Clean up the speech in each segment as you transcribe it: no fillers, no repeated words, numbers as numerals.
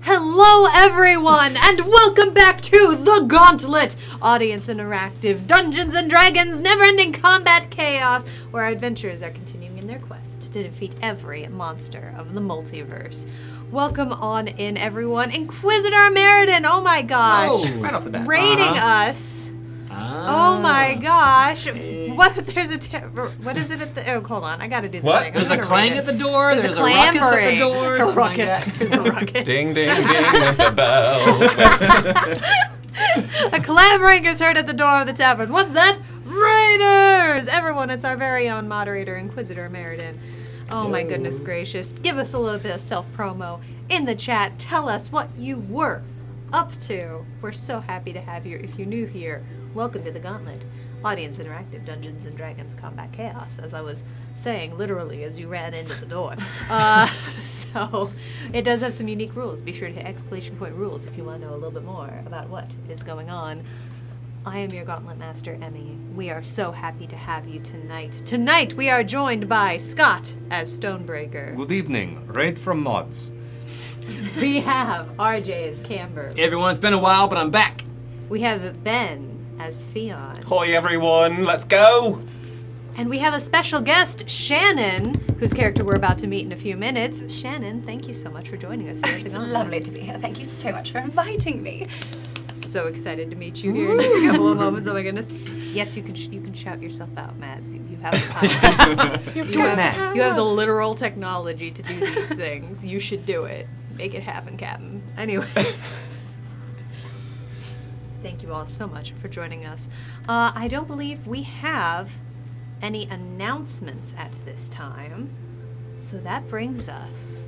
Hello everyone, and welcome back to The Gauntlet, audience interactive Dungeons & Dragons never-ending combat chaos, where our adventurers are continuing in their quest to defeat every monster of the multiverse. Welcome on in, everyone. Inquisitor Meriden, oh my gosh. Oh, right off the bat. Raiding us. Oh my gosh. What? There's a... what is it at the... Oh, hold on. I gotta do the thing. There's a clang at the door. There's a ruckus at the door. A ruckus. There's a ruckus. Ding, ding, ding at the bell. A clamoring is heard at the door of the tavern. What's that? Raiders! Everyone, it's our very own moderator, Inquisitor Meriden. Oh my goodness gracious. Give us a little bit of self-promo in the chat. Tell us what you were up to. We're so happy to have you. If you're new here, welcome to the Gauntlet. Audience interactive Dungeons & Dragons combat chaos, as I was saying literally as you ran into the door. So it does have some unique rules. Be sure to hit exclamation point rules if you want to know a little bit more about what is going on. I am your Gauntlet Master, Emmy. We are so happy to have you tonight. Tonight we are joined by Scott as Stonebreaker. Good evening. Raid from Mods. We have RJ as Camber. Hey everyone, it's been a while, but I'm back. We have Ben as Fion. Hoi everyone, let's go! And we have a special guest, Shannon, whose character we're about to meet in a few minutes. Shannon, thank you so much for joining us here at the It's Gauntlet. lovely to be here. Thank you so much for inviting me. So excited to meet you here in just a couple of moments. Oh my goodness. Yes, you can shout yourself out, Mads. You have the power. You have the literal technology to do these things. You should do it. Make it happen, Captain. Anyway. Thank you all so much for joining us. I don't believe we have any announcements at this time. So that brings us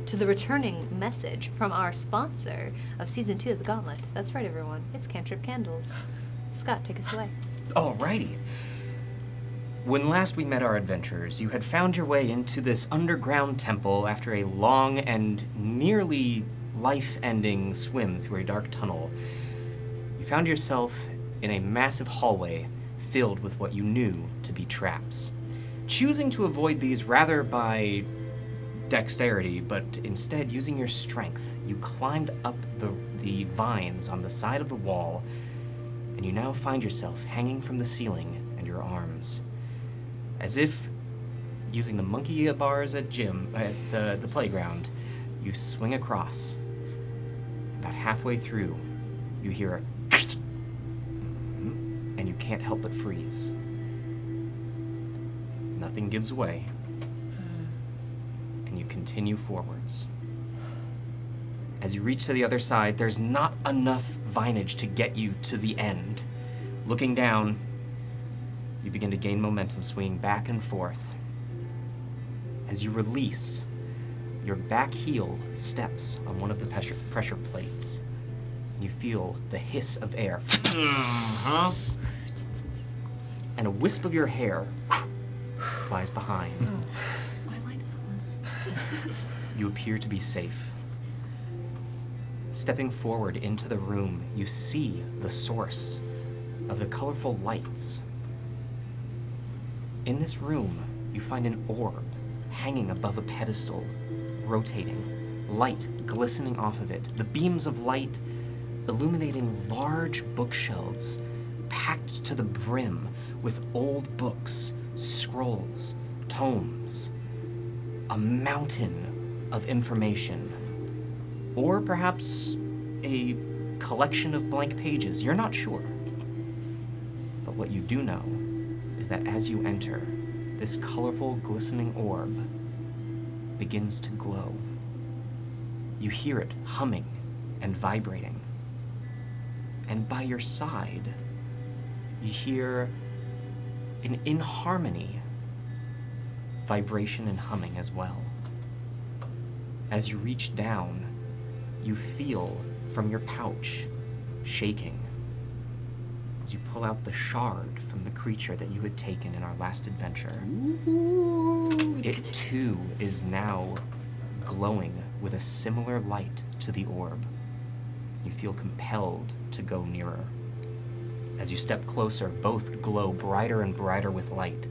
to the returning message from our sponsor of Season 2 of The Gauntlet. That's right, everyone. It's Cantrip Candles. Scott, take us away. Alrighty. When last we met our adventurers, you had found your way into this underground temple after a long and nearly life-ending swim through a dark tunnel. You found yourself in a massive hallway filled with what you knew to be traps. Choosing to avoid these rather by dexterity, but instead using your strength, you climbed up the vines on the side of the wall, and you now find yourself hanging from the ceiling and your arms. As if using the monkey bars at the playground, you swing across. About halfway through, you hear a and you can't help but freeze. Nothing gives way, and you continue forwards. As you reach to the other side, there's not enough vinage to get you to the end. Looking down, you begin to gain momentum, swinging back and forth. As you release, your back heel steps on one of the pressure plates. You feel the hiss of air. And a wisp of your hair flies behind. I like that one. You appear to be safe. Stepping forward into the room, you see the source of the colorful lights. In this room, you find an orb hanging above a pedestal, rotating, light glistening off of it. The beams of light illuminating large bookshelves packed to the brim with old books, scrolls, tomes, a mountain of information, or perhaps a collection of blank pages. You're not sure. But what you do know is that as you enter, this colorful, glistening orb begins to glow. You hear it humming and vibrating. And by your side, you hear an inharmony vibration and humming as well. As you reach down, you feel from your pouch shaking as you pull out the shard from the creature that you had taken in our last adventure. It too is now glowing with a similar light to the orb. You feel compelled to go nearer. As you step closer, both glow brighter and brighter with light.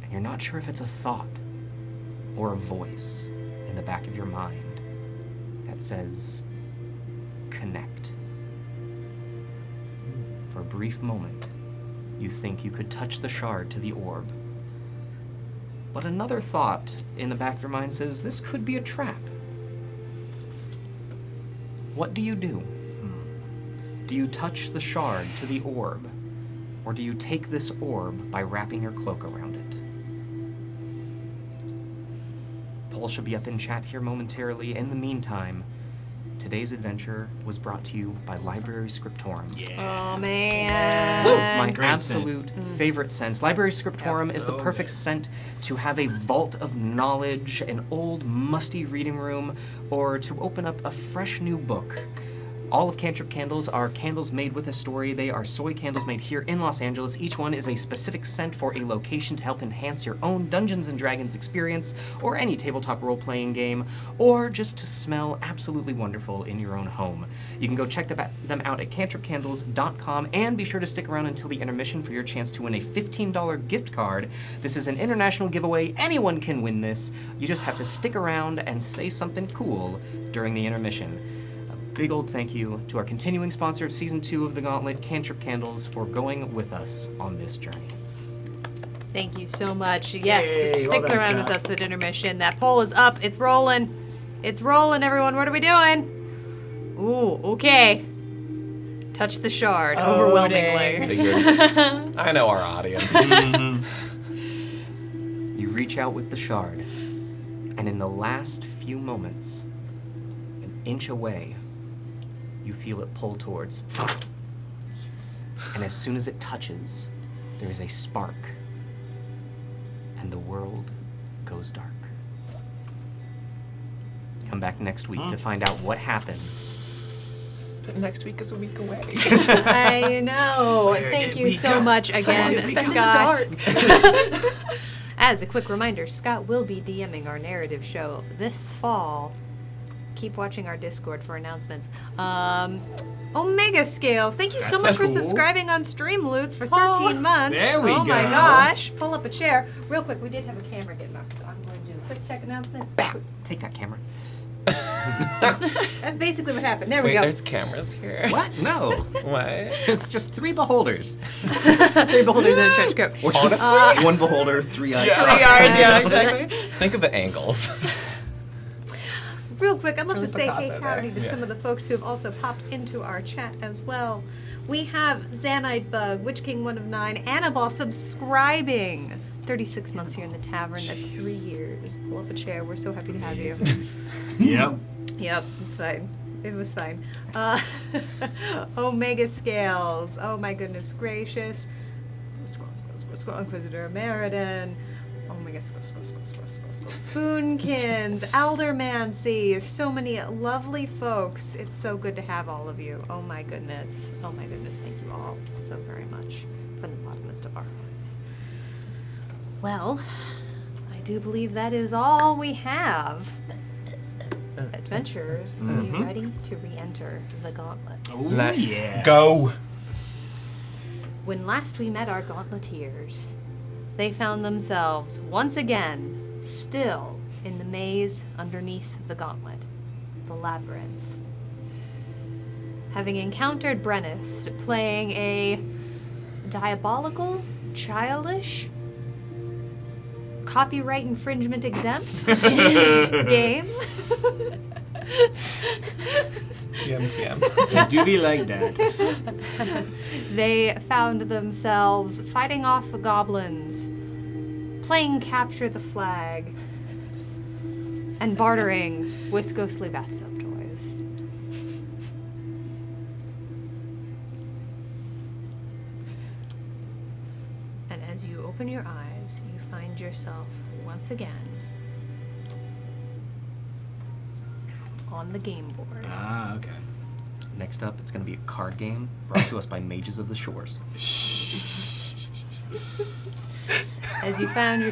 And you're not sure if it's a thought or a voice in the back of your mind that says, connect. For a brief moment, you think you could touch the shard to the orb. But another thought in the back of your mind says, this could be a trap. What do? Do you touch the shard to the orb, or do you take this orb by wrapping your cloak around it? Poll should be up in chat here momentarily. In the meantime, today's adventure was brought to you by Library Scriptorum. Oh, man. My Great absolute favorite sense. Library Scriptorum is the perfect scent to have a vault of knowledge, an old musty reading room, or to open up a fresh new book. All of Cantrip candles are candles made with a story. They are soy candles made here in Los Angeles. Each one is a specific scent for a location to help enhance your own Dungeons & Dragons experience, or any tabletop role-playing game, or just to smell absolutely wonderful in your own home. You can go check them out at cantripcandles.com, and be sure to stick around until the intermission for your chance to win a $15 gift card. This is an international giveaway. Anyone can win this. You just have to stick around and say something cool during the intermission. Big old thank you to our continuing sponsor of Season 2 of The Gauntlet, Cantrip Candles, for going with us on this journey. Thank you so much. Yes, Yay, stick well done, around Scott. with us at intermission. That poll is up. It's rolling. It's rolling, everyone. What are we doing? Ooh, okay. Touch the shard, overwhelmingly. Figured. I know our audience. You reach out with the shard, and in the last few moments, an inch away, you feel it pull towards. And as soon as it touches, there is a spark, and the world goes dark. Come back next week to find out what happens. But next week is a week away. I know. Thank you so much again, Scott. As a quick reminder, Scott will be DMing our narrative show this fall. Keep watching our Discord for announcements. Omega Scales, thank you so much for subscribing on Streamloots for 13 months. There we Oh my go. gosh. Pull up a chair. Real quick, we did have a camera get knocked, so I'm going to do a quick tech announcement. Bam! Take that camera. That's basically what happened. There we Wait, go. there's cameras here. What? No. What? It's just 3 beholders. 3 beholders in a trench coat. Or just Honestly? 1 beholder, 3 eyes. 3 hours, yeah, exactly. Think of the angles. Real quick, I'd love really to say hey Picasso howdy there. to some of the folks who have also popped into our chat as well. We have Xanite Bug, Witch King 1 of 9, Annabelle subscribing. 36 months here in the tavern. That's 3 years. Pull up a chair. We're so happy to have you. Yep. Yep, it's fine. It was fine. Omega Scales. Oh my goodness gracious. Scroll Inquisitor Meriden. Oh my gosh, Spoonkins, Aldermancy, so many lovely folks. It's so good to have all of you. Oh my goodness. Oh my goodness. Thank you all so very much from the bottomest of our hearts. Well, I do believe that is all we have. Adventurers, are you ready to re-enter the Gauntlet? Let's go. When last we met our Gauntleteers, they found themselves once again still in the maze underneath the Gauntlet, the labyrinth. Having encountered Brennus playing a diabolical childish, copyright infringement exempt game. TM. It do be like that. They found themselves fighting off goblins, playing capture the flag, and bartering with ghostly bathtub toys. And as you open your eyes, you find yourself once again on the game board. Ah, okay. Next up, it's going to be a card game brought to us by Mages of the Shores. As you found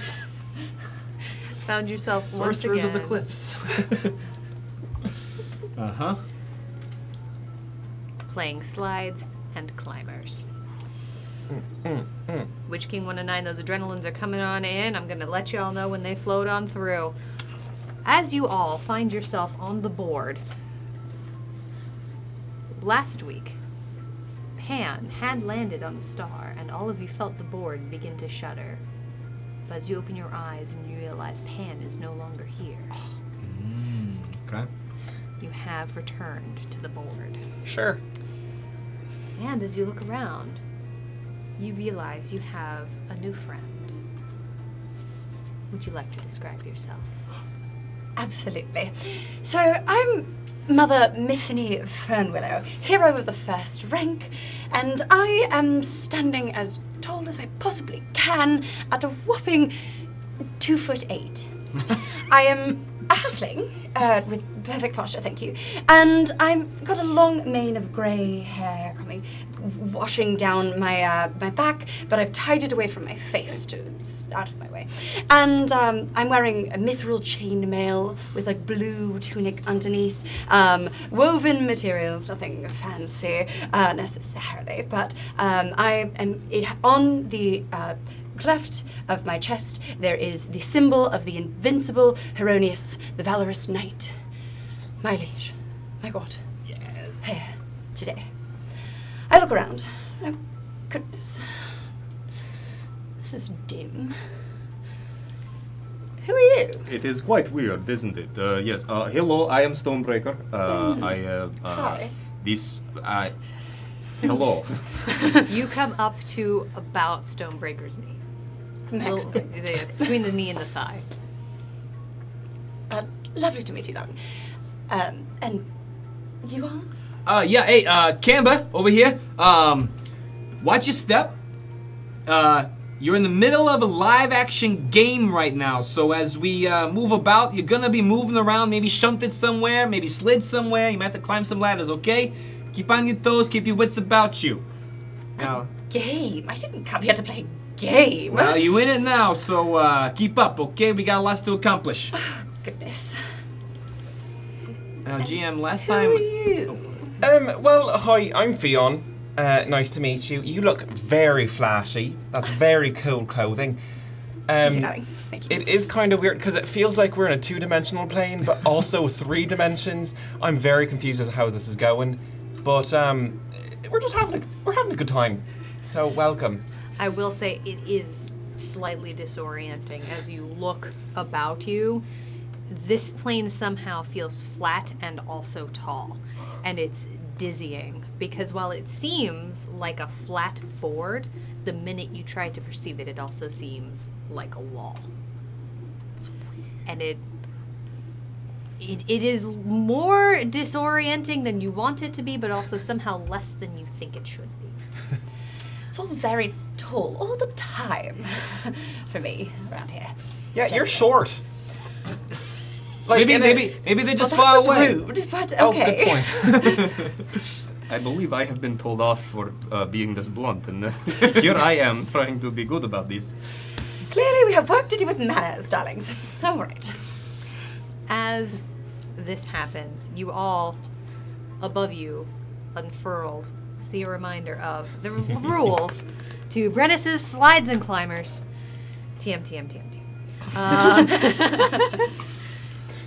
yourself once Sorcerers again of the Cliffs. Uh-huh. playing slides and climbers. Witch King 109, those adrenalines are coming on in. I'm going to let you all know when they float on through. As you all find yourself on the board, last week, Pan had landed on a star, and all of you felt the board begin to shudder. But as you open your eyes and you realize Pan is no longer here, Okay. you have returned to the board. Sure. And as you look around, you realize you have a new friend. Would you like to describe yourself? Absolutely. So I'm Mother Miffany Fernwillow, hero of the first rank, and I am standing as tall as I possibly can at a whopping 2'8". I am a halfling with perfect posture, thank you, and I've got a long mane of grey hair coming, washing down my my back, but I've tied it away from my face to out of my way. And I'm wearing a mithril chainmail with a blue tunic underneath, woven materials, nothing fancy necessarily, but I am on the cleft of my chest, there is the symbol of the invincible Heronius, the valorous knight. My liege, my god. Yes. Here, today. I look around. Oh, goodness. This is dim. Who are you? It is quite weird, isn't it? Yes. Hello, I am Stonebreaker. Hi. Hello. You come up to about Stonebreaker's knee. Between the knee and the thigh. Lovely to meet you, darling. And you are? Yeah, hey, Kamba, over here. Watch your step. You're in the middle of a live action game right now, so as we move about, you're gonna be moving around, maybe shunted somewhere, maybe slid somewhere, you might have to climb some ladders, okay? Keep on your toes, keep your wits about you. Now, Game? I didn't come here to play game. well, you in it now, so keep up, okay? We got lots to accomplish. Goodness. Now, GM, last Who time... are you? Well, hi, I'm Fionn. Nice to meet you. You look very flashy. That's very cool clothing. Thank you, darling. Thank you. It is kind of weird because it feels like we're in a two-dimensional plane, but also 3 dimensions. I'm very confused as to how this is going, but we're having a good time. So welcome. I will say it is slightly disorienting as you look about you. This plane somehow feels flat and also tall, and it's dizzying because while it seems like a flat board, the minute you try to perceive it, it also seems like a wall. And it is more disorienting than you want it to be, but also somehow less than you think it should be. It's all very tall all the time for me around here. Yeah, you're short. Like, Maybe they're just Well, far that was away. rude, but Oh, okay. good point. I believe I have been told off for being this blunt, and here I am trying to be good about this. Clearly we have work to do with manners, darlings. All right. As this happens, you all above you, unfurled, see a reminder of the rules to Brennis's Slides and Climbers. TM.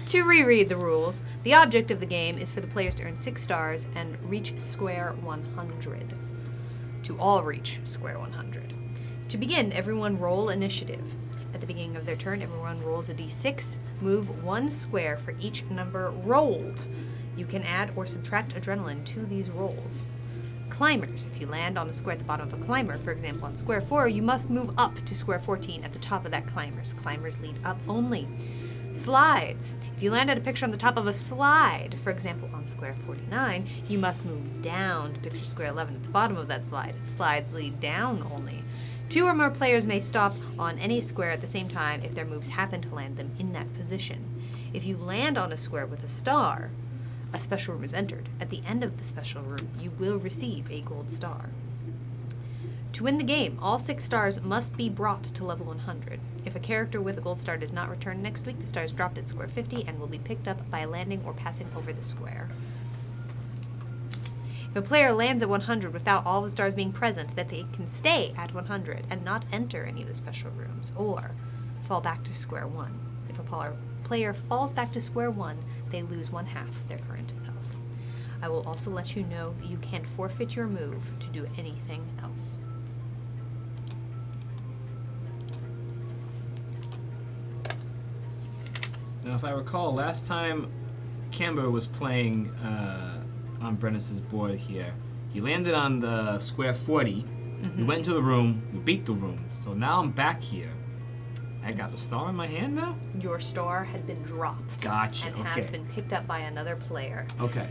To reread the rules, the object of the game is for the players to earn 6 stars and reach square 100. To all reach square 100. To begin, everyone roll initiative. At the beginning of their turn, everyone rolls a d6. Move 1 square for each number rolled. You can add or subtract adrenaline to these rolls. Climbers. If you land on a square at the bottom of a climber, for example on square 4, you must move up to square 14 at the top of that climbers. Climbers lead up only. Slides. If you land at a picture on the top of a slide, for example on square 49, you must move down to picture square 11 at the bottom of that slide. Slides lead down only. 2 or more players may stop on any square at the same time if their moves happen to land them in that position. If you land on a square with a star, a special room is entered. At the end of the special room, you will receive a gold star. To win the game, all 6 stars must be brought to level 100. If a character with a gold star does not return next week, the star is dropped at square 50 and will be picked up by landing or passing over the square. If a player lands at 100 without all the stars being present, that they can stay at 100 and not enter any of the special rooms, or fall back to square 1. If a player falls back to square 1, they lose 1/2 their current health. I will also let you know you can forfeit your move to do anything else. Now, if I recall, last time Camber was playing on Brennus's board here, he landed on the square 40. We went into the room. We beat the room. So now I'm back here. I got the star in my hand now? Your star had been dropped. Gotcha, And okay. has been picked up by another player. Okay.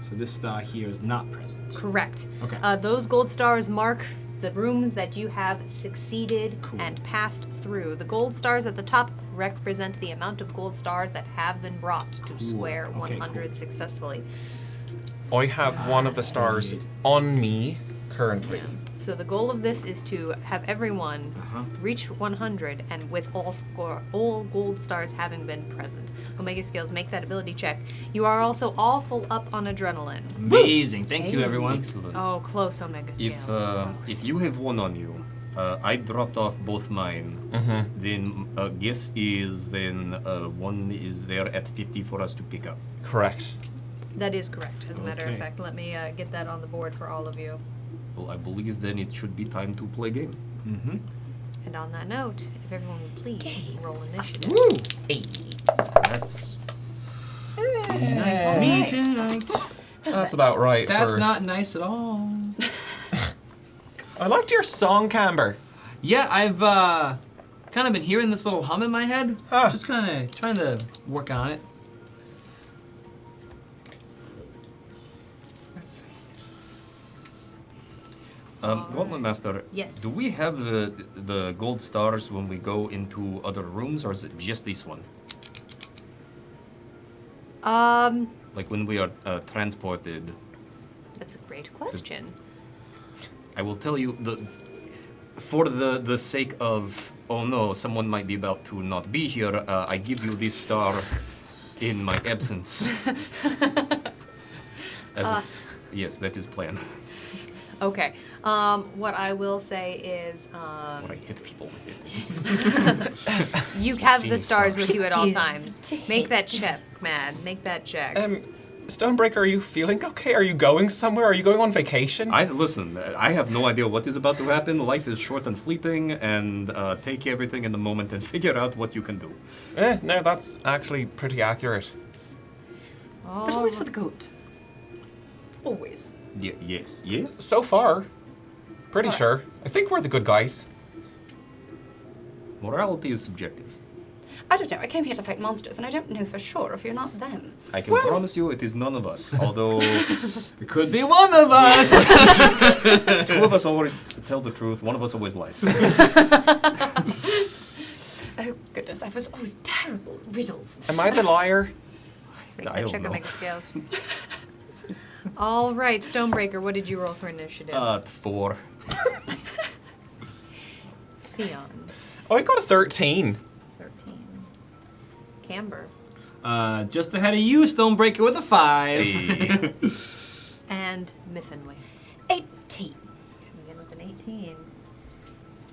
So this star here is not present. Correct. Okay. Those gold stars mark the rooms that you have succeeded Cool. and passed through. The gold stars at the top represent the amount of gold stars that have been brought to square Okay, 100 cool. successfully. I have one of the stars on me currently. So the goal of this is to have everyone reach 100, and with all gold stars having been present. Omega Scales, make that ability check. You are also all full up on adrenaline. Amazing. Thank you, everyone. Excellent. Oh, close, Omega Scales. If you have one on you, I dropped off both mine. Then guess is then one is there at 50 for us to pick up. Correct. That is correct. As a matter of Okay. fact, let me get that on the board for all of you. Well, I believe then it should be time to play game. Mm-hmm. And on that note, if everyone would please roll initiative. That's Nice to meet you tonight. That's about right. That's for... not nice at all. I liked your song, Camber. Yeah, I've kind of been hearing this little hum in my head. Huh. Just kind of trying to work on it. Gauntlet Master. Yes. Do we have the gold stars when we go into other rooms, or is it just this one? Like when we are transported. That's a great question. I will tell you for the sake of, oh no, someone might be about to not be here. I give you this star in my absence. Yes, that is plan. Okay. What I will say is, Or I hit people with it. you have the Seeing stars with you at all Give times. to Make that him. check, Mads. Make that check. Stonebreaker, are you feeling okay? Are you going somewhere? Are you going on vacation? Listen, I have no idea what is about to happen. Life is short and fleeting, and take everything in the moment and figure out what you can do. No, that's actually pretty accurate. But always for the good. Always. Yes. So far, pretty sure. I think we're the good guys. Morality is subjective. I don't know. I came here to fight monsters, and I don't know for sure if you're not them. I can promise you it is none of us. Although It could be one of us. 2 of us always tell the truth, 1 of us always lies. Oh goodness, I was always terrible at riddles. Am I the liar? Make I that don't check know. Omega Scales. All right, Stonebreaker, what did you roll for initiative? 4. Theon, Oh, I got a 13. 13. Camber. Just ahead of you, Stonebreaker with a 5. Hey. And Miffinway. 18. Coming in with an 18.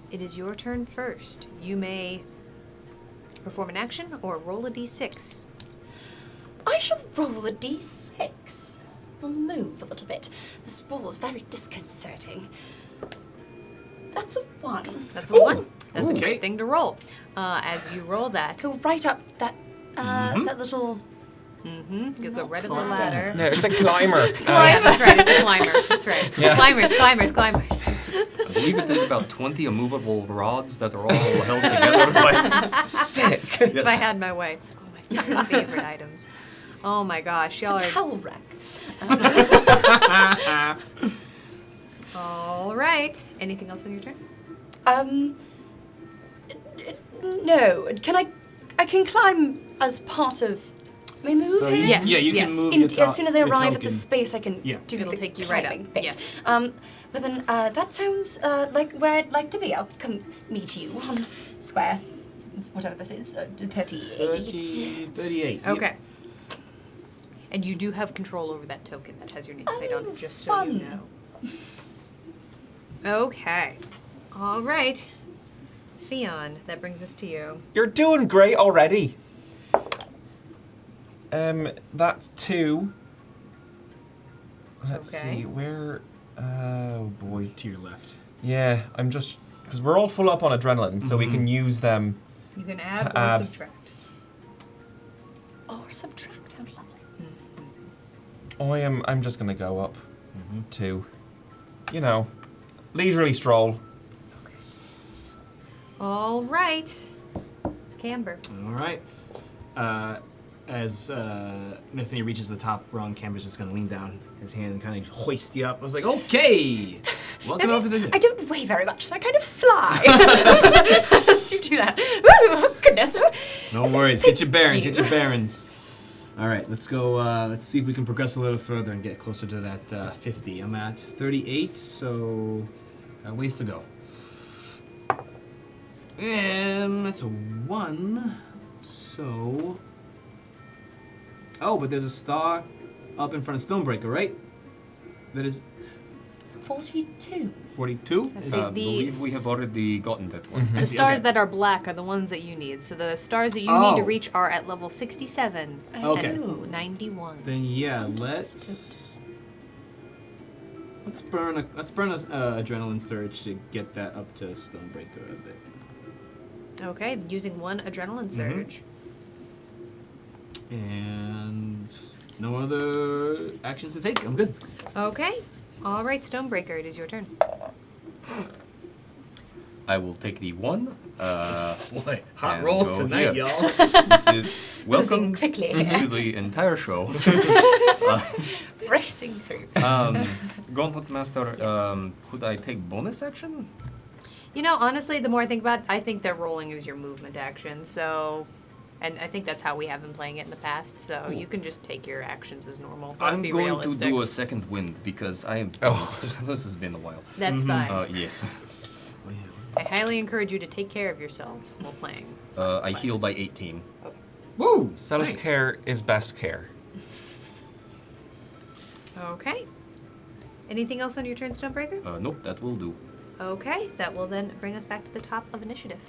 It is your turn first. You may perform an action or roll a d6. I shall roll a d6. We'll move a little bit. This wall is very disconcerting. That's a 1. That's a 1. That's a Okay. great thing to roll. As you roll that, Go right up that that little. you go right up the ladder. No, it's a climber. Yeah, that's right. It's a climber. That's right. Yeah. Climbers. I believe it is about 20 immovable rods that are all held together by. Sick. If I had my way, it's like one of my favorite items. Oh my gosh, y'all It's a are towel rack. all right. Anything else on your turn? No. Can I can climb as part of my move So here? Yes. Yeah, you can yes. move In- your as soon as I your arrive at the token. space, I can Yeah. do It'll the take you right climbing up, bit. yes. But then that sounds like where I'd like to be. I'll come meet you on square, whatever this is, 38. 38. Yep. Okay. And you do have control over that token that has your name plate on, Oh, just so you fun. know. Okay. All right. Theon, that brings us to you. You're doing great already. That's 2. Let's Okay. see, where... Oh, boy. To your left. Yeah, I'm just... Because we're all full up on adrenaline, so we can use them. You can add To or add. subtract. Or subtract. How lovely. I'm just going to go up 2. You know, leisurely stroll. All right. Camber. All right. As Anthony reaches the top rung, Camber's just gonna lean down, his hand and kind of hoist you up. I was like, okay, welcome up to the. I don't weigh very much, so I kind of fly. As you do that. Ooh, goodness. No worries. Get your bearings. Thank Get your bearings. All right, let's go. Let's see if we can progress a little further and get closer to that 50. I'm at 38, so got a ways to go. And that's a 1. So. Oh, but there's a star up in front of Stonebreaker, right? That is 42. 42. I Is- see. I believe we have already gotten that one. I The see, stars okay. that are black are the ones that you need. So the stars that you need to Oh. reach are at level 67 Okay. and 91. Then yeah, let's burn a adrenaline surge to get that up to Stonebreaker a bit. Okay, using 1 adrenaline surge. And no other actions to take. I'm good. Okay. All right, Stonebreaker, it is your turn. I will take the 1. Boy, hot And rolls go tonight, here. y'all. This is welcome quickly to the entire show. Racing through. Gauntlet Master, could I take bonus action? You know, honestly, the more I think about it, I think that rolling is your movement action. So, and I think that's how we have been playing it in the past. So you can just take your actions as normal. Let's I'm be going realistic. to do a second wind because I am. Oh. This has been a while. That's fine. Yes. I highly encourage you to take care of yourselves while playing. I heal by 18. Woo! Self-care is best care. Okay. Anything else on your turn, Stonebreaker? Nope, that will do. Okay, that will then bring us back to the top of initiative.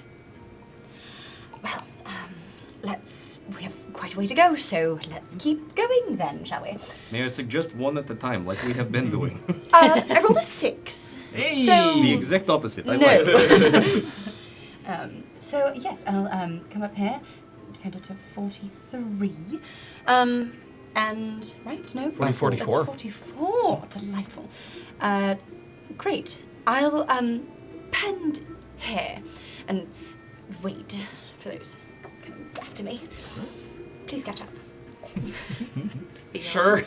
Well, we have quite a way to go, so let's keep going then, shall we? May I suggest one at a time, like we have been doing? I rolled a 6. Hey! So, The exact opposite. I no. like that. So yes, I'll come up here, kind of to 43. And right, no, 44. That's 44. Delightful. Great. I'll pend here and wait for those coming after me. Please catch up. Sure.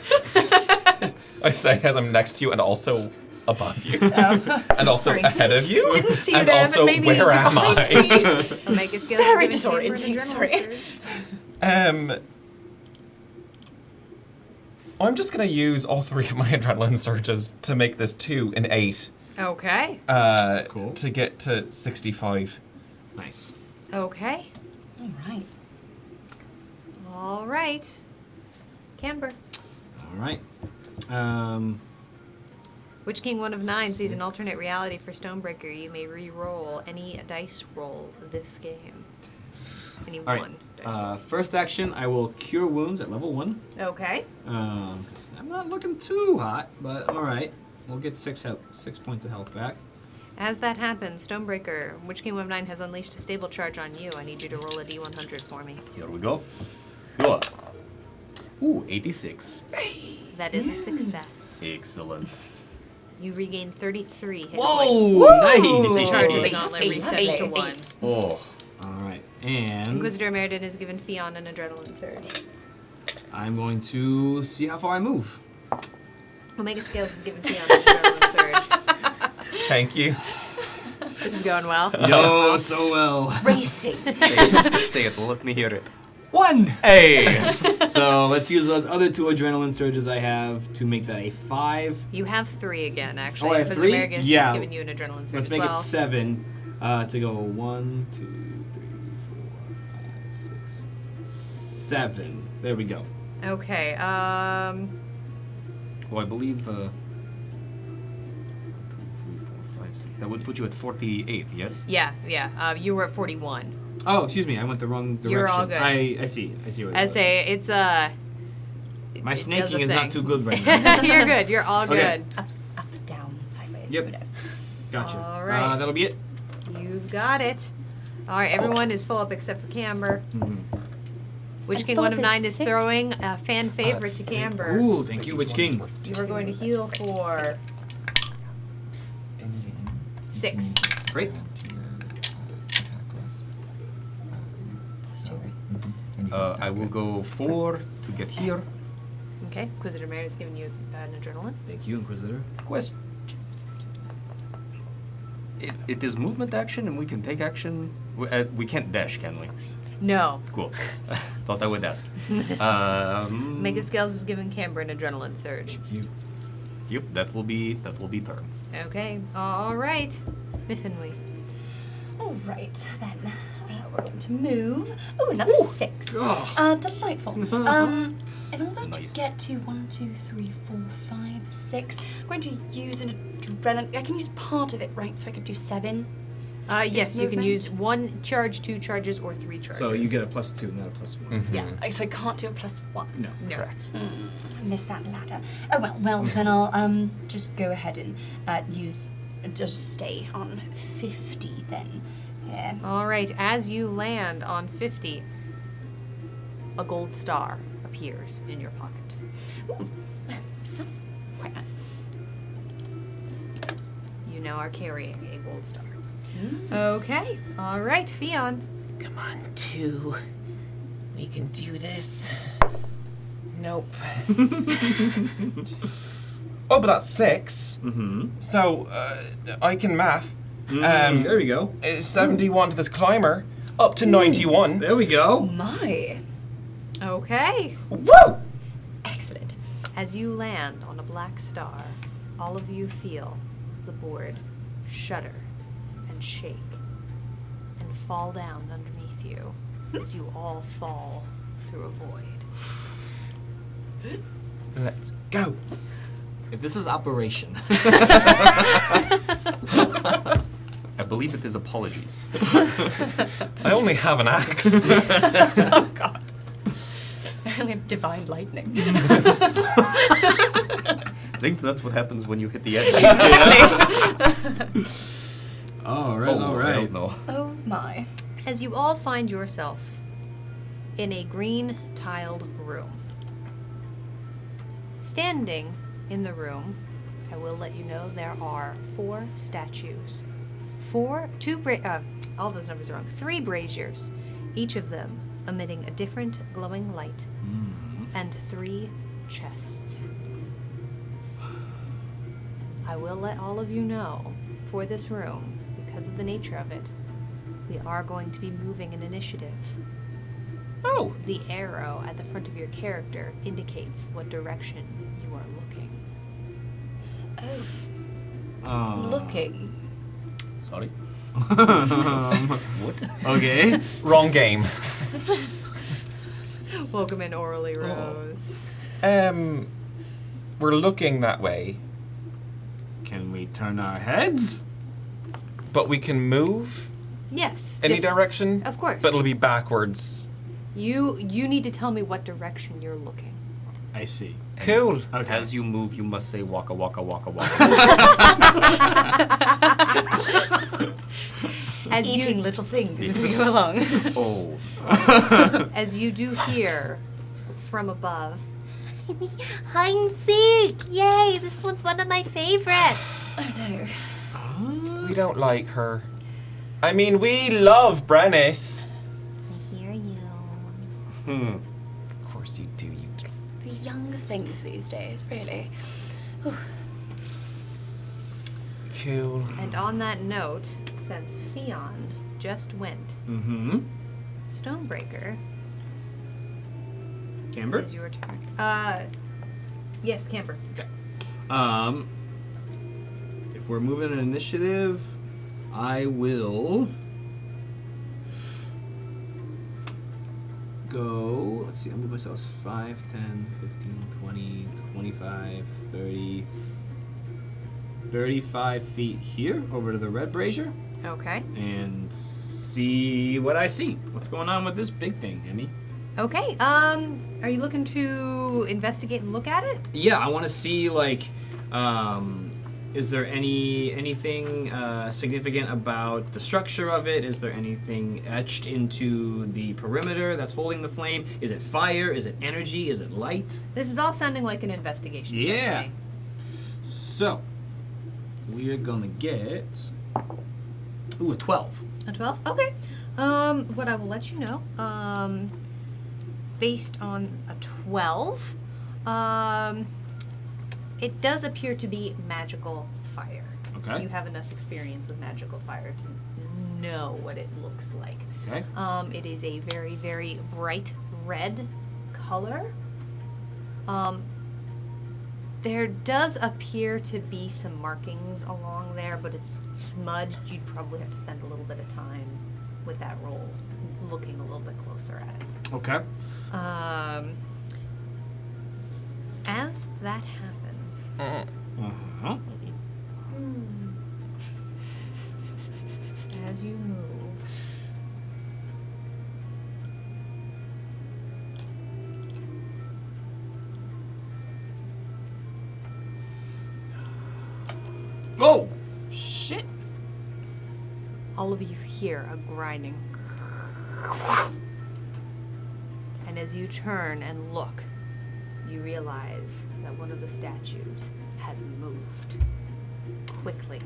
I say as I'm next to you and also above you. And also Sorry, ahead of you. Didn't see you and there, also, but maybe where am behind I? me. I'll make a skill. Very saving throw for an disorienting, adrenaline sorry. surge. I'm just going to use all 3 of my adrenaline surges to make this 2 and 8. Okay. Cool. To get to 65. Nice. Okay. All right. All right. Camber. All right. Witch King 1 of 9 sees an alternate reality for Stonebreaker. You may re-roll any dice roll this game. Any All right. one dice roll. First action, I will cure wounds at level 1. Okay. 'Cause I'm not looking too hot, but all right. We'll get 6 points of health back. As that happens, Stonebreaker, Witch King of 9 has unleashed a stable charge on you. I need you to roll a d100 for me. Here we go. Go. Ooh, 86. That is a success. Excellent. You regain 33 hit Whoa! points. Nice. The charge of the gauntlet resets to 1. Oh. All right, and Inquisitor Meriden has given Fionn an adrenaline surge. I'm going to see how far I move. Omega Scales has given Fionn an adrenaline surge. Thank you. This is going well. Yo, so well. Racing. Say it, let me hear it. 1. Hey! So let's use those other 2 adrenaline surges I have to make that a 5. You have 3 again, actually. Oh, I have Inquisitor 3? Merrigan's Yeah. just given you an adrenaline surge Let's as make well. it 7 to go 1, 2, 3, 4, 5, 6, 7. There we go. Okay, Well, I believe, 1, 2, 3, 4, 5, 6. That would put you at 48, yes? yeah. You were at 41. Oh, excuse me, I went the wrong direction. You're all good. I see what I it was. say, it's My it snaking does a is thing. not too good right now. You're good. You're all Okay. good. Up, down, sideways. Yep. Who knows? Gotcha. All right. That'll be it. You've got it. All right, everyone is full up except for Camber. Witch And King full 1 up of is 9 is 6. throwing a fan favorite to Camber. Ooh, thank you, Witch King. You are going to heal for 6. Great. I will go 4 to get here. Okay, Inquisitor Mary has given you an adrenaline. Thank you, Inquisitor. Question. It is movement action and we can take action. We can't dash, can we? No. Cool. Thought I would ask. Mega Scales has given Camber an adrenaline surge. Yep, that will be turn. Okay, all right. Miffenwe. All right, then. We're going to move. Oh, another 6. Delightful. In order Nice. to get to 1, 2, 3, 4, 5, 6, I'm going to use an adrenaline. I can use part of it, right? So I could do 7. Yes, you can Movement? use 1 charge, 2 charges, or 3 charges. So you get a +2, not a +1. Yeah. So I can't do a +1. No. No. Correct. I missed that ladder. Oh well, then I'll just go ahead and just stay on 50 then. Yeah. All right, as you land on 50, a gold star appears in your pocket. Ooh, that's quite nice. You now are carrying a gold star. Okay, all right, Fionn. Come on, 2. We can do this. Nope. Oh, but that's 6. So, I can math. There we go. 71 to this climber, up to 91. There we go. My. Okay. Woo! Excellent. As you land on a black star, all of you feel the board shudder and shake and fall down underneath you as you all fall through a void. Let's go. If this is Operation. I believe it is apologies. I only have an axe. Oh God. I only have divine lightning. I think that's what happens when you hit the edge. all right, all right. No. Oh my. As you all find yourself in a green tiled room. Standing in the room, I will let you know there are 4 statues. 3 braziers, each of them emitting a different glowing light, and 3 chests. I will let all of you know, for this room, because of the nature of it, we are going to be moving an initiative. Oh. The arrow at the front of your character indicates what direction you are looking. Oh. Looking. Sorry. What? Okay. Wrong game. Welcome in, Orally Rose. We're looking that way, Can we turn our heads? but we can move Yes. any just- direction. Of course. But it'll be backwards. You need to tell me what direction you're looking. I see. Cool. Okay. As you move, you must say waka waka waka waka. As Eating you little things as we go along. Oh. as you do hear from above. I'm sick! Yay! This one's one of my favorites. Oh no. We don't like her. I mean, we love Brennis. I hear you. Of course you do, you little... The young things these days, really. Cool. And on that note, since Fion just went, Mm-hmm. Stonebreaker Camber? is your turn. Yes, Camber. Okay. If we're moving an initiative, I will go. Let's see, I'll move myself 5, 10, 15, 20, 25, 30, 35 feet here over to the red brazier Okay. and see what I see. What's going on with this big thing, Emmy? Okay. Are you looking to investigate and look at it? Yeah, I want to see like, is there anything significant about the structure of it? Is there anything etched into the perimeter that's holding the flame? Is it fire? Is it energy? Is it light? This is all sounding like an investigation. check to Yeah. me. So we're gonna get a 12. A 12? Okay. What I will let you know, based on a 12, it does appear to be magical fire. Okay. You have enough experience with magical fire to know what it looks like. Okay. It is a very, very bright red color. There does appear to be some markings along there, but it's smudged. You'd probably have to spend a little bit of time with that roll, looking a little bit closer at it. Okay. As that happens, Uh-huh. as you move, Oh! shit! All of you hear a grinding. And as you turn and look, you realize that one of the statues has moved quickly.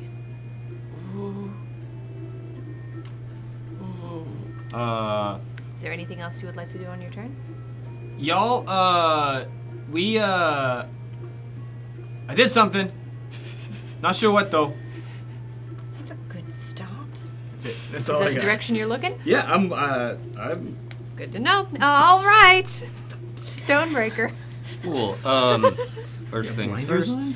Is there anything else you would like to do on your turn? Y'all, I did something. Not sure what though. That's a good start. That's it. That's Is all that I the got. direction you're looking? Yeah, I'm Good to know. All right. Stonebreaker. Cool. First things blinders first. on?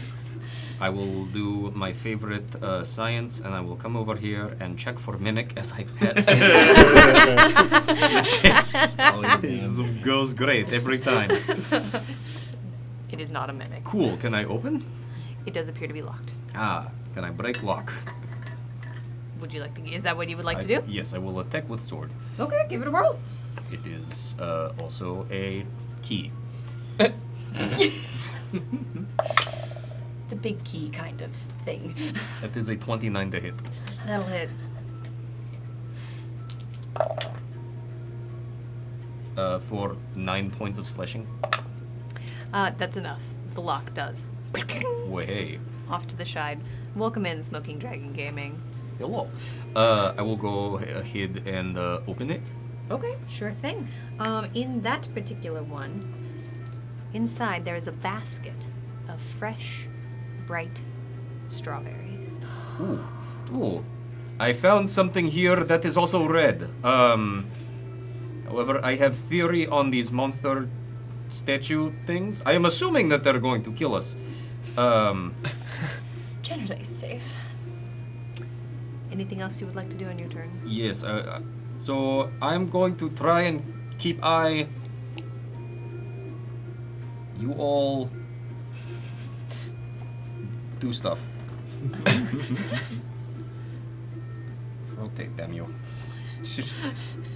I will do my favorite science, and I will come over here and check for mimic as I pet. This goes great every time. It is not a mimic. Cool. Can I open? It does appear to be locked. Can I break lock? Would you like to? Is that what you would like to do? Yes, I will attack with sword. Okay, give it a whirl. It is also a key. The big key kind of thing. That is a 29 to hit. That'll hit. For 9 points of slashing. That's enough. The lock does. Way. Off to the side. Welcome in, Smoking Dragon Gaming. Hello. I will go ahead and open it. Okay, sure thing. In that particular one, inside there is a basket of fresh, bright strawberries. Ooh. Ooh. I found something here that is also red. However, I have theory on these monster statue things. I am assuming that they're going to kill us. Generally safe. Anything else you would like to do on your turn? Yes, so I'm going to try and keep eye. You all do stuff. Rotate, damn you.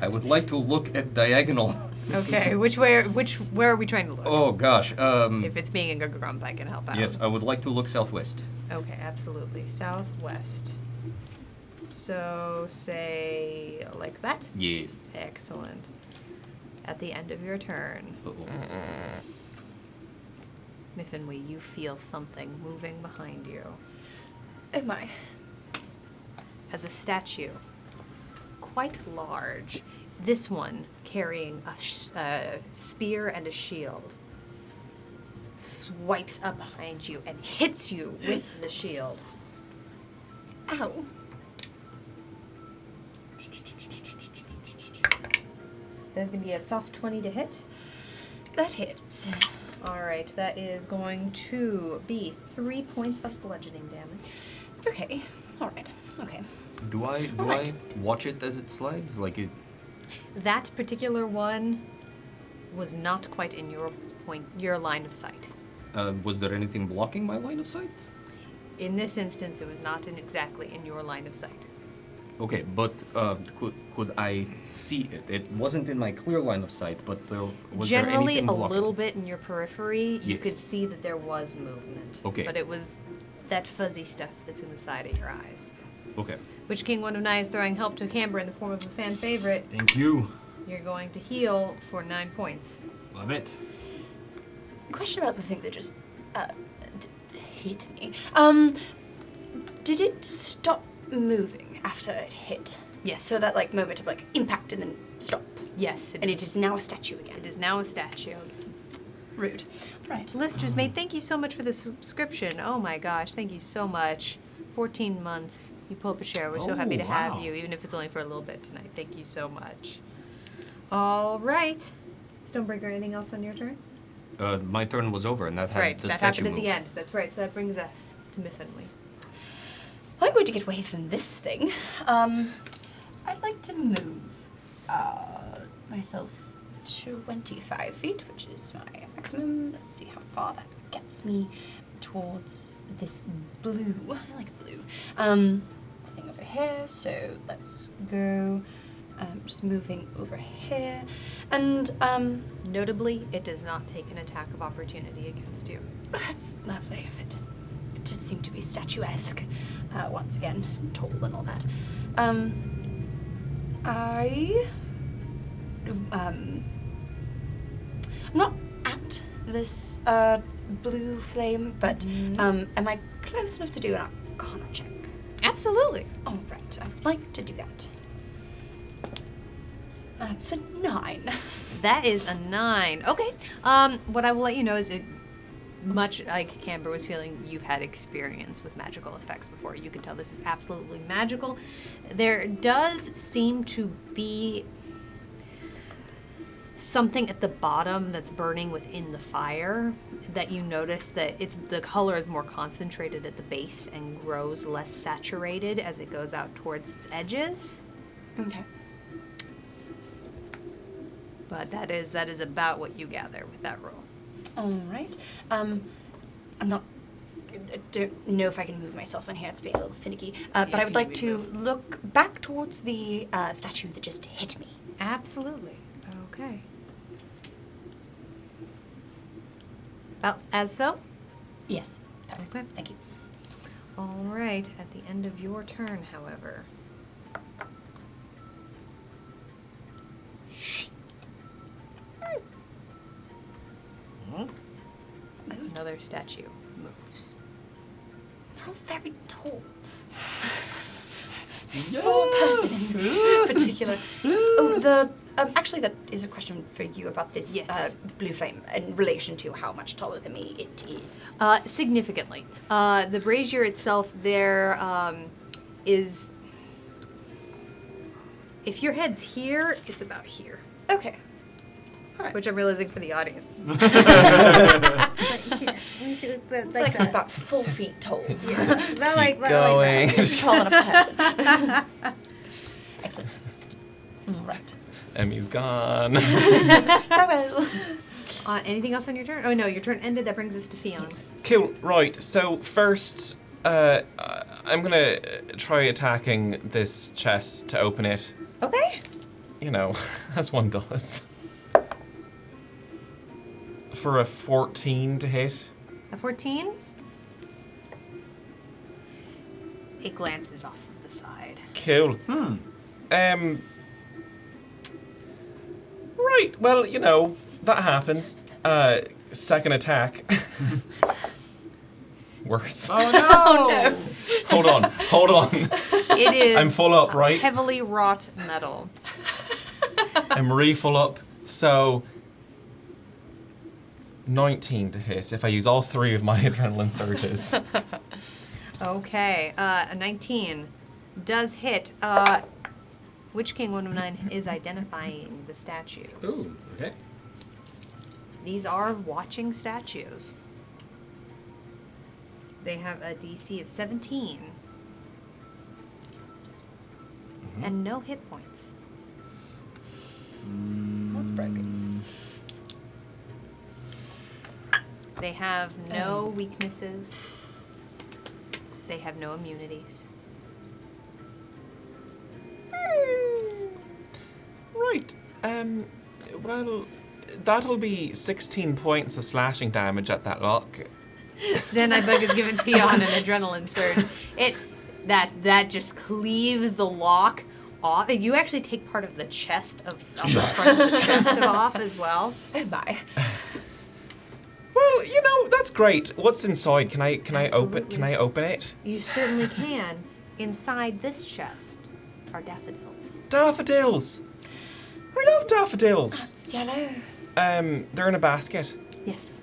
I would like to look at diagonal. Okay, where are we trying to look? Oh gosh. If it's being a grump, I can help out. Yes, I would like to look southwest. Okay, absolutely. Southwest. So, say like that? Yes. Excellent. At the end of your turn, Uh-oh. Miffinwee, you feel something moving behind you. Oh my. As a statue, quite large, this one carrying a spear and a shield, swipes up behind you and hits you with the shield. Ow. There's going to be a soft 20 to hit. That hits. All right, that is going to be 3 points of bludgeoning damage. Okay. All right. Okay. Do I Alright. watch it as it slides? Like it? That particular one was not quite in your line of sight. Was there anything blocking my line of sight? In this instance, it was not exactly in your line of sight. Okay, but could I see it? It wasn't in my clear line of sight, but was there Generally, anything a blocking? little bit in your periphery, you Yes. could see that there was movement. Okay. But it was that fuzzy stuff that's in the side of your eyes. Okay. Witch King One of Nine is throwing help to Camber in the form of a fan favorite. Thank you. You're going to heal for 9 points. Love it. Question about the thing that just hit me. Did it stop moving after it hit? Yes. So that like moment of like impact and then stop. Yes, And it is now a statue again. It is now a statue. Rude. Right. Lister's Mate, thank you so much for the subscription. Oh my gosh, thank you so much. 14 months. You pull up a chair. We're so happy to have wow. you, even if it's only for a little bit tonight. Thank you so much. All right. Stonebreaker, anything else on your turn? My turn was over, and that's That's right. the That statue happened at the moved. end. That's right. So that brings us to Miffinwee. I'm going to get away from this thing. I'd like to move myself 25 feet, which is my maximum. Let's see how far that gets me towards this blue. I like blue. Thing over here. So let's go. Just moving over here, and Notably, it does not take an attack of opportunity against you. that's lovely of it. It does seem to be statuesque. Once again, tall and all that. I'm not at this blue flame, but am I close enough to do an Arcana check? Absolutely. All right, I would like to do that. That's a 9. That is a 9. Okay. What I will let you know is much like Camber was feeling, you've had experience with magical effects before. You can tell this is absolutely magical. There does seem to be something at the bottom that's burning within the fire that you notice that the color is more concentrated at the base and grows less saturated as it goes out towards its edges. Okay. But that is about what you gather with that roll. All right. I don't know if I can move myself in here. It's being a little finicky. But If I would you like be to moved. look back towards the statue that just hit me. Absolutely. Okay. About as so? Yes. Perfect. Okay. Thank you. All right. At the end of your turn, however. Another statue moves. They're all very tall. Small person in this particular. Oh, actually, that is a question for you about this Yes. blue flame in relation to how much taller than me it is. Significantly. The brazier itself there is... If your head's here, it's about here. Okay. All right. Which I'm realizing for the audience. It's like about 4 feet tall. Keep going. It's taller than a person. Excellent. Right. Emmy's gone. Farewell. Anything else on your turn? Oh no, your turn ended. That brings us to Fionn. Cool. Right. So first, I'm gonna try attacking this chest to open it. Okay. You know, as one does. For a 14 to hit. A 14? It glances off of the side. Cool. Right, well, you know, that happens. Second attack. Worse. Oh no! Hold on. It is I'm full up, right? heavily wrought metal. I'm full up. So 19 to hit if I use all 3 of my adrenaline surges. Okay, a 19 does hit. Witch King 109 is identifying the statues. Ooh, okay. These are watching statues. They have a DC of 17. And no hit points. That's broken. They have no weaknesses. They have no immunities. Right. Well, that'll be 16 points of slashing damage at that lock. Zenibug is giving Fion an adrenaline surge. That just cleaves the lock off. You actually take part of the chest of the front of the chest off as well. Oh my. Well, you know, that's great. What's inside? Can I Absolutely. open it? You certainly can. Inside this chest are daffodils. Daffodils. I love daffodils. It's yellow. They're in a basket. Yes.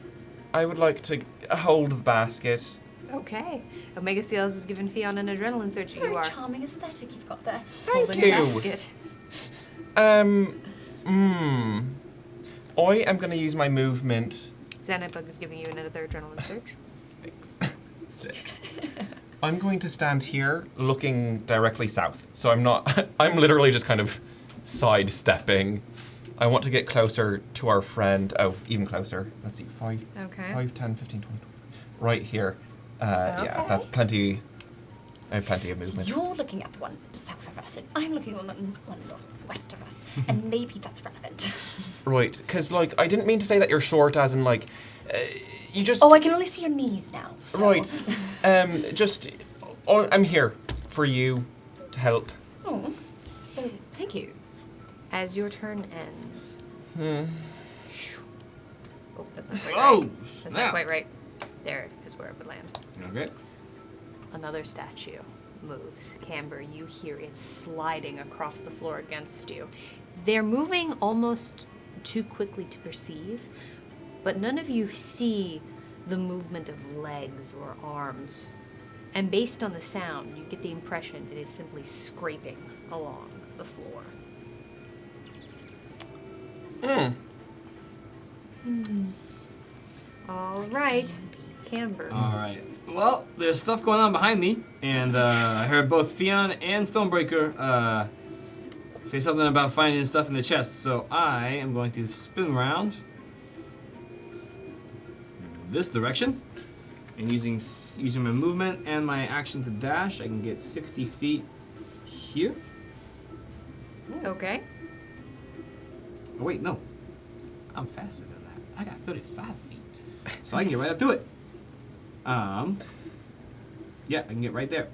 I would like to hold the basket. Okay. Omega Seals is giving Fion an adrenaline surge. It's a You very are charming aesthetic you've got there. Thank holding you. the basket. I am going to use my movement. Zenibug is giving you another adrenaline surge. I'm going to stand here looking directly south. So I'm not, I'm literally just kind of sidestepping. I want to get closer to our friend. Oh, even closer. Let's see, 5, Okay. 5, 10, 15, 20, 25. Right here. Yeah, Okay. that's plenty. I have plenty of movement. You're looking at the one south of us, and I'm looking on the one west of us, and maybe that's relevant. Right, because, like, I didn't mean to say that you're short as in, like, you just... Oh, I can only see your knees now. So. Right. I'm here for you to help. Oh, thank you. As your turn ends. Oh, that's not quite Oh, right. That's not snap. quite right. There is where it would land. Okay. Another statue moves. Camber, you hear it sliding across the floor against you. They're moving almost too quickly to perceive, but none of you see the movement of legs or arms. And based on the sound, you get the impression it is simply scraping along the floor. All right, Camber. All right. Well, there's stuff going on behind me, and I heard both Fion and Stonebreaker say something about finding stuff in the chest. So I am going to spin around this direction, and using my movement and my action to dash, I can get 60 feet here. Okay. Oh wait, no, I'm faster than that. I got 35 feet, so I can get right up to it. Yeah, I can get right there.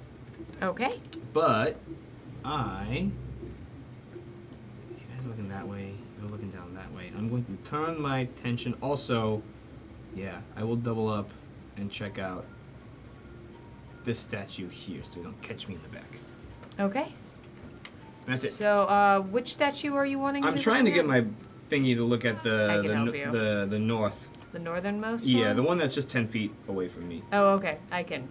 Okay. But you guys are looking that way, you're looking down that way. I'm going to turn my attention also, yeah, I will double up and check out this statue here so you don't catch me in the back. Okay. That's it. So, which statue are you wanting? I'm to trying to look get at? my thingy to look at I can help you. the north. The northernmost Yeah, one? the one that's just 10 feet away from me. Oh, okay. I can.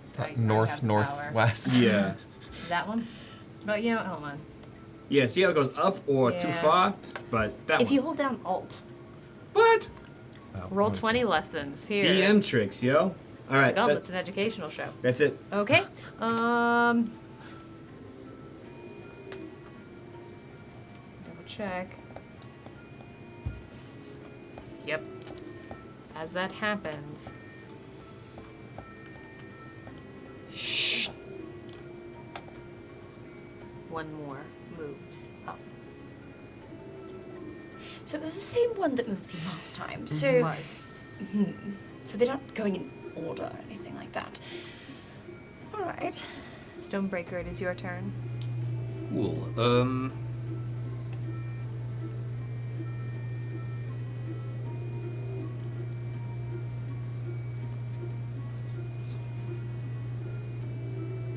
Is I that have north, the northwest? Yeah. That one? But you know what? Hold on. Yeah, see how it goes up or too Yeah. far? But that If one. you hold down Alt, What? Oh, roll oh, 20 lessons here. DM tricks, yo. All right. Gauntlet's an educational show. That's it. Okay. Double check. Yep. As that happens. Shh. One more moves up. So it was the same one that moved last time. So, It was. so they're not going in order or anything like that. All right. Stonebreaker, it is your turn. Cool.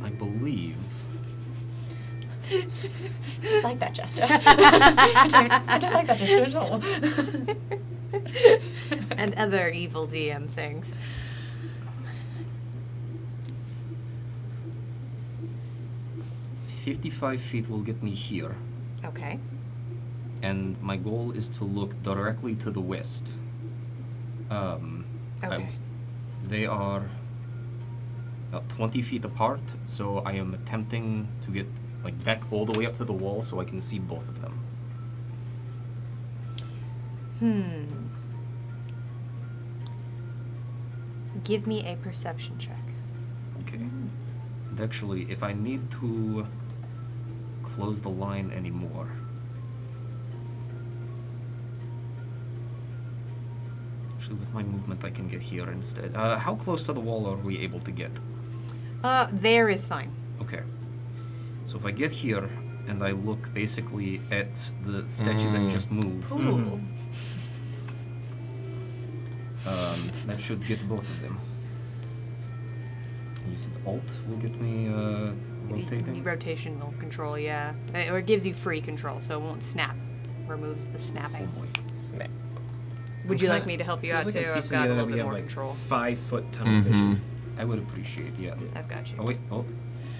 I believe. I like that gesture. I don't like that gesture at all. And other evil DM things. "55 feet will get me here, Okay. and my goal is to look directly to the west. Okay. They are about 20 feet apart, so I am attempting to get back all the way up to the wall so I can see both of them. Give me a perception check. Okay. And actually, if I need to close the line anymore. Actually, with my movement, I can get here instead. How close to the wall are we able to get? There is fine. Okay. So if I get here and I look basically at the statue that just moved, Ooh. that should get both of them. You said Alt will get me rotating? Rotational control, yeah. Or it gives you free control, so it won't snap. Removes the snapping. Snap. Would you like me to help you out too? I've got a little bit more control. 5 foot tunnel vision. I would appreciate, yeah. I've got you. Oh, wait. Oh.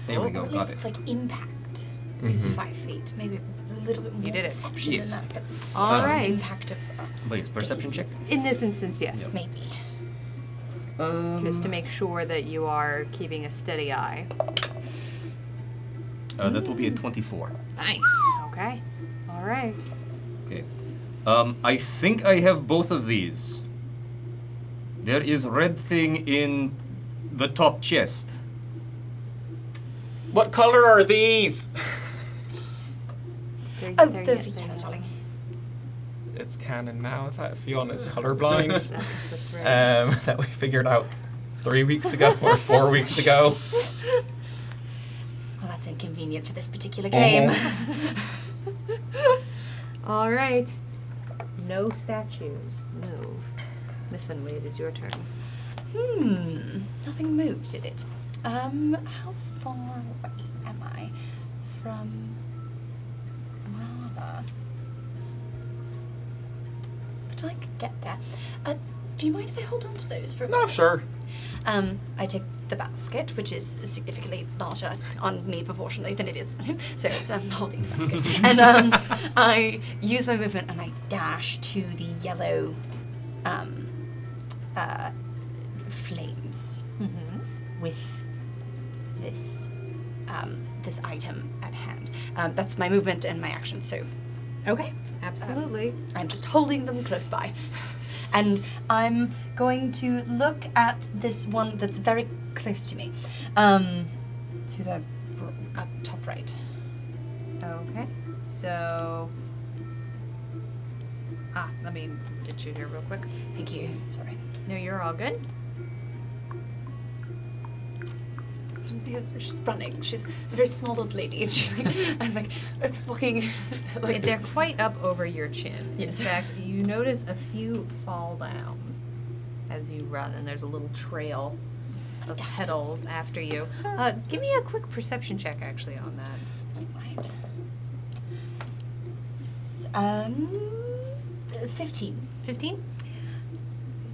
There we go. Or at Got least it. it's like impact. Is 5 feet. Maybe a little bit more did it. perception Yes. than that. But All just right. Impact of But yes, perception check. In this instance, yes. maybe. Just to make sure that you are keeping a steady eye. That will be a 24. Nice. Okay. All right. Okay. I think I have both of these. There is red thing in the top chest. What color are these? Oh, those are yellow, darling. It's canon now that Fiona's colorblind. That's right. That we figured out 3 weeks ago or 4 weeks ago. Well, that's inconvenient for this particular game. All right. No statues. Move. Mifflinway, it is your turn. Nothing moved, did it? How far away am I from Rather? But I could get there. Do you mind if I hold on to those for a No, moment? sure. I take the basket, which is significantly larger on me proportionally than it is on him. So it's holding the basket. And I use my movement and I dash to the yellow flames with this this item at hand. That's my movement and my action. So Okay. Absolutely. I'm just holding them close by. And I'm going to look at this one that's very close to me. To the top right. Okay. So. Let me get you here real quick. Thank you. Sorry. No, you're all good. She's running. She's a very small old lady. And she's like, I'm like walking like They're this. quite up over your chin. Yes. In fact, you notice a few fall down as you run, and there's a little trail of petals after you. Give me a quick perception check, actually, on that. All right. 15. 15?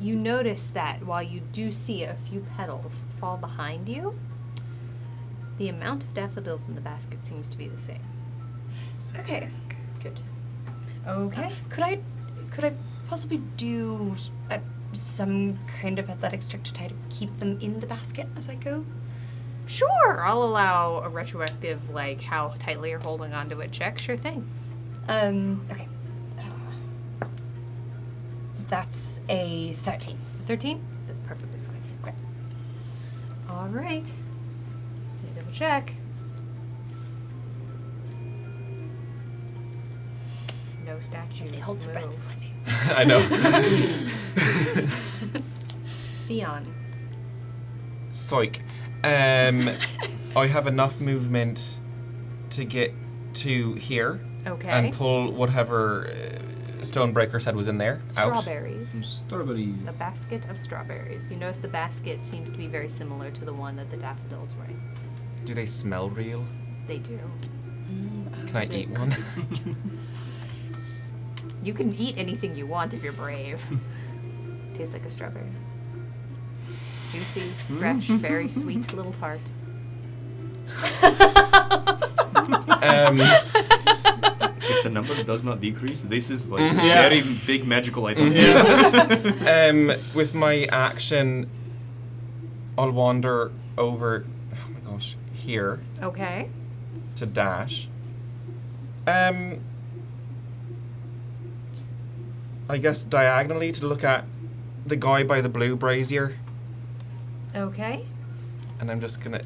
You notice that while you do see a few petals fall behind you, the amount of daffodils in the basket seems to be the same. Okay. Good. Okay. Could I possibly do some kind of athletics check to try to keep them in the basket as I go? Sure, I'll allow a retroactive, like, how tightly you're holding onto it check. Sure thing. Okay. That's a 13. 13? That's perfectly fine. Great. All right. Let me double check. No statues. He holds her breath move. slightly. I know. Theon. Psych. I have enough movement to get to here Okay. and pull whatever Stonebreaker said was in there out. Strawberries. Strawberries. The basket of strawberries. You notice the basket seems to be very similar to the one that the daffodils were in. Do they smell real? They do. Can I eat one? You can eat anything you want if you're brave. Tastes like a strawberry. Juicy, fresh, very sweet little tart. If the number does not decrease, this is like Mhm. a Yeah. very big magical item. With my action, I'll wander over. Oh my gosh, here Okay. to dash. I guess diagonally to look at the guy by the blue brazier, Okay. and I'm just gonna.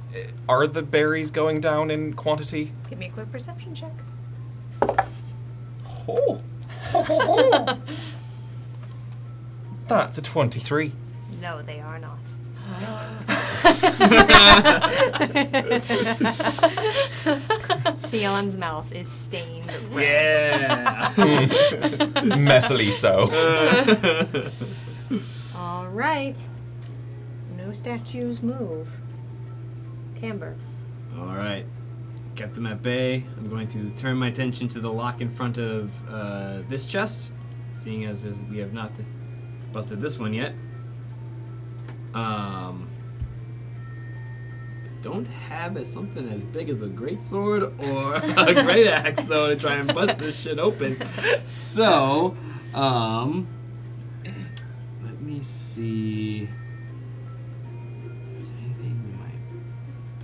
Are the berries going down in quantity? Give me a quick perception check. Oh. That's a 23. No, they are not. Theon's mouth is stained red. Yeah. Messily so. All right. No statues move. Camber. All right. Kept them at bay. I'm going to turn my attention to the lock in front of this chest, seeing as we have not busted this one yet. Don't have something as big as a great sword or a great axe though to try and bust this shit open. So, let me see. Is there anything in my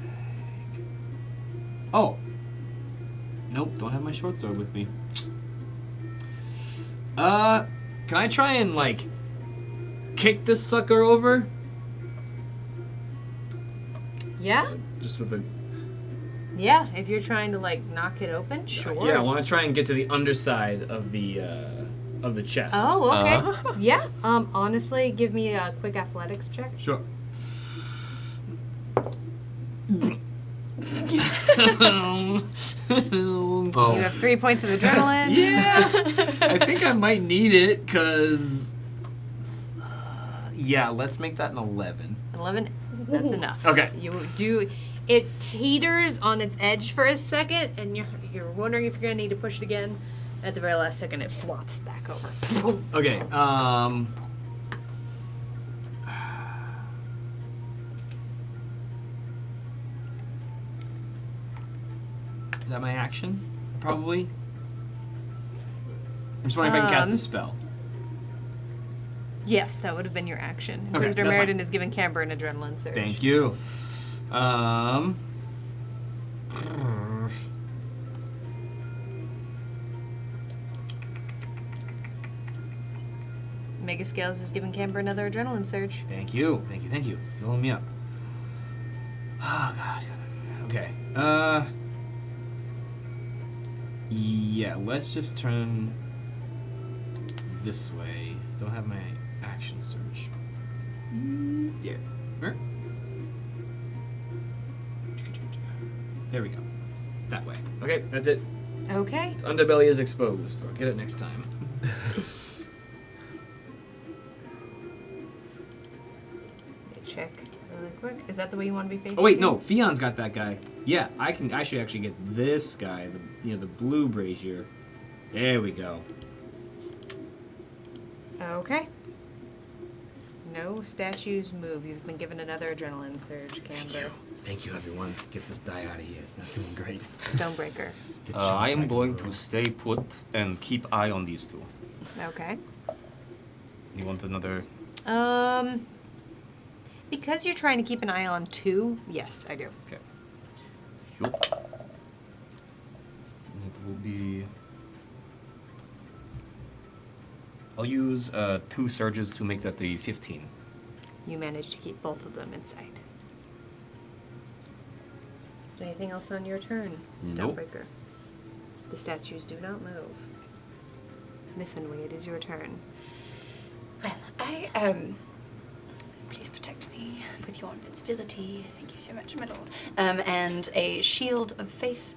bag? Oh. Nope, don't have my short sword with me. Can I try and like kick this sucker over? Yeah? Just with a Yeah, if you're trying to like knock it open, sure. Yeah, I want to try and get to the underside of the chest. Oh, okay. Yeah. Honestly, give me a quick athletics check. Sure. You have 3 points of adrenaline. Yeah, I think I might need it because. Yeah, let's make that an 11. 11. That's enough. Okay. You do. It teeters on its edge for a second, and you're wondering if you're gonna need to push it again. At the very last second, it flops back over. Okay. Is that my action? Probably. I'm just wondering if I can cast a spell. Yes, that would have been your action. Okay, Inquisitor that's Meriden fine. is giving Camber an adrenaline surge. Thank you. Mega Scales is giving Camber another adrenaline surge. Thank you. Thank you. Thank you. Filling me up. Oh, God. Okay. Yeah, let's just turn this way. Don't have my action surge. Yeah. There we go. That way. Okay, that's it. Okay. Its underbelly is exposed. I'll get it next time. Check really quick. Is that the way you want to be facing? Oh wait, it? no. Fion's got that guy. Yeah, I should actually get this guy. The blue brazier. There we go. Okay. No statues move. You've been given another adrenaline surge, Camber. Thank you, everyone. Get this die out of here. It's not doing great. Stonebreaker. Get I am back going in the to room. stay put and keep eye on these two. Okay. You want another? Because you're trying to keep an eye on 2, yes, I do. Okay. Yup. It will be. I'll use 2 surges to make that the 15. You managed to keep both of them in sight. Anything else on your turn, Nope. Stonebreaker? The statues do not move. Miffenwy, it is your turn. Well, please protect me with your invincibility. Thank you so much, my lord. And a shield of faith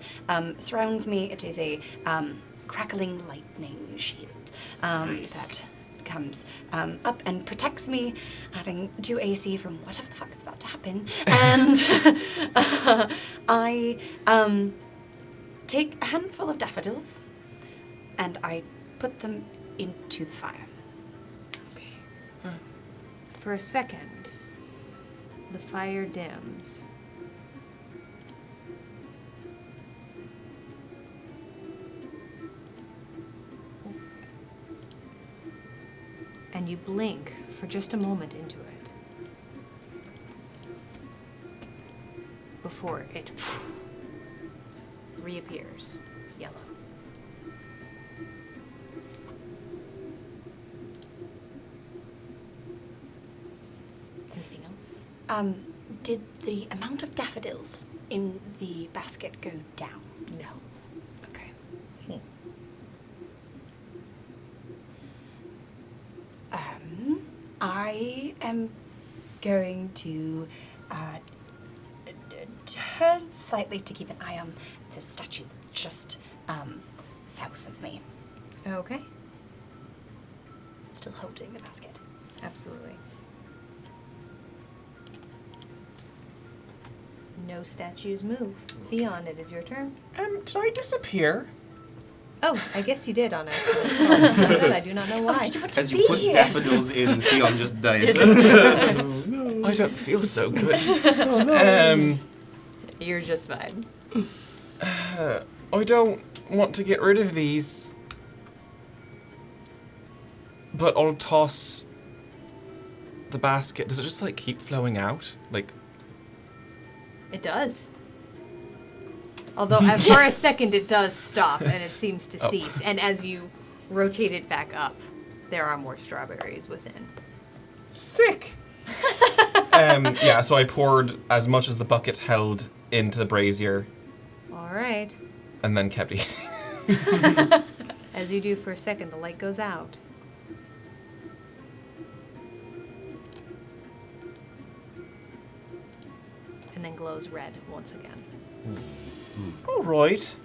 surrounds me. It is a crackling lightning shield that comes up and protects me, adding 2 AC from whatever the fuck is about to happen. And I take a handful of daffodils and I put them into the fire. For a second, the fire dims. And you blink for just a moment into it. Before it reappears yellow. Anything else? Did the amount of daffodils in the basket go down? No. Okay. I am going to turn slightly to keep an eye on the statue just south of me, Okay. still holding the basket. Absolutely. No statues move. Theon, it is your turn. Did I disappear? Oh, I guess you did on it. I do not know why. Did you want to As be you put here? daffodils in, Theon just dies. I don't feel so good. You're just fine. I don't want to get rid of these. But I'll toss the basket. Does it just like keep flowing out? Like, It does. Although for a second it does stop and it seems to cease. And as you rotate it back up, there are more strawberries within. sick. Yeah, so I poured as much as the bucket held into the brazier All right. and then kept eating. As you do for a second, the light goes out. And then glows red once again. All right.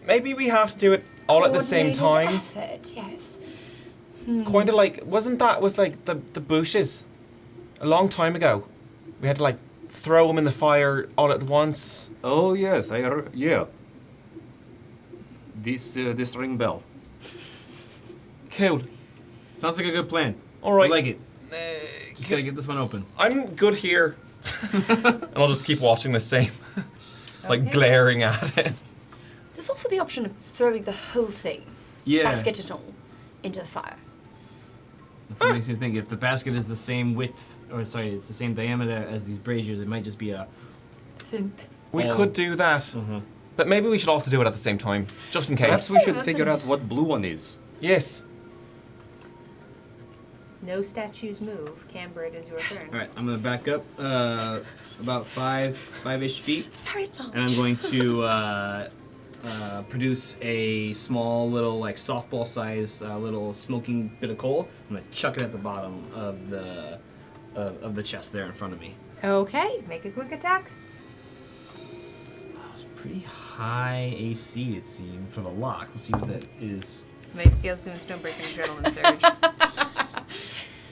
Maybe we have to do it all at the same Coordinated time. effort, yes. Kind of like, wasn't that with like the bushes a long time ago? We had to like throw them in the fire all at once. Oh yes, yeah. This ring bell. Cool. Sounds like a good plan. All right. I like it. Just gotta get this one open. I'm good here. And I'll just keep watching the same. Like Okay. glaring at it. There's also the option of throwing the whole thing, Yeah. basket and all, into the fire. That's what makes me think if the basket is the same width, or sorry, it's the same diameter as these braziers, it might just be a. Thump. We Oh. could do that. But maybe we should also do it at the same time, just in case. Perhaps we should that's figure a- out what blue one is. Yes. No statues move. Camber, it is your turn. All right, I'm gonna back up about five-ish feet, Very large. and I'm going to produce a small little like softball size little smoking bit of coal. I'm gonna chuck it at the bottom of the chest there in front of me. Okay, make a quick attack. It's pretty high AC it seemed for the lock. We'll see what that is. My scale's gonna stonebreak an adrenaline surge.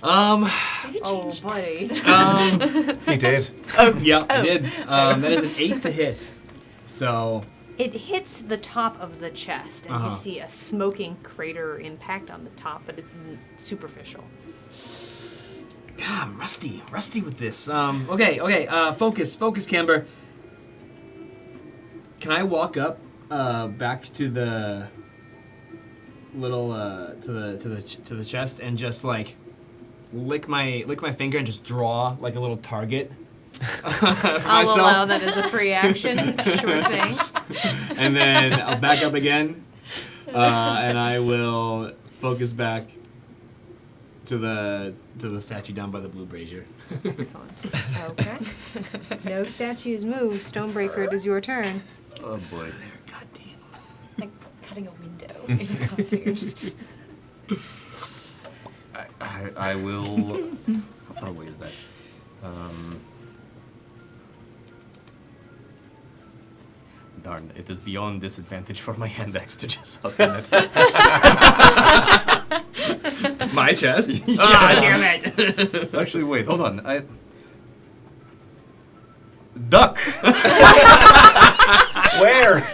Maybe Oh, change buddy. He did. Yeah, I did. That is an 8 to hit. So It hits the top of the chest, and Uh-huh. you see a smoking crater impact on the top, but it's superficial. God, I'm rusty with this. Okay. Focus, Camber. Can I walk up, back to the little, to the chest and just like lick my finger and just draw like a little target for I'll myself, allow that as a free action. Sure thing. and then I'll back up again, and I will focus back to the statue down by the blue brazier. Excellent. Okay. No statues move. Stonebreaker, it is your turn. Oh boy. God damn. Like cutting a window. in a cartoon. I will. How far away is that? Darn, it is beyond disadvantage for my hand axe to just open it. My chest. Damn it! Actually, wait, hold on. Duck! Where?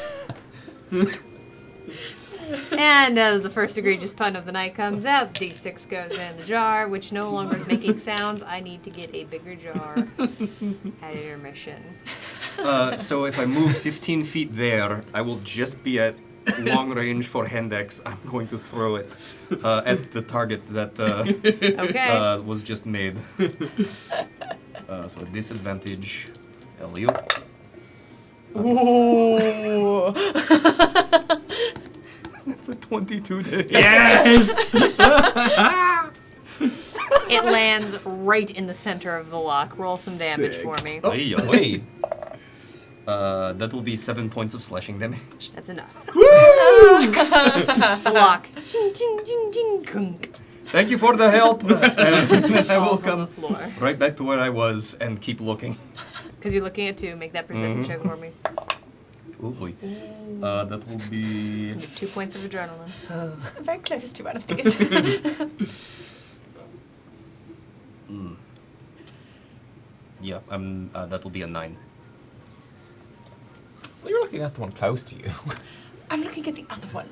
And as the first egregious pun of the night comes out, D6 goes in the jar, which no longer is making sounds. I need to get a bigger jar at intermission. So if I move 15 feet there, I will just be at long range for hand axe. I'm going to throw it at the target that Okay. was just made. So disadvantage. Elio. Ooh. That's a 22 to hit. Yes. It lands right in the center of the lock. Roll some damage Sick. for me. Ay, ay. That will be 7 points of slashing damage. That's enough. The lock. Ching, ching, ching, ching, crunk. Thank you for the help. And I will Falls on come the floor. right back to where I was and keep looking. Because you're looking at 2. Make that perception check for me. Oh boy. That will be. You have 2 points of adrenaline. I'm very close to one of these. Yeah, that will be a 9. Well, you're looking at the one close to you. I'm looking at the other one.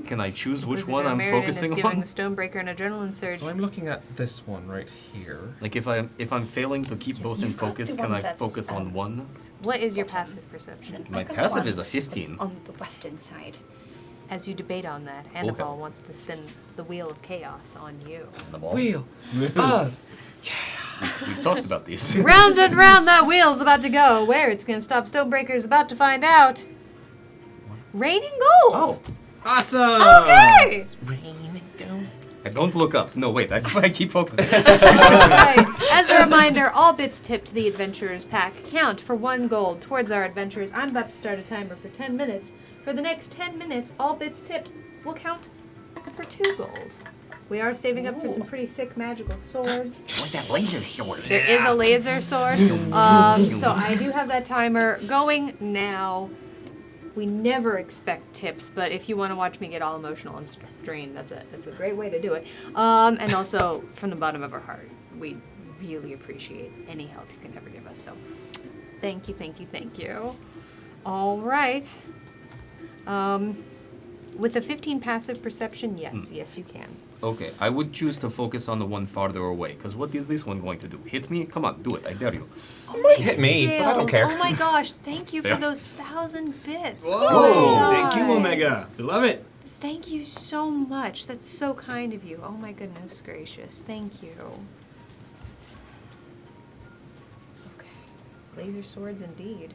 Can I choose which Inquisitor one I'm Meriden focusing is giving on? a Stonebreaker an adrenaline surge. So I'm looking at this one right here. Like if I'm failing to keep Yes, both in you've got focus, the can one I that's, focus on one? What is your passive perception? My I've got the passive one is a 15. that's on the western side. As you debate on that, hell. Annabelle wants to spin the wheel of chaos on you. The ball. Wheel. We've talked about these. Round and round that wheel's about to go. Where it's going to stop, Stonebreaker's about to find out. Raining gold. Oh, Awesome. Okay. I don't look up. No, wait, I keep focusing. Right. As a reminder, all bits tipped to the Adventurers pack count for 1 gold towards our adventures. I'm about to start a timer for 10 minutes. For the next 10 minutes, all bits tipped will count for 2 gold. We are saving up for some pretty sick magical swords. What's that laser sword? There is a laser sword. So I do have that timer going now. We never expect tips, but if you want to watch me get all emotional and strained, that's a great way to do it. And also, from the bottom of our heart, we really appreciate any help you can ever give us. So, thank you, thank you, thank you. All right. With a 15 passive perception, yes, yes, you can. Okay, I would choose to focus on the one farther away, because what is this one going to do? Hit me? Come on, do it, I dare you. Oh, might hit me, but I don't scales. care. Oh my gosh, thank you for Fair. those 1,000 bits. Whoa. Oh my Thank you, God. Omega. We love it. Thank you so much. That's so kind of you. Oh my goodness gracious. Thank you. Okay. Laser swords indeed.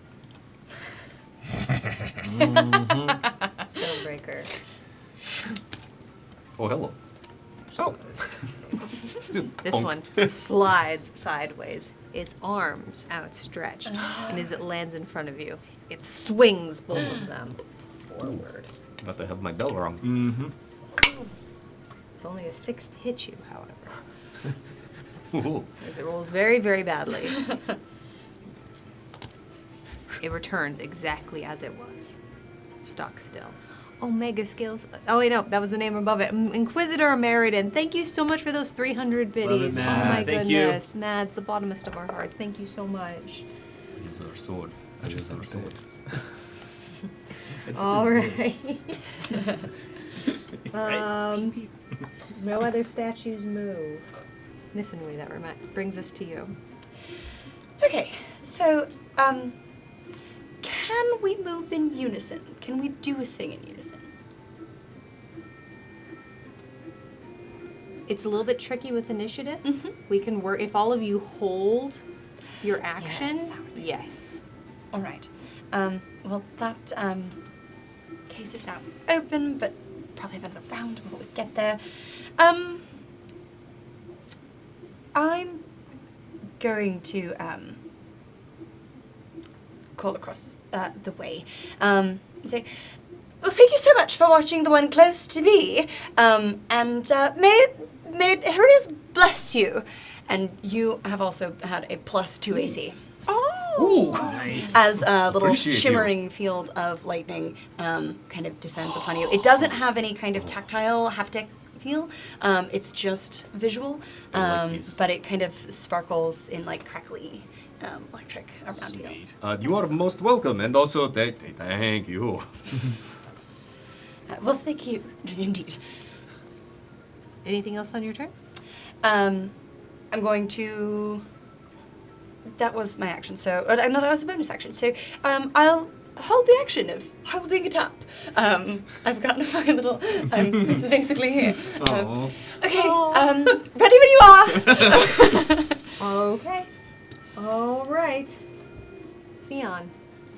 Stonebreaker. Oh, hello. So, This one slides sideways, its arms outstretched, and as it lands in front of you, it swings both of them forward. About to have my bell rung. With only a 6 to hit you, however, Ooh. as it rolls very, very badly. It returns exactly as it was, stock still. Omega skills. Oh wait, no, that was the name above it. Inquisitor Meriden. Thank you so much for those 300 biddies. Love it, Oh my Mads. Thank you. goodness, Mads, the bottomest of our hearts. Thank you so much. Use our sword. I use our sword. All right. No other statues move. Miffenwy, that brings us to you. Okay, so, can we move in unison? Can we do a thing in unison? It's a little bit tricky with initiative. Mm-hmm. We can work if all of you hold your action. Yes, that would be Yes. All right. Well, that case is now open, but probably have another round before we get there. I'm going to call across the way, say, well, thank you so much for watching the one close to me. And may Herius bless you. And you have also had a +2 AC. Ooh, nice. As a little Appreciate you. shimmering field of lightning kind of descends upon you. It doesn't have any kind of tactile, haptic feel. It's just visual. I like these. But it kind of sparkles in like crackly electric around you. Sweet. You are most welcome, and also thank you. Well, thank you indeed. Anything else on your turn? I'm going to. That was my action. So no, that was a bonus action. So I'll hold the action of holding it up. I've got my little. It's basically here. Aw. Okay. Ready when you are. Okay. All right. Fion.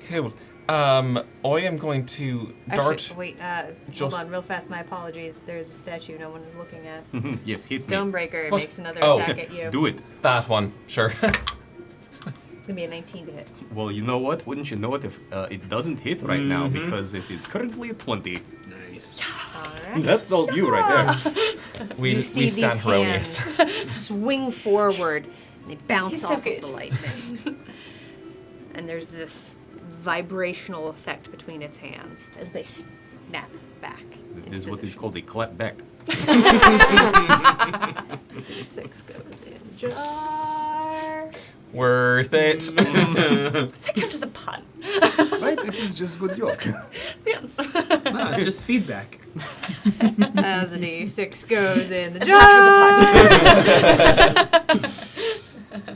Cool. I am going to dart. Actually, wait. Hold just- on, real fast. My apologies. There's a statue no one is looking at. Yes, hit me. Stonebreaker What? makes another Oh. attack at you. Do it. That one, sure. It's gonna be a 19 to hit. Well, you know what? Wouldn't you know it if it doesn't hit right now because it is currently at 20. Nice. All right. That's all you right there. We You see we these stand hands Heronius. swing forward, and they bounce He's off so of good. the lightning. And there's this vibrational effect between its hands as they snap back. This into is what is position. called a clap back. D6 goes in jar. Worth it. Does that count as a pun? Right? It is just good joke. Yes. No, it's just feedback. As a D6 goes in the That jar.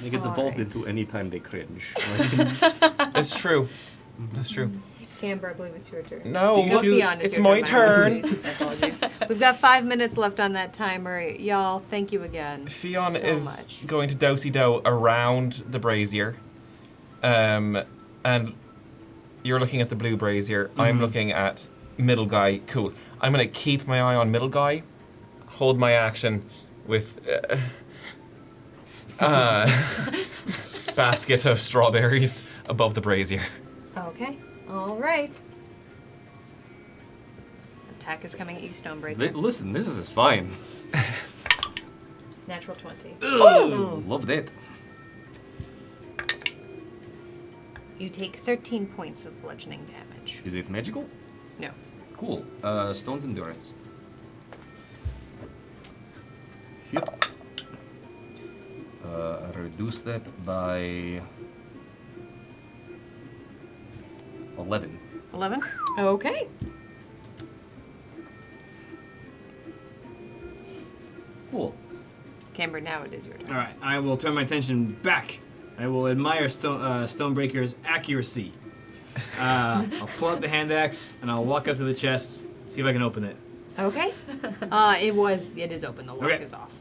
It gets evolved Alright. into any time they cringe. It's true. It's true. Camber, I believe it's your turn. No, Oh, Fion, it's your my turn. turn. My apologies. We've got 5 minutes left on that timer. Y'all, thank you again. Fion so is much. going to do around the brazier. And you're looking at the blue brazier. I'm looking at middle guy. Cool. I'm going to keep my eye on middle guy. Hold my action with basket of strawberries above the brazier. Okay. All right. Attack is coming at you, Stonebreaker. Listen, this is fine. Natural 20. Love that. You take 13 points of bludgeoning damage. Is it magical? No. Cool. Stone's endurance. Yep. Reduce that by 11. 11? Okay. Cool. Camber, now it is your turn. All right, I will turn my attention back. I will admire Stonebreaker's accuracy. I'll pull out the hand axe and I'll walk up to the chest, see if I can open it. Okay. It is open. The lock Okay. is off.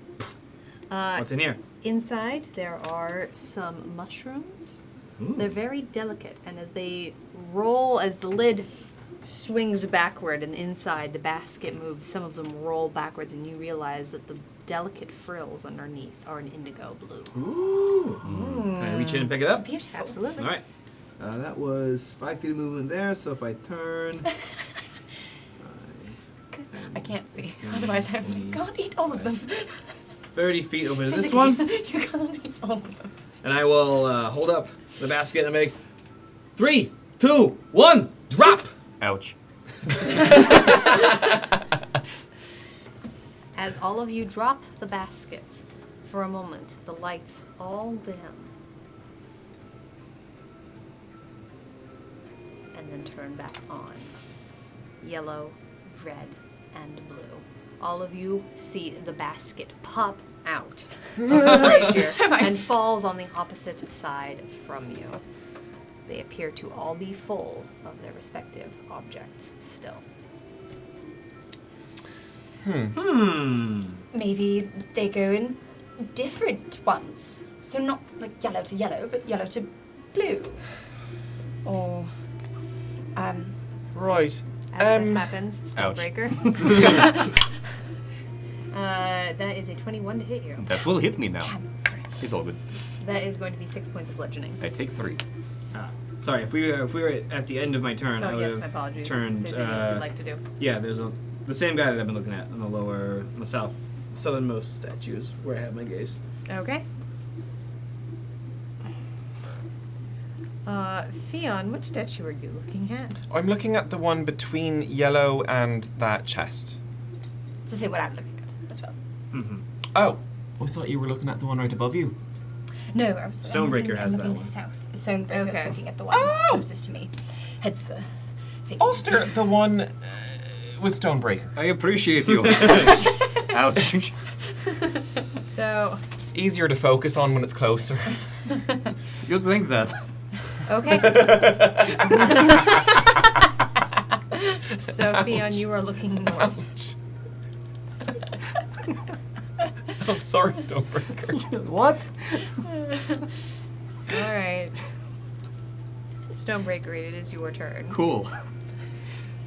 What's in here? Inside, there are some mushrooms. They're very delicate, and as they roll, as the lid swings backward and inside the basket moves, some of them roll backwards, and you realize that the delicate frills underneath are an indigo blue. Ooh. Can I reach in and pick it up? Beautiful. Absolutely. All right. That was 5 feet of movement there, so if I turn... I can't see. Otherwise, I can't eat all of them. 30 feet over to this Physically, one, You can't eat all of them. and I will hold up the basket and make 3, 2, 1, drop! Ouch. As all of you drop the baskets, for a moment, the lights all dim. And then turn back on. Yellow, red, and blue. All of you see the basket pop out of the brazier and falls on the opposite side from you. They appear to all be full of their respective objects still. Maybe they go in different ones. So not like yellow to yellow, but yellow to blue. Or, Right. As that happens, Ouch. Stonebreaker. That is a 21 to hit you. That will hit me now. sorry. It's all good. That is going to be 6 points of bludgeoning. I take 3. Sorry, if we were at the end of my turn, I Oh would yes, have my apologies. turned. If there's anything else you'd like to do. Yeah, there's the same guy that I've been looking at on the southernmost statues where I have my gaze. Okay. Fion, which statue are you looking at? I'm looking at the one between yellow and that chest. To see what I'm looking at as well. Mm-hmm. Oh, I thought you were looking at the one right above you. No, I was Stonebreaker has that looking one. south. Stonebreaker's Okay. looking at the one closest to me. Hence the thing. Ulster, the one with Stonebreaker. I appreciate you. Ouch. So, It's easier to focus on when it's closer. You'd think that. okay. So, Fion, you are looking north. Oh, sorry, Stonebreaker. What? All right. Stonebreaker, it is your turn. Cool.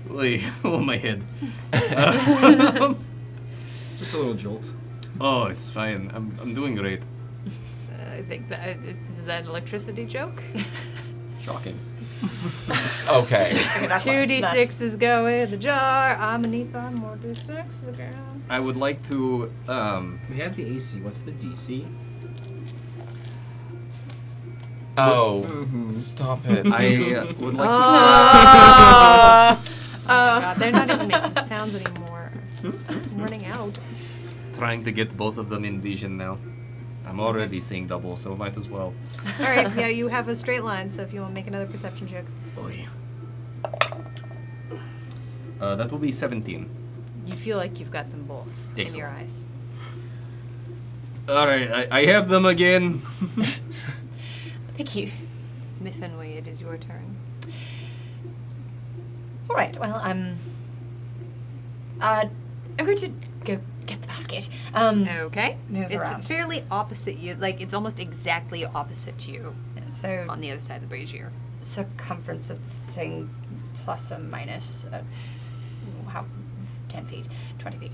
Wait, oh my head. Just a little jolt. Oh, it's fine. I'm doing great. I think that is that an electricity joke? Shocking. Okay. 2d6 is going in the jar. I'm gonna need 5 more d6 again. I would like to We have the AC. What's the DC? Oh, stop it. I would like God, they're not even making sounds anymore. I'm running out. to trying to get both of them in vision now. I'm already seeing double, so might as well. All right, yeah, you have a straight line, so if you want to make another perception check. Oy. That will be 17. You feel like you've got them both in your Excellent. eyes. Alright, I have them again. Thank you. Miffenway, it is your turn. All right. Well, I'm going to go get the basket. Okay. Move It's around. fairly opposite you, like it's almost exactly opposite to you So on the other side of the brazier. circumference of the thing plus or minus how 10 feet, 20 feet.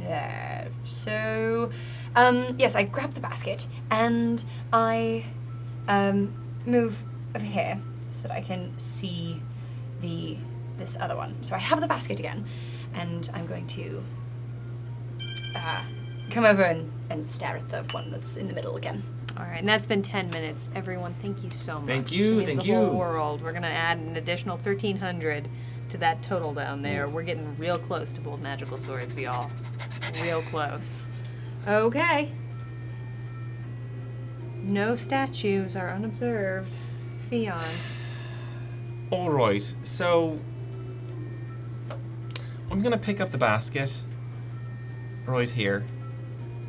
There. So, yes, I grab the basket and I move over here so that I can see this other one. So I have the basket again, and I'm going to come over and stare at the one that's in the middle again. All right, and that's been 10 minutes. Everyone, thank you so much. Thank you, It means thank the whole you. world. We're gonna add an additional 1,300 to that total down there. We're getting real close to both magical swords, y'all. Real close. Okay. No statues are unobserved. Fion. All right, so I'm gonna pick up the basket right here.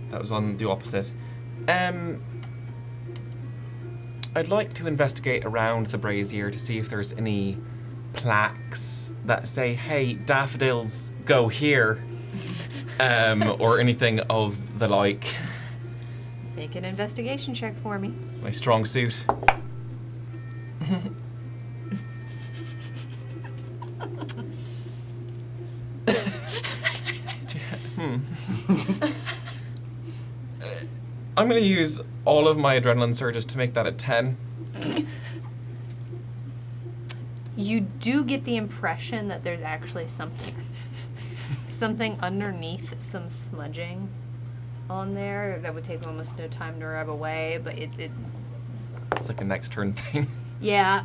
That was on the opposite. I'd like to investigate around the brazier to see if there's any plaques that say, "Hey, daffodils go here," or anything of the like. Make an investigation check for me. My strong suit. I'm going to use all of my adrenaline surges to make that a 10. You do get the impression that there's actually something underneath some smudging on there that would take almost no time to rub away, but it It's like a next turn thing. yeah.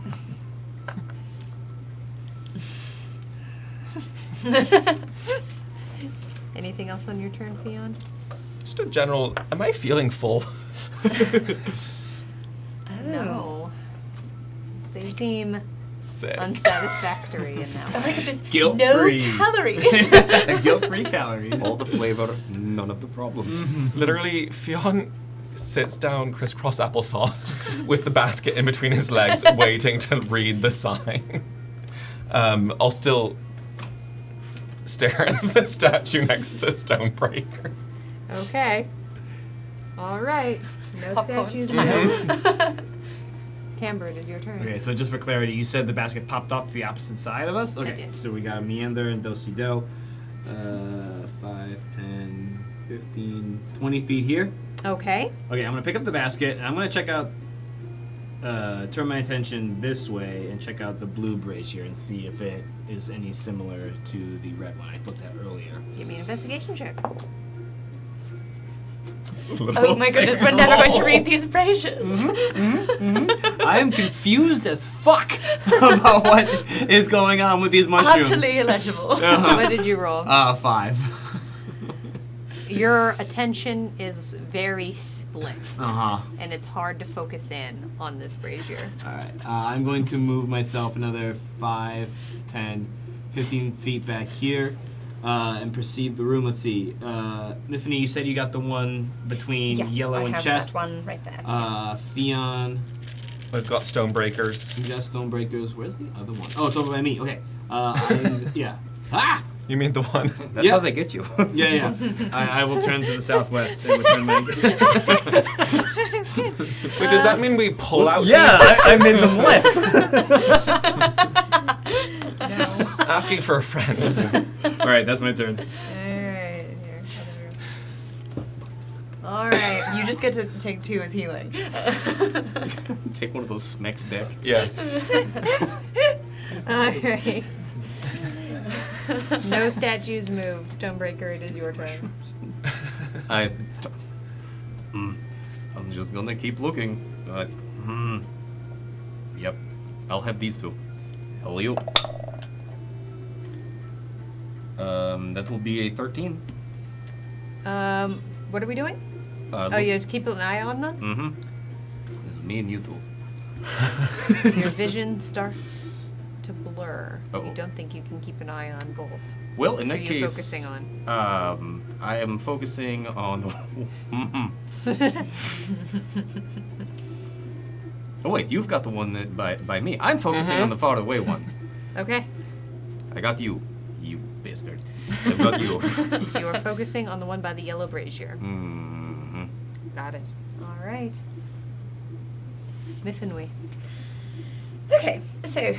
Anything else on your turn, Fion? Just a general, am I feeling full? No. They seem Sick. unsatisfactory in that Oh way. my goodness. Guilt-free. No calories. Guilt-free calories. All the flavor, none of the problems. Literally, Fionn sits down crisscross applesauce with the basket in between his legs, waiting to read the sign. I'll still stare at the statue next to Stonebreaker. Okay. All right. No Popcorn statues. style. No. Camber, it is your turn. Okay, so just for clarity, you said the basket popped off the opposite side of us? Okay, did. so we got a meander and do-si-do. 5, 10, 15, 20 feet here. Okay. Okay, I'm gonna pick up the basket and I'm gonna check out turn my attention this way and check out the blue brazier and see if it is any similar to the red one I looked at earlier. Give me an investigation check. Oh my goodness, we're never going to read these braziers. I am confused as fuck about what is going on with these mushrooms. Utterly illegible. What did you roll? 5. Your attention is very split, Uh-huh. and it's hard to focus in on this brazier. Alright, I'm going to move myself another 5, 10, 15 feet back here and perceive the room. Let's see. Nifany, you said you got the one between Yes, yellow I and have chest. that one right there. Theon, I've got Stonebreakers. you got Stonebreakers. Where's the other one? Oh, it's over by me. Okay. Yeah. Ah! You mean the one? That's Yeah. how they get you. Yeah. I will turn to the southwest and return my. Wait, does that mean we pull out? I made some left. Asking for a friend. All right, that's my turn. Alright, here. Alright. You just get to take 2 as healing. Take one of those smecks back. Yeah. Alright. No statues move. Stonebreaker, it is your turn. I'm just gonna keep looking. Yep. I'll have these 2. Hell you. That will be a 13. What are we doing? Oh, You have to keep an eye on them? Mm-hmm. This is me and you 2. Your vision starts to blur. Uh-oh. You don't think you can keep an eye on both. Well, in Which that are you case, focusing on? I am focusing on the. Oh wait, you've got the one that by me. I'm focusing on the far away one. Okay. I got you, you bastard. I've got you. You are focusing on the one by the yellow brazier. Mm-hmm. Got it. All right. Miffinwy. Okay, so,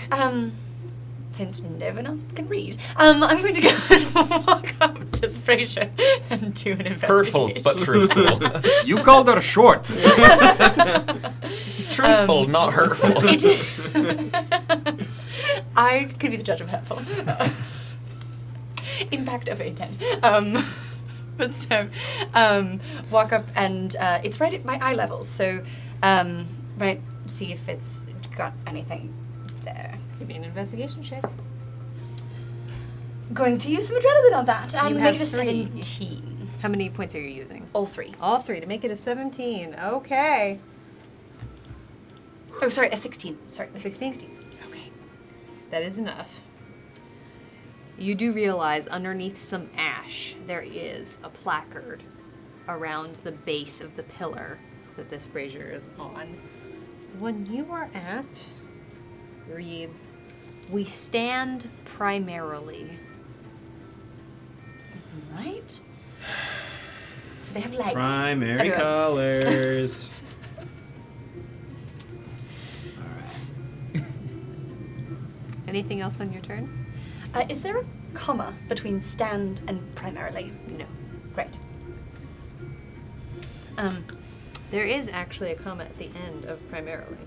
since no one else can read, I'm going to go and walk up to the brazier and do an investigation. Hurtful, but truthful. You called her short. Truthful, not hurtful. I could be the judge of hurtful. Impact of intent. But so, walk up and it's right at my eye level. So, right, see if it's got anything there. Give me an investigation check. Going to use some adrenaline on that. You Make have it a 3. 17. How many points are you using? All 3. All 3 to make it a 17. Okay. Oh, sorry, a 16. Sorry, A 16? 16. Okay. That is enough. You do realize underneath some ash there is a placard around the base of the pillar that this brazier is on. The one you are at reads, "We stand primarily." Right? So they have legs. Primary Anyway. colors. Anything else on your turn? Is there a comma between stand and primarily? No. Great. There is actually a comma at the end of primarily.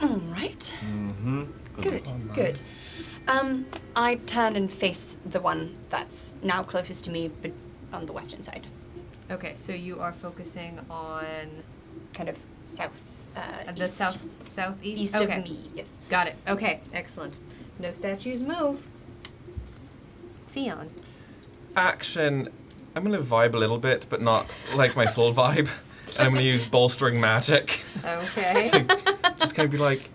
All right. Mm-hmm. Good, good. I turn and face the one that's now closest to me, but on the western side. Okay, so you are focusing on Kind of south, the east. southeast? East Okay. of me, yes. Got it. Okay, excellent. No statues move. Fion. Action. I'm gonna vibe a little bit, but not like my full vibe. And I'm gonna use bolstering magic. Okay. Just kind of be like,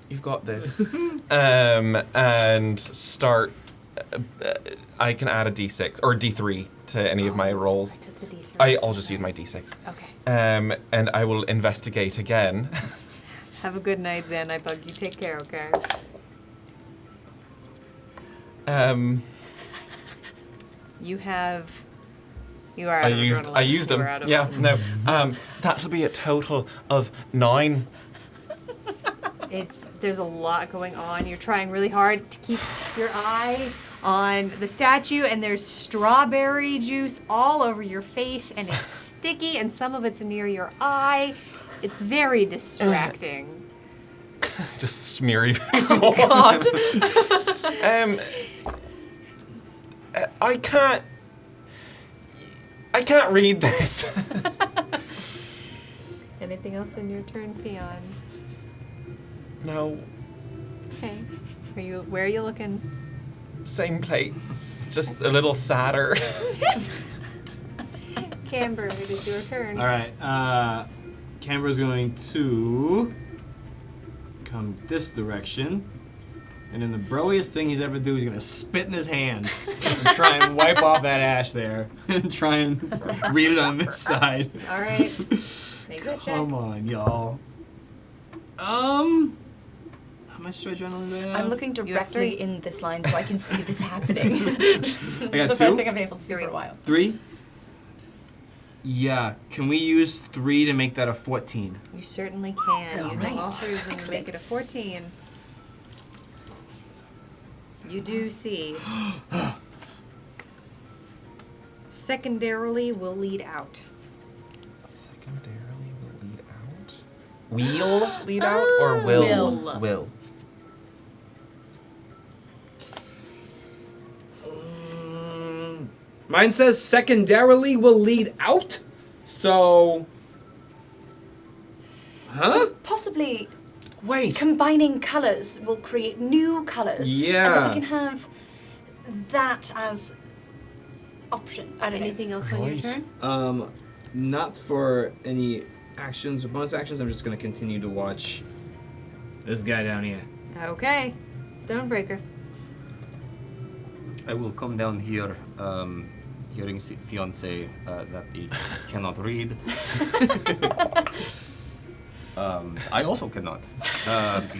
you've got this. And start. I can add a d6 or d3 to any of my rolls. Took the D3. I'll just use my d6. Okay. And I will investigate again. Have a good night, Zen. I bug you. Take care, okay? You are out of adrenaline. I used You them. are out of Yeah, it. no. That'll be a total of 9. There's a lot going on. You're trying really hard to keep your eye on the statue, and there's strawberry juice all over your face, and it's sticky, and some of it's near your eye. It's very distracting. Just smear even more. God. I can't read this. Anything else in your turn, Fion? No, Okay. Where are you looking? same place, just a little sadder. Camber, it is your turn. All right. Camber's going to come this direction. And then the broiest thing he's ever do, he's going to spit in his hand and try and wipe off that ash there. And try and read it on this side. All right. Make that check. Come on, y'all. How much adrenaline do I have? I'm looking have directly three. in this line so I can see this happening. This is got the two? first thing I've been able to see for a while. 3? Yeah. Can we use 3 to make that a 14? You certainly can. All Using right. all three and Excellent. make it a 14. You do see. Secondarily will lead out. Secondarily will lead out. Will lead out or will? Will. Will. Mine says secondarily will lead out. So. Huh? So possibly Wait. combining colours will create new colours. And then Yeah. we can have that as option. I don't know. Anything else on your Right. turn? Not for any actions or bonus actions. I'm just gonna continue to watch this guy down here. Okay. Stonebreaker. I will come down here, hearing fiance that he cannot read. I also cannot.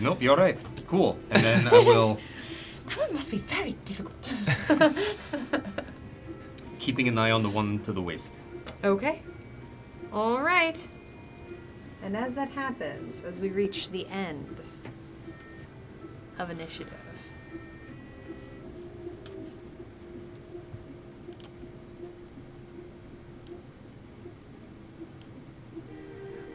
Nope, you're right. Cool. And then I will, That one must be very difficult. keeping an eye on the one to the waist. Okay. All right. And as that happens, as we reach the end of initiative,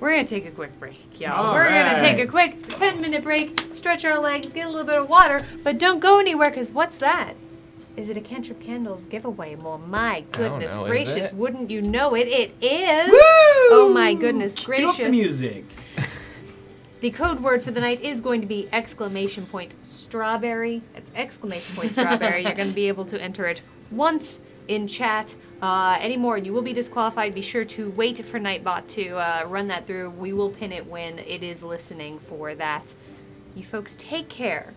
we're gonna take a quick break, y'all. All We're gonna take a right. quick 10-minute break, stretch our legs, get a little bit of water, but don't go anywhere, because what's that? Is it a Cantrip Candles giveaway? Well, my goodness know, is gracious, it? wouldn't you know it? It is! Woo! Oh my goodness Cue up gracious. the music. The code word for the night is going to be exclamation point strawberry. It's exclamation point strawberry. You're going to be able to enter it once in chat. Any more, you will be disqualified. Be sure to wait for Nightbot to run that through. We will pin it when it is listening for that. You folks take care.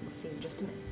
We'll see you in just a minute.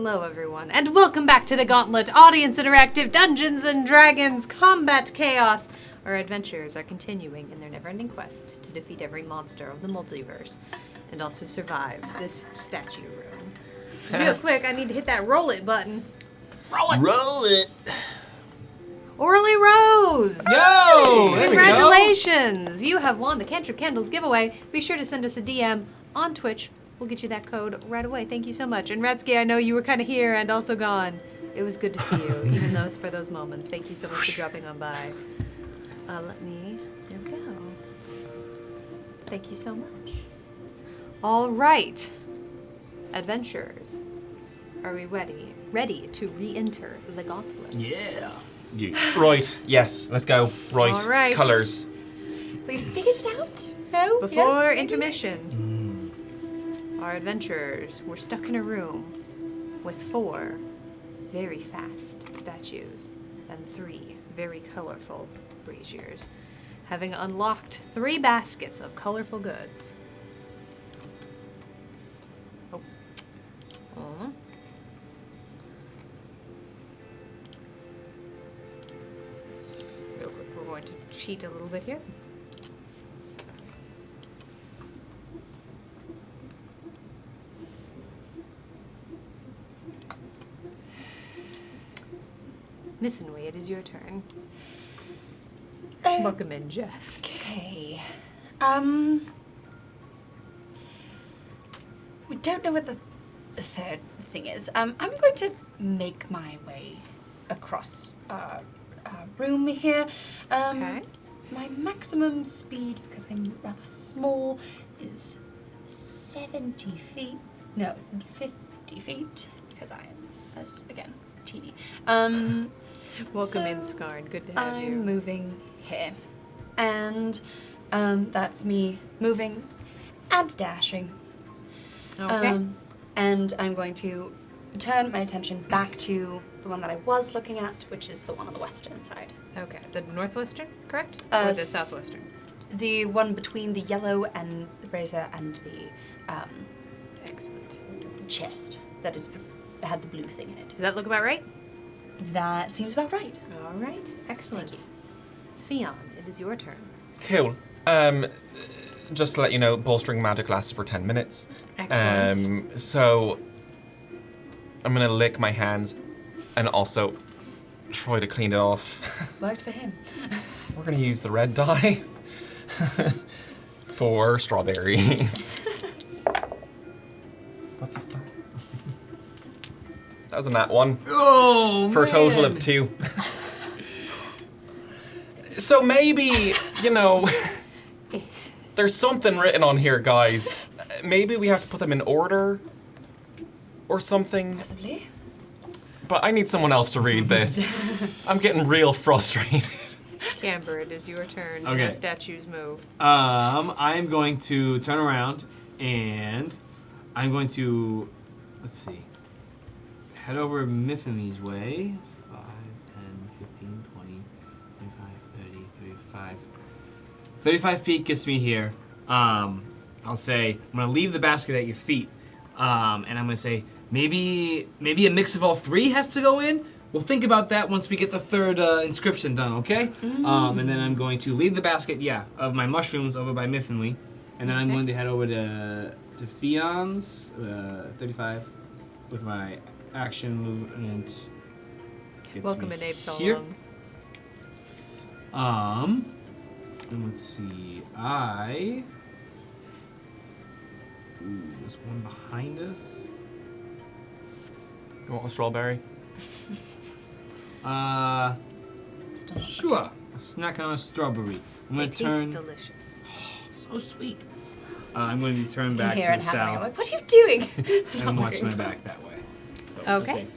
Hello, everyone, and welcome back to the Gauntlet Audience Interactive Dungeons and Dragons Combat Chaos. Our adventurers are continuing in their never-ending quest to defeat every monster of the multiverse and also survive this statue room. Real quick, I need to hit that roll it button. Roll it. Orly Rose! Yo! There we go. Congratulations! You have won the Cantrip Candles giveaway. Be sure to send us a DM on Twitch. We'll get you that code right away. Thank you so much. And Redsky, I know you were kind of here and also gone. It was good to see you, even for those moments. Thank you so much for dropping on by. There we go. Thank you so much. All right. Adventurers, are we ready? Ready to re-enter the Gauntlet? Yeah. Right, yes, let's go. Right, All right. colours. We figured it out? No? Before Yes, maybe? intermission, our adventurers were stuck in a room with 4 very fast statues and 3 very colorful braziers, having unlocked 3 baskets of colorful goods. Oh. Aw. We're going to cheat a little bit here. Mithenway, it is your turn. Welcome in, Jeff. Okay. We don't know what the third thing is. I'm going to make my way across a room here. Okay. My maximum speed, because I'm rather small, is 70 feet. No, 50 feet, because I am, again, teeny. Welcome in, So Scarn. Good to have I'm you. moving here. And that's me moving and dashing. Okay. And I'm going to turn my attention back to the one that I was looking at, which is the one on the western side. Okay. The northwestern, correct? Uh, Or the s- southwestern? The one between the yellow and the brazier and the Excellent. chest that had the blue thing in it. Does that look about right? That seems about right. All right. Excellent. Thank Fion, it is your turn. Cool. Just to let you know, bolstering magic lasts for 10 minutes. Excellent. So I'm gonna lick my hands and also try to clean it off. Worked for him. We're gonna use the red dye for strawberries. What the fuck? That was a nat 1 Oh, for a total of man. 2. So maybe, there's something written on here, guys. Maybe we have to put them in order or something. Possibly. But I need someone else to read this. I'm getting real frustrated. Camber, it is your turn. Okay. No statues move. I'm going to turn around and I'm going to, let's see, head over Mithen's way. 5, 10, 15, 20, 25, 30, 35. 35 feet gets me here. I'll say, I'm going to leave the basket at your feet. And I'm going to say, maybe a mix of all 3 has to go in? We'll think about that once we get the 3rd inscription done, okay? And then I'm going to leave the basket, of my mushrooms over by Mithenly. And then I'm going to head over to Fion's, 35, with my action movement. Gets Welcome me in, Abe here. Solomon. And let's see, there's one behind us. You want a strawberry? Sure. A snack on a strawberry. I'm It gonna tastes turn. delicious. So sweet. I'm going to turn You back hear to it the happening. I'm south like, what are you doing? and watch my back that way. So, Okay.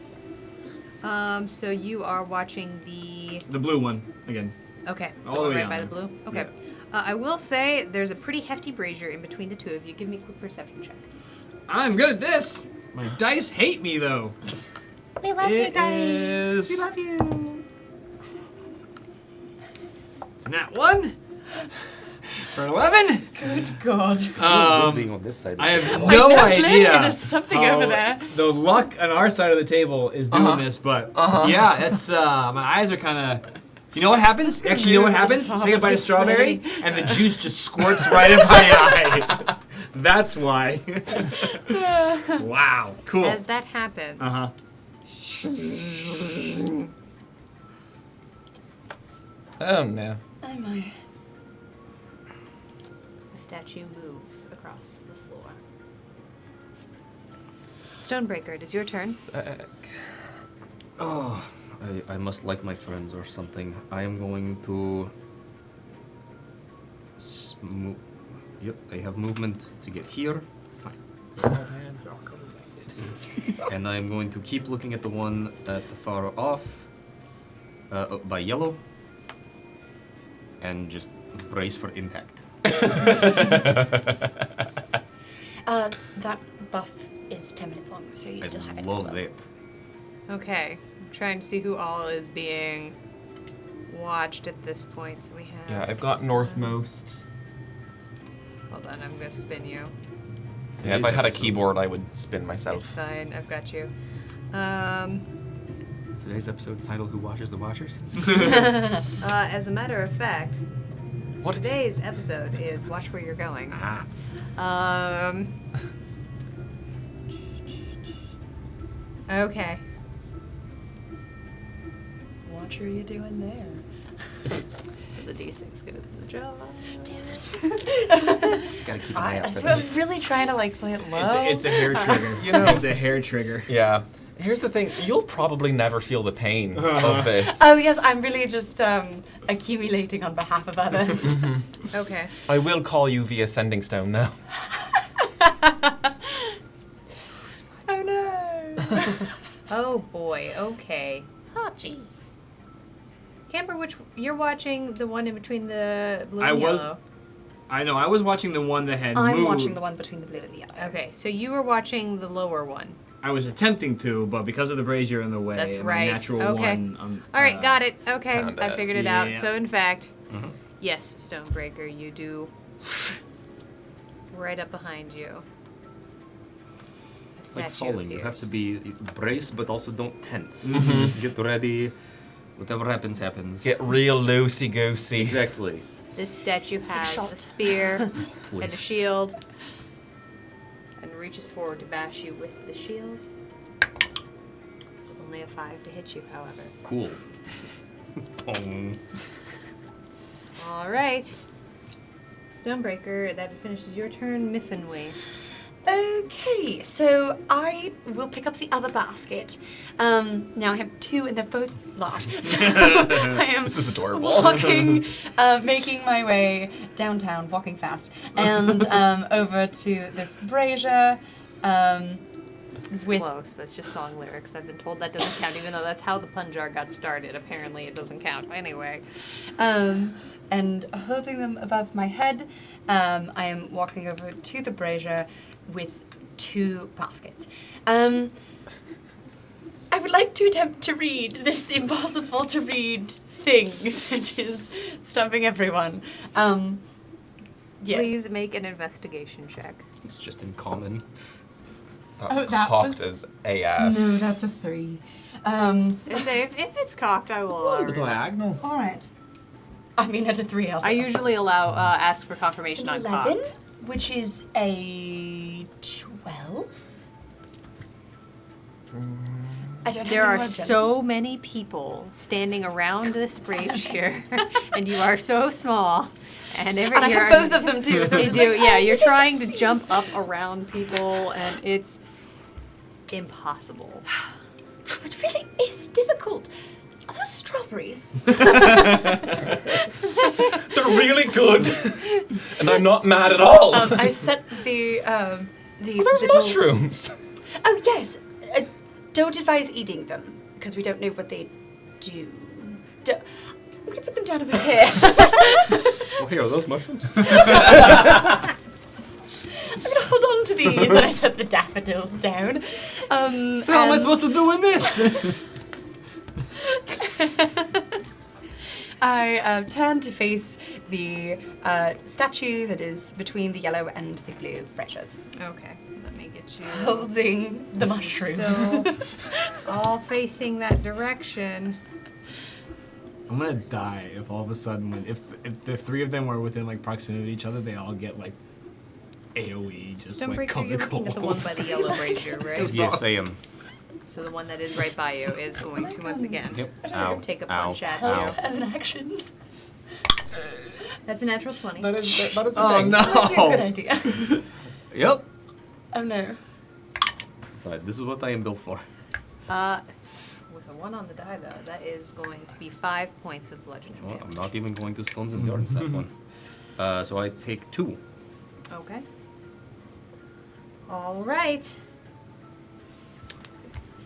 So you are watching the. The blue one again. Okay. All the the one way right by down the there. blue. Okay. I will say there's a pretty hefty brazier in between the 2 of you. Give me a quick perception check. I'm good at this. My dice hate me though. We love It is- We love you. It's a nat 1. For an 11? Good God. being on this side. I have Wait, no clearly idea. there's something how over there. The luck on our side of the table is doing this, but yeah, it's my eyes are kind of. You know what happens? Actually, you know what happens? Take a bite of strawberry, and the juice just squirts right in my eye. That's why. Wow. Cool. As that happens, Oh no. Oh my. the statue moves across the floor. Stonebreaker, it is your turn. Oh, I must like my friends or something. I am going to. Yep, I have movement to get here. Fine. And I am going to keep looking at the one at the far off, by yellow, and just brace for impact. That buff is 10 minutes long, so you still have it as love well. that. Okay, I'm trying to see who all is being watched at this point. So we have. Yeah, I've got northmost. Hold on, I'm gonna spin you. Yeah, if I had a episode. keyboard, I would spin It's myself. fine, I've got you. Today's episode's title: Who Watches the Watchers? As a matter of fact, What? today's episode is Watch Where You're Going. Okay. What are you doing there? It's a D6 goes in the jar. Damn it. Gotta keep an eye out for I was this. really trying to like play it low. It's a hair trigger. You know- It's a hair trigger. Yeah. Here's the thing, you'll probably never feel the pain of this. Oh yes, I'm really just accumulating on behalf of others. Okay. I will call you via sending stone now. Oh no. Oh boy, okay. Oh gee. Camber, which you're watching the one in between the blue I and was- yellow. I know. I was watching the one that had I'm moved. watching the one between the blue and the yellow. Okay, so you were watching the lower one. I was attempting to, but because of the brazier in the way, That's my right. natural Okay. one. All right, got it. Okay, found I it. figured it out. Yeah. So in fact, Mhm. yes, Stonebreaker, you do right up behind you. A It's like statue falling. You have appears. to be brace, but also don't tense. Mhm. You just get ready. Whatever happens, happens. Get real loosey-goosey. Exactly. This statue has shot. a spear and a Please. shield, and reaches forward to bash you with the shield. It's only a 5 to hit you, however. Cool. Pong. All right, Stonebreaker, that finishes your turn. Miffinway. Okay, so I will pick up the other basket. Now I have two and they're both large. So I am This is adorable. walking, making my way downtown, walking fast, and over to this brazier. It's With close, but it's just song lyrics. I've been told that doesn't count, even though that's how the Punjar got started. Apparently, it doesn't count. Anyway, and holding them above my head, I am walking over to the brazier with two baskets. I would like to attempt to read this impossible to read thing that is stumping everyone. Yes. please make an investigation check. It's just in common. That's Oh, that cocked was- as AF. No, that's a 3. If it's cocked, I will allow the it. diagonal. All right. I mean, at a 3, I'll I do it. usually allow ask for confirmation on 11, cocked. which is a 12. I don't have There any are more so many people standing around this brazier, and you are so small. And every And I you're- have both of them too. So I'm You just do, like, yeah. You're trying to jump up around people, and it's impossible. It really is difficult. Are those strawberries? They're really good. And I'm not mad at all. I set the Are those little- mushrooms? Oh yes. Don't advise eating them because we don't know what they do. I'm gonna put them down over here. Oh, here are those mushrooms. I'm gonna hold on to these, and I set the daffodils down. What the hell am I supposed to do in this? I turn to face the statue that is between the yellow and the blue braziers, Okay, let me get you. holding the mushroom. Still all facing that direction. I'm gonna die if all of a sudden, if the three of them were within like proximity to each other, they all get like AOE, just like Stonebreaker, come you're to looking at the one by the yellow brazier, right? Yes, I am. So the one that is right by you is going to once again Yep. Ow. take a Ow. punch at Ow. you. As an action. That's a natural 20. That is the Oh thing. Might be a good no! idea. Yep. Oh no. So this is what I am built for. With a 1 on the die though, that is going to be 5 points of bludgeoning Well, I'm damage. not even going to Stone's Endurance that one. So I take 2. Okay. All right.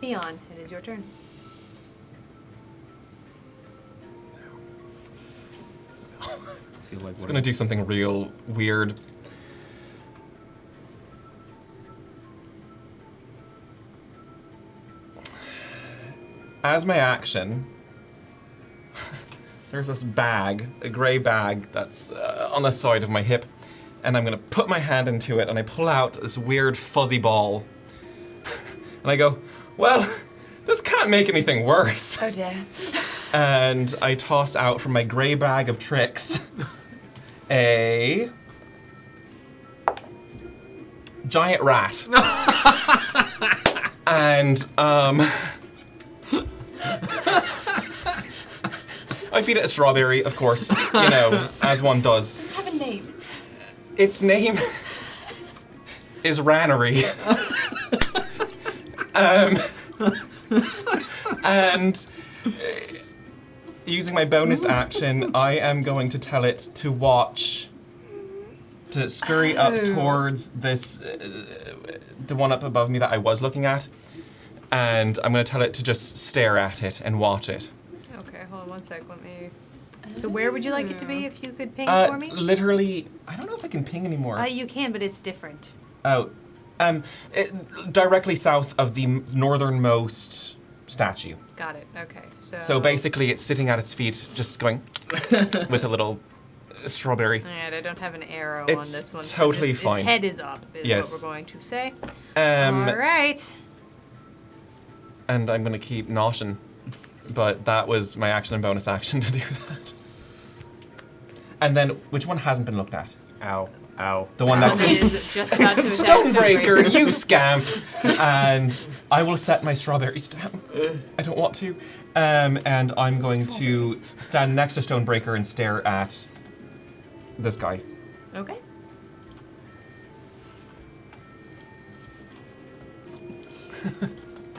Theon, it is your turn. Feel like It's gonna do something real weird. As my action, there's this bag, a grey bag that's on the side of my hip, and I'm gonna put my hand into it and I pull out this weird fuzzy ball. And I go, well, this can't make anything worse. Oh dear. And I toss out from my grey bag of tricks a giant rat. And I feed it a strawberry, of course, you know, as one does. Does it have a name? Its name is Rannery. And using my bonus action, I am going to tell it to watch, to scurry up towards this, the one up above me that I was looking at, and I'm going to tell it to just stare at it and watch it. Okay, hold on one sec. Let me. So where would you like it to be if you could ping for me? Literally, I don't know if I can ping anymore. You can, but it's different. Oh, directly south of the northernmost statue. Got it. Okay. So basically, it's sitting at its feet, just going with a little strawberry. Alright, I don't have an arrow on It's this one. totally so fine. Its head is up, is Yes. what we're going to say. Um, Alright. And I'm gonna keep noshing, but that was my action and bonus action to do that. And then, which one hasn't been looked at? Ow. Ow. The one One next that to is just about to attack Stonebreaker, you scamp! And I will set my strawberries down. I don't want to. And I'm going to stand next to Stonebreaker and stare at this guy. Okay.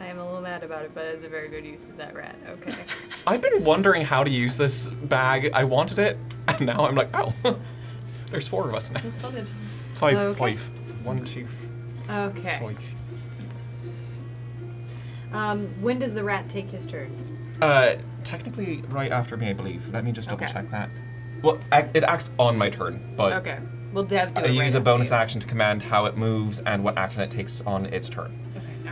I am a little mad about it, but it's a very good use of that rat. Okay. I've been wondering how to use this bag. I wanted it, and now I'm like, oh, there's 4 of us now. Solid. Five. Okay. 1, 2, Okay. 5. When does the rat take his turn? Technically, right after me, I believe. Let me just double Okay. check that. Well, it acts on my turn, but Okay. We'll do it I right use a after bonus you. action to command how it moves and what action it takes on its turn.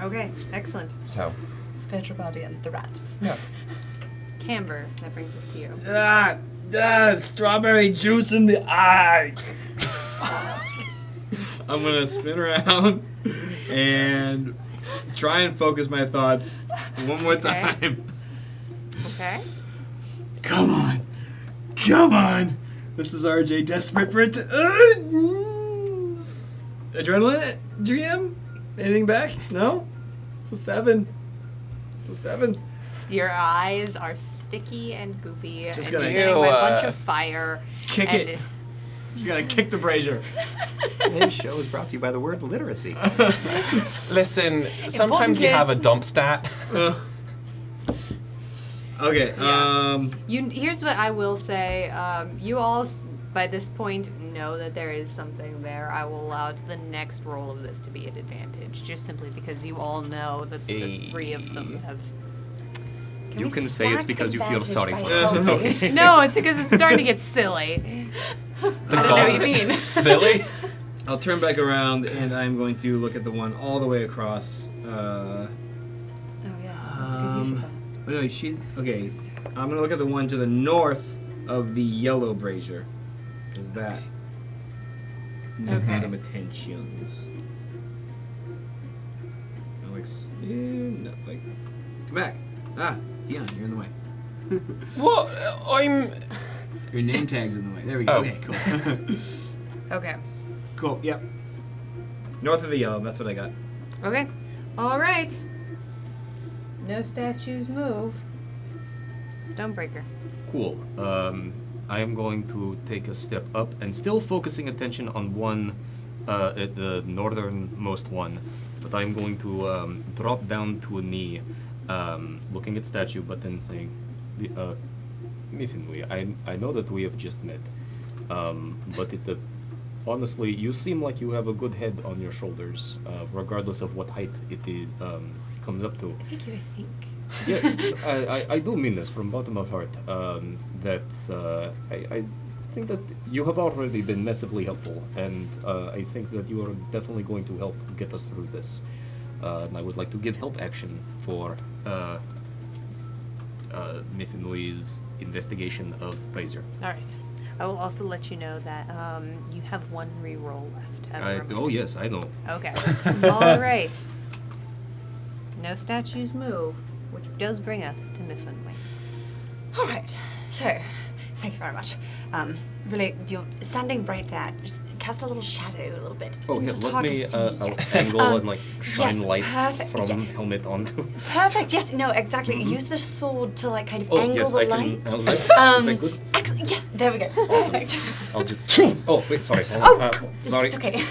Okay. Excellent. So, Spiritual guardian, the rat. yeah. Camber, that brings us to you. Strawberry juice in the eye. I'm gonna spin around and try and focus my thoughts one more Okay. time. Okay. Come on. Come on. This is RJ desperate for it to. Adrenaline? GM? Anything back? No? It's a 7. It's a 7. Your eyes are sticky and goopy, Just and gonna- you're standing by a bunch Ew, of fire. Kick and it. You gotta kick the brazier. This show is brought to you by the word literacy. Listen, sometimes you have a dump stat. Okay, Here's what I will say. You all, by this point, know that there is something there. I will allow the next roll of this to be an advantage, just simply because you all know that the 3 of them have. You can say it's because you feel sorry for us. us. It's okay. No, it's because it's starting to get silly. The I don't know what you gauntlet. mean. Silly. I'll turn back around and I'm going to look at the one all the way across. Oh yeah, that's a good use of that. Oh no, she. Okay, I'm gonna look at the one to the north of the yellow brazier. Because that needs Okay. some attentions. Alex, no, like, come back. Fiona, you're in the way. What? I'm. Your name tag's in the way. There we go. Oh. Okay, cool. Okay. Cool, yep. North of the yellow, that's what I got. Okay. All right. No statues move. Stonebreaker. Cool. I am going to take a step up and still focusing attention on one, at the northernmost one, but I'm going to drop down to a knee, looking at statue, but then saying, Mifinui, I know that we have just met, but honestly, you seem like you have a good head on your shoulders, regardless of what height it is, comes up to. Thank you, I think. Yes, I do mean this from bottom of heart. That I think that you have already been massively helpful, and I think that you are definitely going to help get us through this. And I would like to give help action for Mifinui's investigation of Brazier. All right. I will also let you know that you have one reroll left. As a reminder. Oh yes, I know. Okay. All right. No statues move, which does bring us to Mifflinway. All right. So, thank you very much. Really, you're standing right there. Just cast a little shadow a little bit. It's Oh yeah, just let hard me to see. I'll Yes. angle and like shine yes, light perfect, from yeah. helmet onto. Perfect. Yes. No. Exactly. Use the sword to like kind of Oh angle yes, the I light. can. How's that? Is that good? Yes. There we go. Awesome. Perfect. I'll just. Oh wait, sorry. Hold Oh, on. cool. Sorry. It's okay.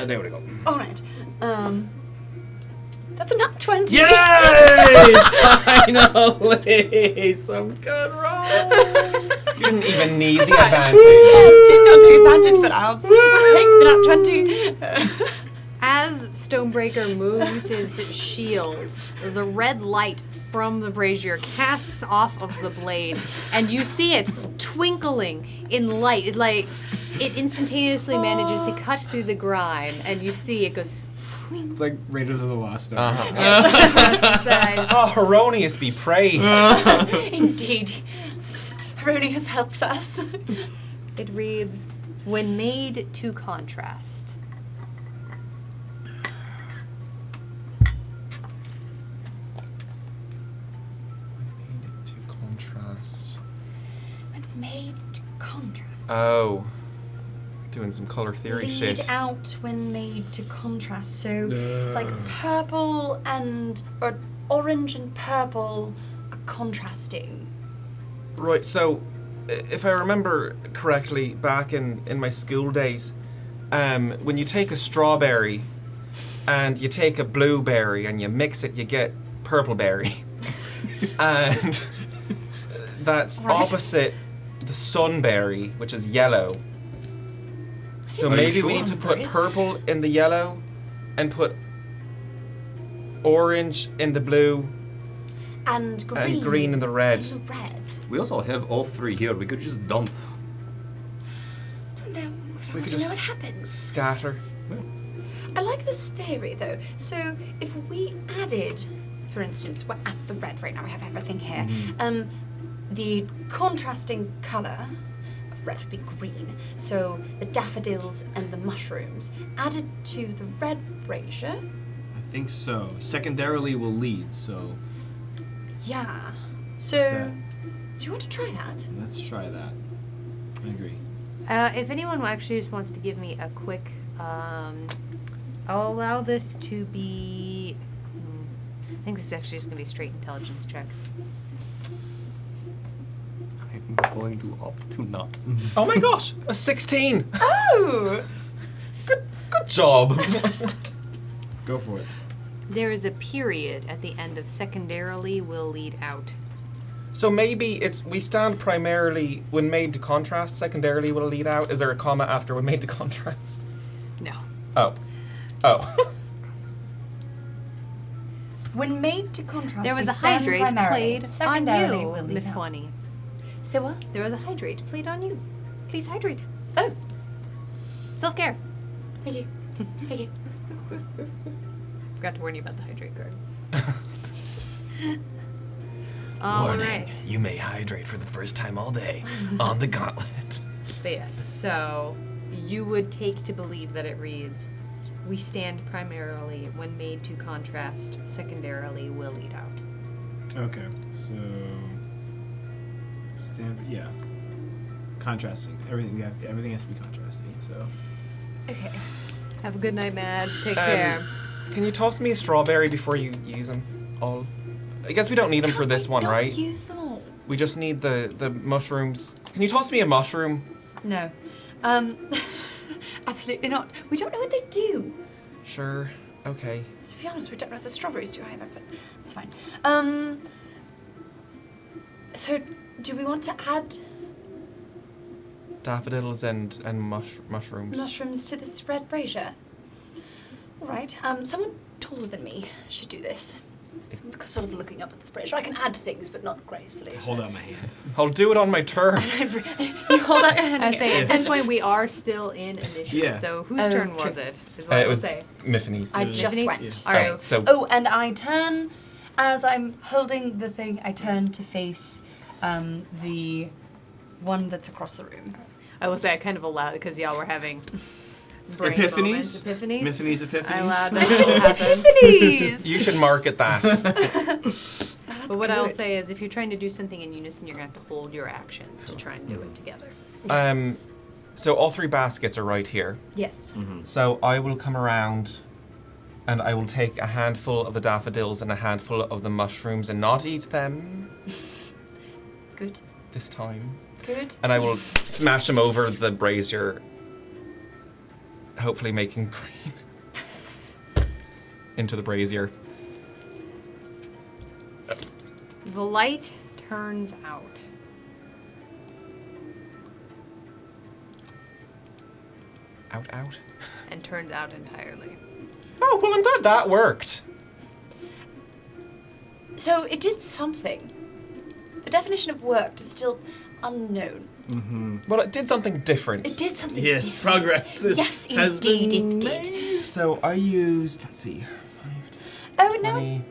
There we go. All right. That's a nat 20. Yay! Finally! Some good rolls! You didn't even need the Fine. advantage. Yes, you're not doing advantage, but I'll take the nat 20. As Stonebreaker moves his shield, the red light from the brazier casts off of the blade, and you see it twinkling in light. It instantaneously manages to cut through the grime, and you see it goes It's like Raiders of the Lost Ark. across the side. Oh, Heronius be praised. Indeed. Heronius helps us. It reads, "When made to contrast." To contrast. When made to contrast. Oh. Doing some color theory Lead shit. out when made to contrast. So, like purple or orange and purple are contrasting. Right, so if I remember correctly, back in my school days, when you take a strawberry and you take a blueberry and you mix it, you get purple berry. And that's Right. opposite the sunberry, which is yellow. So didn't know maybe we need to put sunberries. purple in the yellow and put orange in the blue And green. and green in the red. In the red. We also have all three here. We could just dump. No, We we could know just what happens. scatter. I like this theory though. So if we added, for instance, we're at the red right now, we have everything here. The contrasting colour of red would be green. So the daffodils and the mushrooms added to the red brazier. I think so. Secondarily will lead, so Yeah. So that? do you want to try that? let's try that. I agree. If anyone actually just wants to give me a quick, I'll allow this to be. I think this is actually just gonna be a straight intelligence check. I'm going to opt to not. Oh my gosh, a 16. Oh! Good job. Go for it. There is a period at the end of secondarily will lead out. So maybe we stand primarily when made to contrast, secondarily will lead out. Is there a comma after when made to contrast? No. Oh. When made to contrast, There was we a stand hydrate primarily. played on Secondarily you, will lead out. Mifwani. Say what? There was a hydrate played on you. Please hydrate. Oh, Self-care. thank you. Thank you. Forgot to warn you about the hydrate card. All Warning, right. you may hydrate for the first time all day on the Gauntlet. But yes, so you would take to believe that it reads, "We stand primarily when made to contrast, secondarily will eat out." Okay, so yeah, contrasting. Everything has to be contrasting. So Okay. Have a good night, Mads. Take care. Can you toss me a strawberry before you use them all? I guess we don't need them for this one, Don't right? use them all. We just need the mushrooms. Can you toss me a mushroom? No. Absolutely not. We don't know what they do. Sure. Okay. To be honest, we don't know what the strawberries do either, but it's fine. So, do we want to add Daffodils and mushrooms. mushrooms to this red brazier? All right. Someone taller than me should do this. I'm sort of looking up at this brazier. I can add things, but not gracefully. hold out my hand. I'll do it on my turn. You hold out your hand. I here. say at this point we are still in initiative. Yeah. So whose Oh, turn true. was it? Is what I It will was say. Miffany's. I just Tiffany's? went. Yeah. So, Alright, so- oh, and I turn as I'm holding the thing. I turn to face the one that's across the room. I will say I kind of allowed because y'all were having brain Epiphanies? moments. Epiphanies. Miffany's I epiphanies. allowed that to happen. Please. You should market that. But what I'll good. say is, if you're trying to do something in unison, you're going to have to hold your action to try and do it together. So all three baskets are right here. Yes. So I will come around and I will take a handful of the daffodils and a handful of the mushrooms and not eat them Good. this time. Good. And I will smash them over the brazier, hopefully making green into the brazier. The light turns out. Out. And turns out entirely. Oh, well, I'm glad that worked. So it did something. The definition of worked is still unknown. Well, it did something different. It did something. Yes, different. progress Yes, has indeed been it did. made. So I used, let's see, 5, Oh, now 20.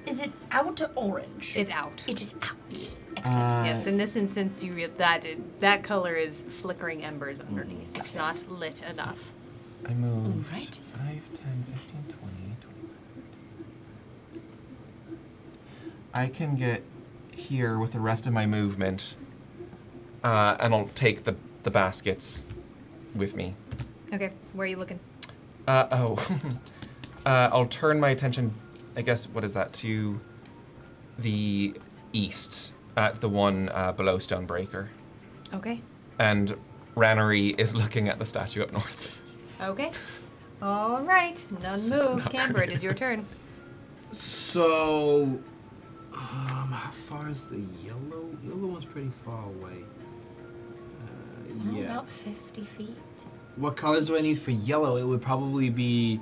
is it out or orange? It's out. It is out. Excellent. Yes, in this instance, that color is flickering embers underneath. It's not lit enough. I moved Alright. 5, 10, 15, 20, 25. I can get here with the rest of my movement, and I'll take the baskets with me. Okay, where are you looking? I'll turn my attention, I guess, what is that, to the east, at the one below Stonebreaker. Okay. And Rannery is looking at the statue up north. Okay. All right. None move. not Camber, it is your turn. So, how far is the yellow? Yellow one's pretty far away. Yeah. About 50 feet. What colors do I need for yellow? It would probably be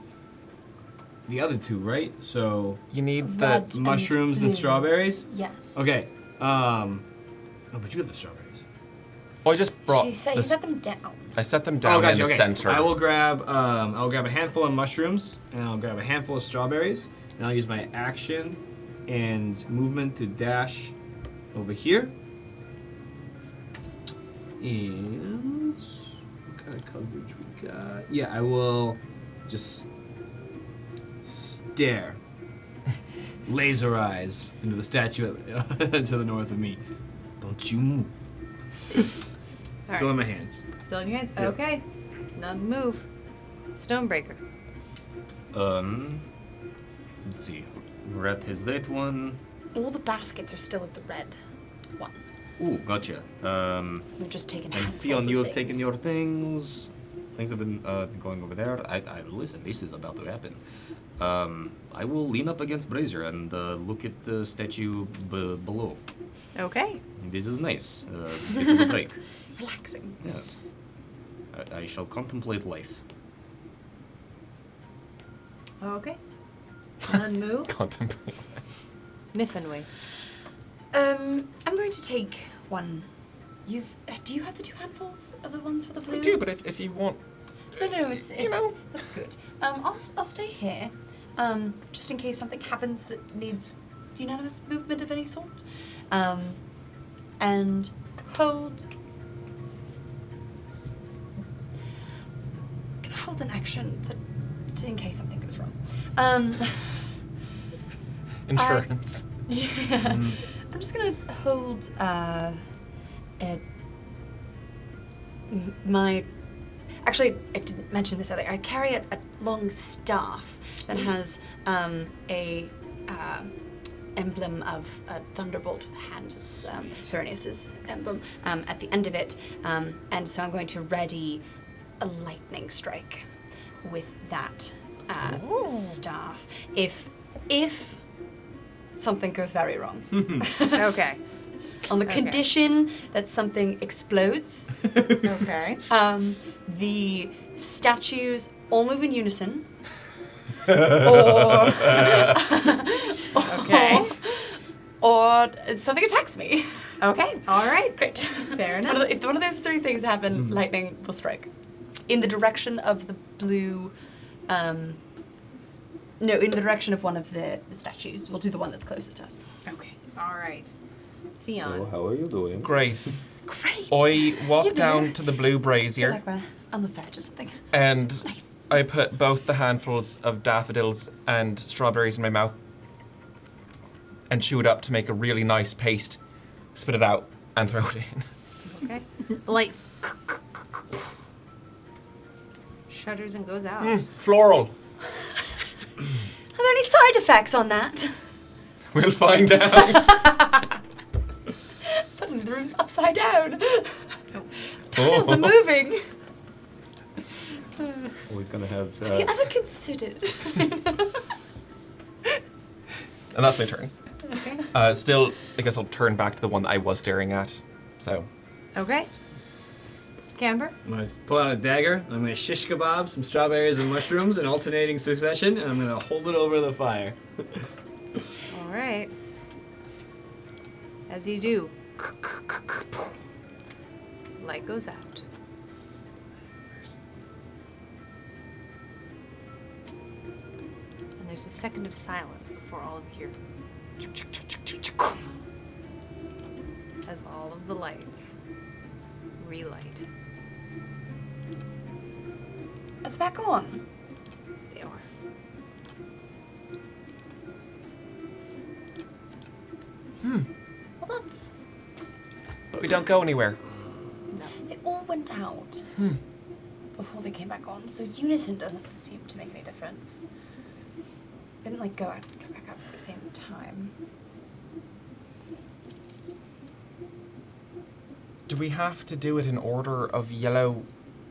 the other two, right? So You need Red. the... mushrooms and blue. strawberries. Yes. Okay. Oh, but you have the strawberries. Oh, I just brought... He set them down. I set them down in the center. I will grab. I'll grab a handful of mushrooms and I'll grab a handful of strawberries and I'll use my action and movement to dash over here. And what kind of coverage we got? Yeah, I will just stare, laser eyes into the statue to the north of me. Don't you move. Still in my hands. Still in your hands? Yep. Okay. None move. Stonebreaker. Let's see. Red is that one. All the baskets are still at the red one. Ooh, gotcha. We've just taken And handfuls Fion, of you have things. taken your things. Things have been going over there. I listen. This is about to happen. I will lean up against Brazier and look at the statue below. Okay. This is nice. Bit of a break. Relaxing. Yes. I shall contemplate life. Okay. None move. Contemplate. Miffenway. I'm going to take one. Do you have the 2 handfuls of the ones for the blue? I do, but if you want... No, it's You know. that's good. I'll stay here, just in case something happens that needs unanimous movement of any sort. and hold an action in case something goes wrong. Insurance. Yeah. I'm just gonna hold my. Actually, I didn't mention this earlier. I carry a long staff that has a emblem of a thunderbolt with a hand. It's Thurnius's emblem at the end of it, and so I'm going to ready a lightning strike with that staff. If something goes very wrong. Okay. On the condition that something explodes, Okay. the statues all move in unison, or Okay. or something attacks me. Okay. All right. Great. Fair enough. If one of those three things happen, lightning will strike in the direction of the blue. No, in the direction of one of the statues. We'll do the one that's closest to us. Okay. All right. So, Fion. how are you doing? Great. Great. I walk You know, down to the blue feel brazier like we're on the verge of something. and Nice. I put both the handfuls of daffodils and strawberries in my mouth and chew it up to make a really nice paste, spit it out, and throw it in. Okay. Light shudders and goes out. Floral. Are there any side effects on that? We'll find out. Suddenly the room's upside down. Tiles are moving. Always gonna have. Have you ever considered? And that's my turn. Okay. Still, I guess I'll turn back to the one that I was staring at. So, Okay. Camber. I'm gonna pull out a dagger. I'm gonna shish kebab some strawberries and mushrooms in alternating succession, and I'm gonna hold it over the fire. All right. As you do, light goes out. And there's a second of silence before all of you hear as all of the lights relight. It's back on. They are. Well, that's. but we don't go anywhere. No. It all went out before they came back on, so unison doesn't seem to make any difference. They didn't like go out and come back up at the same time. Do we have to do it in order of yellow,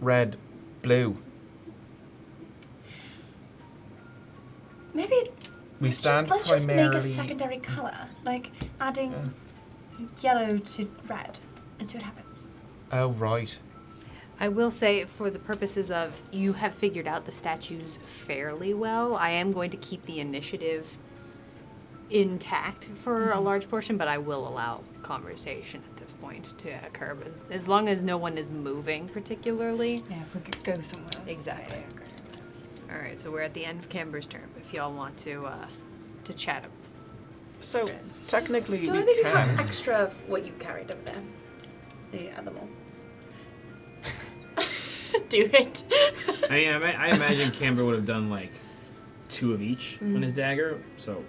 red, blue? Maybe We stand let's just make a primarily. secondary color, like adding yellow to red, and see what happens. Oh, right. I will say, for the purposes of you have figured out the statues fairly well, I am going to keep the initiative intact for a large portion, but I will allow conversation at this point to occur, but as long as no one is moving particularly. Yeah, if we could go somewhere else. Exactly. All right, so we're at the end of Camber's turn. If y'all want to chat up. So, technically, Do we I think you can. have extra of what you carried over there? The animal. Do it. I imagine Camber would have done like 2 of each on his dagger, so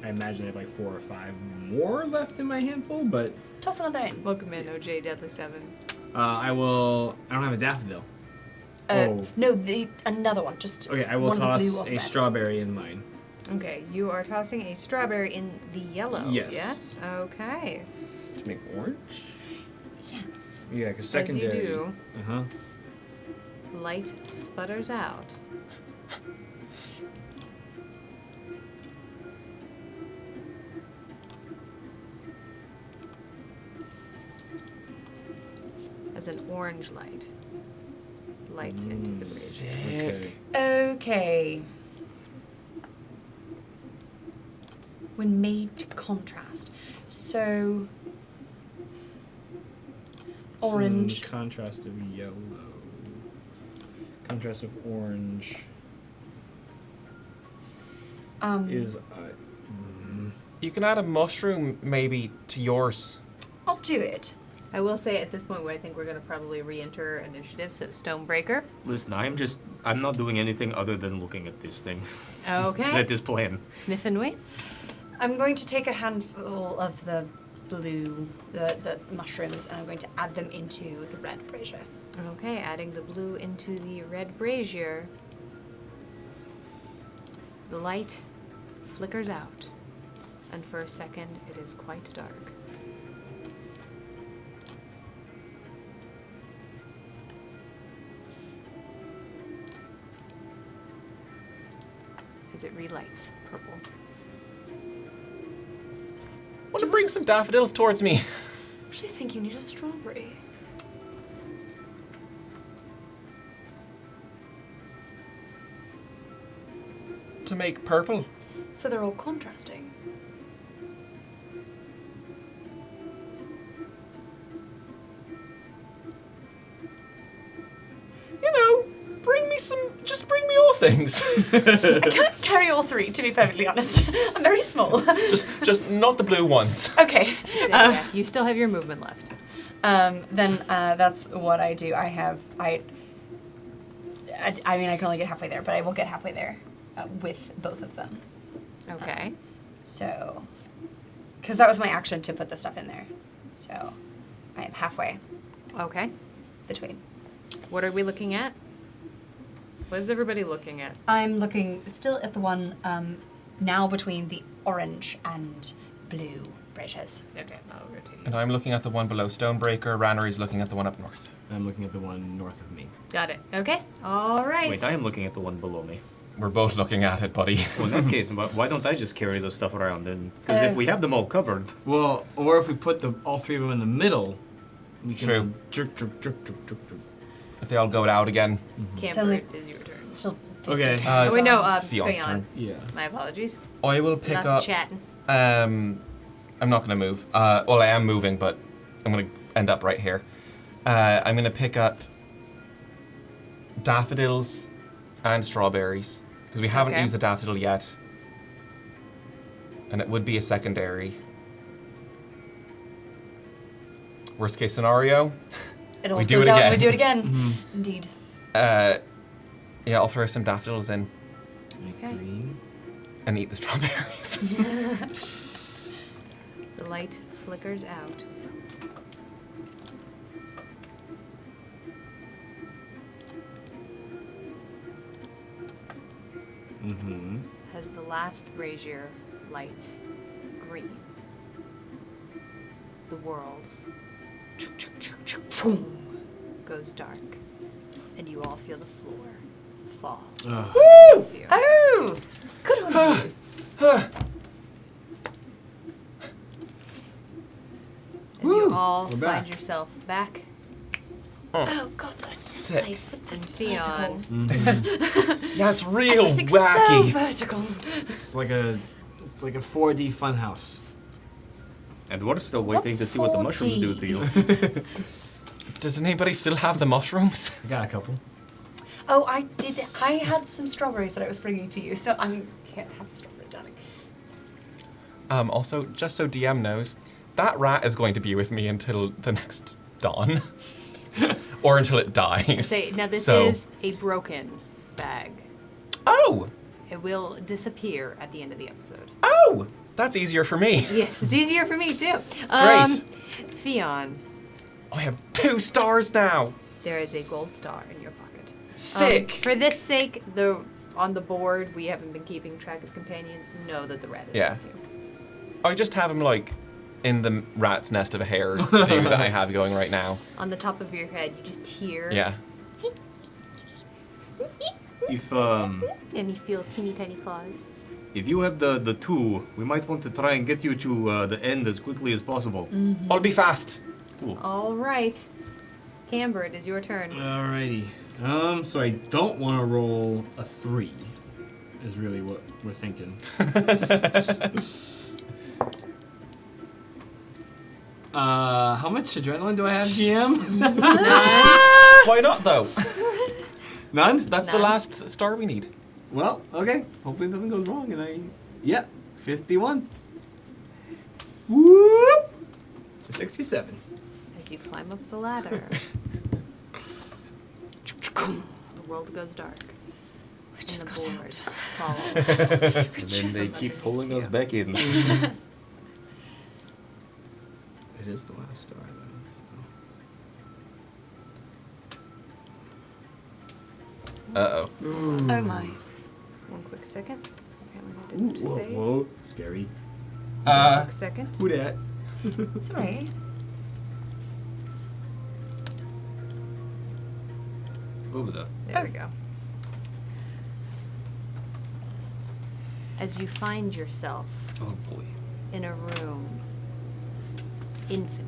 I imagine I have like 4 or 5 more left in my handful, but Toss another in. Welcome in, OJ Deadly 7. I don't have a daffodil. Oh. No, another one. Just Okay, I will one of the blue toss or the a red. strawberry in mine. Okay, you are tossing a strawberry in the yellow. Yes. Yes? Okay. To make orange? Yes. Yeah, because As secondary. you do, Uh-huh. light sputters out. As an orange light lights into the brazier. Okay. Okay. When made to contrast. So orange. So contrast of yellow. Contrast of orange is You can add a mushroom maybe to yours. I'll do it. I will say at this point, I think we're going to probably re-enter initiative. So Stonebreaker. Listen, I'm not doing anything other than looking at this thing. Okay. At this plan. Miffenway. I'm going to take a handful of the blue, the mushrooms, and I'm going to add them into the red brazier. Okay, adding the blue into the red brazier. The light flickers out, and for a second it is quite dark. As it relights purple. Want to bring some daffodils towards me? I actually think you need a strawberry. To make purple. So they're all contrasting. You know, just bring me all things. I can't carry all three, to be perfectly honest. I'm very small. just not the blue ones. Okay. Yeah, you still have your movement left. Then that's what I do. I mean, I can only get halfway there, but I will get halfway there with both of them. Okay. So, because that was my action to put the stuff in there. So, I am halfway Okay. between. What are we looking at? What is everybody looking at? I'm looking still at the one now between the orange and blue braziers. Okay, I'll rotate you. And I'm looking at the one below Stonebreaker. Rannery's looking at the one up north. I'm looking at the one north of me. Got it. Okay. All right. Wait, I am looking at the one below me. We're both looking at it, buddy. Well, in that case, why don't I just carry the stuff around then? Because if we have them all covered... Well, or if we put all three of them in the middle, we can True. jerk. If they all go out again. Camber, it is your turn. Still 50. Okay. Oh, wait, no, Theon's Feon. turn. Yeah. My apologies. I will pick Not up. chatting. I'm not going to move. Well, I am moving, but I'm going to end up right here. I'm going to pick up daffodils and strawberries because we haven't Okay. used a daffodil yet, and it would be a secondary. Worst case scenario, It all we do goes it out again. and we do it again. Indeed. yeah, I'll throw some daffodils in Okay. Green. and eat the strawberries. The light flickers out. Mm-hmm. As the last brazier lights green, the world goes dark, and you all feel the floor fall. Oh. Fear. Oh! Good on you. As you all We're find back. yourself back, Oh, God, that's Sick. nice with the and Fion. vertical. Yeah, it's real Everything's so wacky. vertical. It's like a 4D funhouse. And we're still waiting What's to see what the mushrooms do 4D? to you. Does anybody still have the mushrooms? I got a couple. Oh, I did. I had some strawberries that I was bringing to you, so I can't have strawberry, darling. Also, just so DM knows, that rat is going to be with me until the next dawn. Or until it dies. Say, now this So- is a broken bag. Oh! It will disappear at the end of the episode. Oh! That's easier for me. Yes, it's easier for me too. Great. Fion, I have 2 stars now. there is a gold star in your pocket. Sick. For this sake, on the board, we haven't been keeping track of companions. Know that the rat is Yeah. with you. I just have him like in the rat's nest of a hair do that I have going right now. On the top of your head, you just hear. Yeah. If And you feel teeny tiny claws. if you have the 2, we might want to try and get you to the end as quickly as possible. I'll be fast. Cool. All right. Camber, it is your turn. Alrighty. So I don't want to roll a 3. Is really what we're thinking. How much adrenaline do I have, GM? Why not though? None? That's the None. last star we need. Well, okay. Hopefully nothing goes wrong and yeah, 51. Whoop! To 67. As you climb up the ladder, the world goes dark. We just and got the board out. falls. And then they keep pulling us back in. It is the last star, though. Uh-oh. Oh my. One quick second. 'Cause apparently I didn't Whoa, save. whoa, scary. Quick second. Who dat? Sorry. Over There we go. As you find yourself Oh boy. in a room infinite.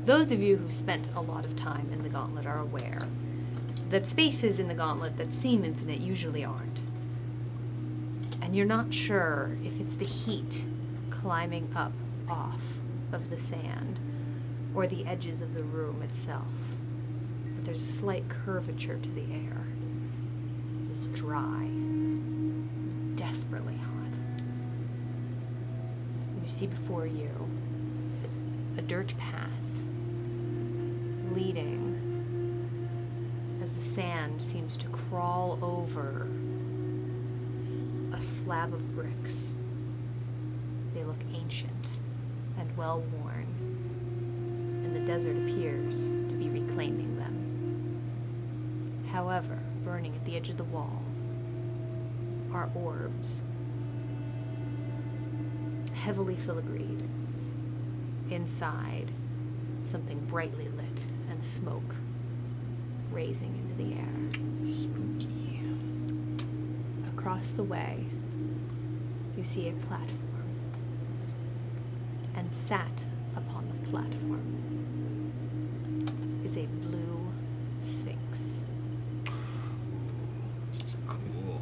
Those of you who've spent a lot of time in the Gauntlet are aware that spaces in the Gauntlet that seem infinite usually aren't. And you're not sure if it's the heat climbing up off of the sand or the edges of the room itself. But there's a slight curvature to the air. It is dry, desperately hot. You see before you a dirt path leading as the sand seems to crawl over a slab of bricks. They look ancient and well worn, and the desert appears to be reclaiming them. However, burning at the edge of the wall are orbs, heavily filigreed. Inside, something brightly lit and smoke raising into the air. Spooky. Across the way, you see a platform, and sat upon the platform is a blue sphinx. Cool.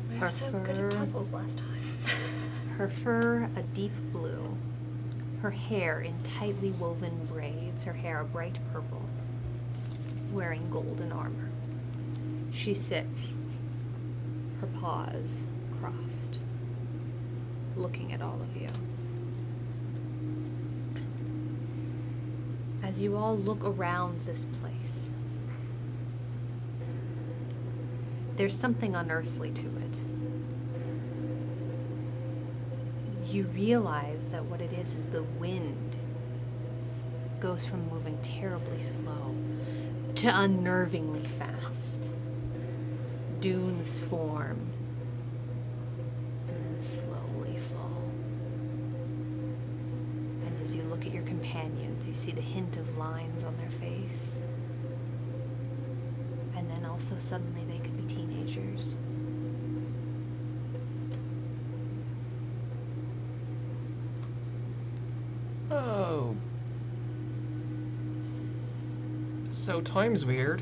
We Her were so good fur- at puzzles last time. Her fur a deep blue, her hair in tightly woven braids, her hair a bright purple, wearing golden armor. She sits, her paws crossed, looking at all of you. As you all look around this place, there's something unearthly to it. You realize that what it is the wind goes from moving terribly slow to unnervingly fast. Dunes form and then slowly fall. And as you look at your companions, you see the hint of lines on their face. And then also suddenly they could be teenagers. Oh. So time's weird.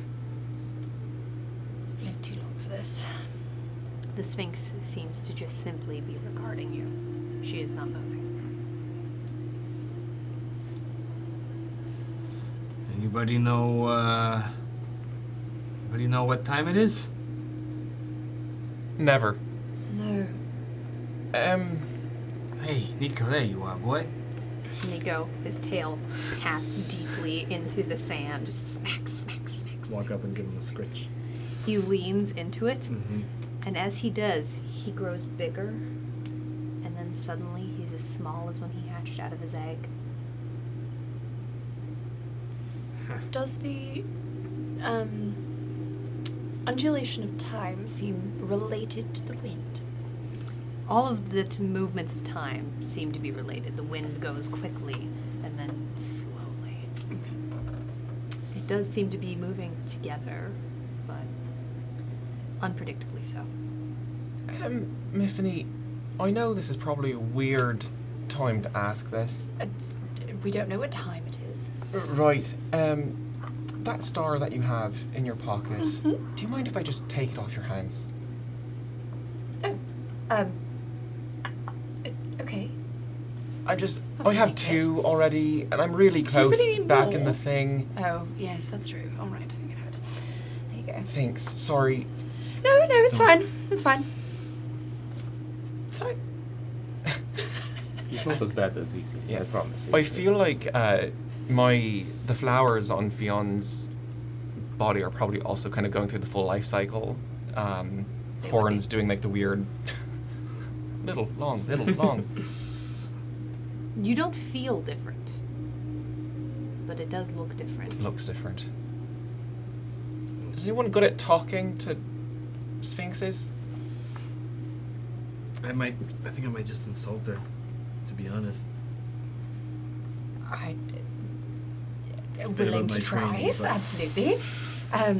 Lived too long for this. The Sphinx seems to just simply be regarding you. She is not moving. Anybody know what time it is? Never. No. Hey, Nico, there you are, boy. Nico, his tail pats deeply into the sand. Just smack, smack, smack. Walk up and give him a scritch. He leans into it, Mm-hmm. and as he does, he grows bigger, and then suddenly he's as small as when he hatched out of his egg. Does the undulation of time seem related to the wind? All of the movements of time seem to be related. The wind goes quickly and then slowly. It does seem to be moving together, but unpredictably so. Miffany, I know this is probably a weird time to ask this. We don't know what time it is. Right, that star that you have in your pocket, do you mind if I just take it off your hands? Okay. I have two already, and I'm really So you close really need back in more? the thing. Oh, yes, that's true. All right, you can have it. There you go. Thanks, sorry. No, it's fine. It's fine. It's fine. He's not as bad as he seems, Yeah. I promise. I feel like the flowers on Fion's body are probably also kind of going through the full life cycle. Horns doing like the weird little long. You don't feel different, but it does look different. Looks different. Is anyone good at talking to sphinxes? I think I might just insult her, to be honest. I'm bit willing about to my try, training, but- absolutely. That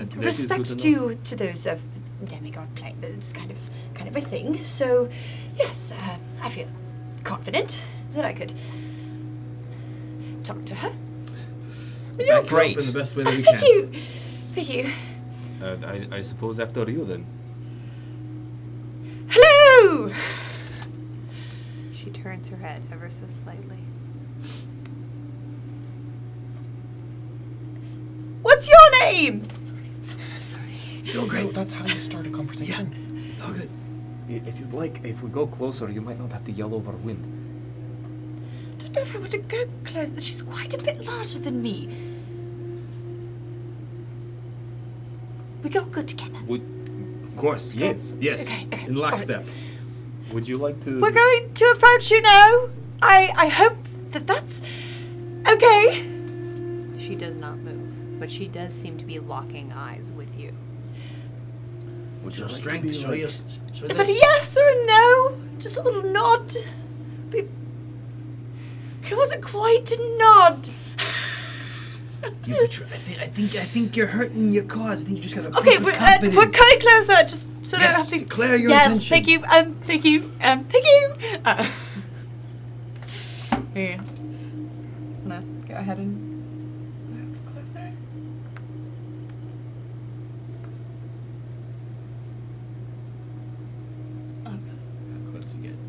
is Respect good to those of demigod plane. It's kind of a thing. So, yes, I feel confident that I could talk to her. You're Back you up great. in the best way that we Thank can. you. Thank you. I suppose after you then. Hello. She turns her head ever so slightly. What's your name? Sorry. You're great. That's how you start a conversation. It's all good. If you'd like, if we go closer, you might not have to yell over wind. Don't know if I want to go close. She's quite a bit larger than me. We go good together. Of course. Yes. Yes. Okay. In lockstep. Would you like to? We're going to approach you now. I hope that's okay. She does not move, but she does seem to be locking eyes with you. Would Show you like to strength. be Show like- your. Is that a yes or a no? Just a little nod. It wasn't quite a nod. You betray. I think you're hurting your cause. I think you just gotta. Okay, prove your we're competence. coming closer, just so I don't Yes, have to declare your yeah, intention. Thank you. Thank you. Here. No, go ahead and move closer. Oh god. Close again.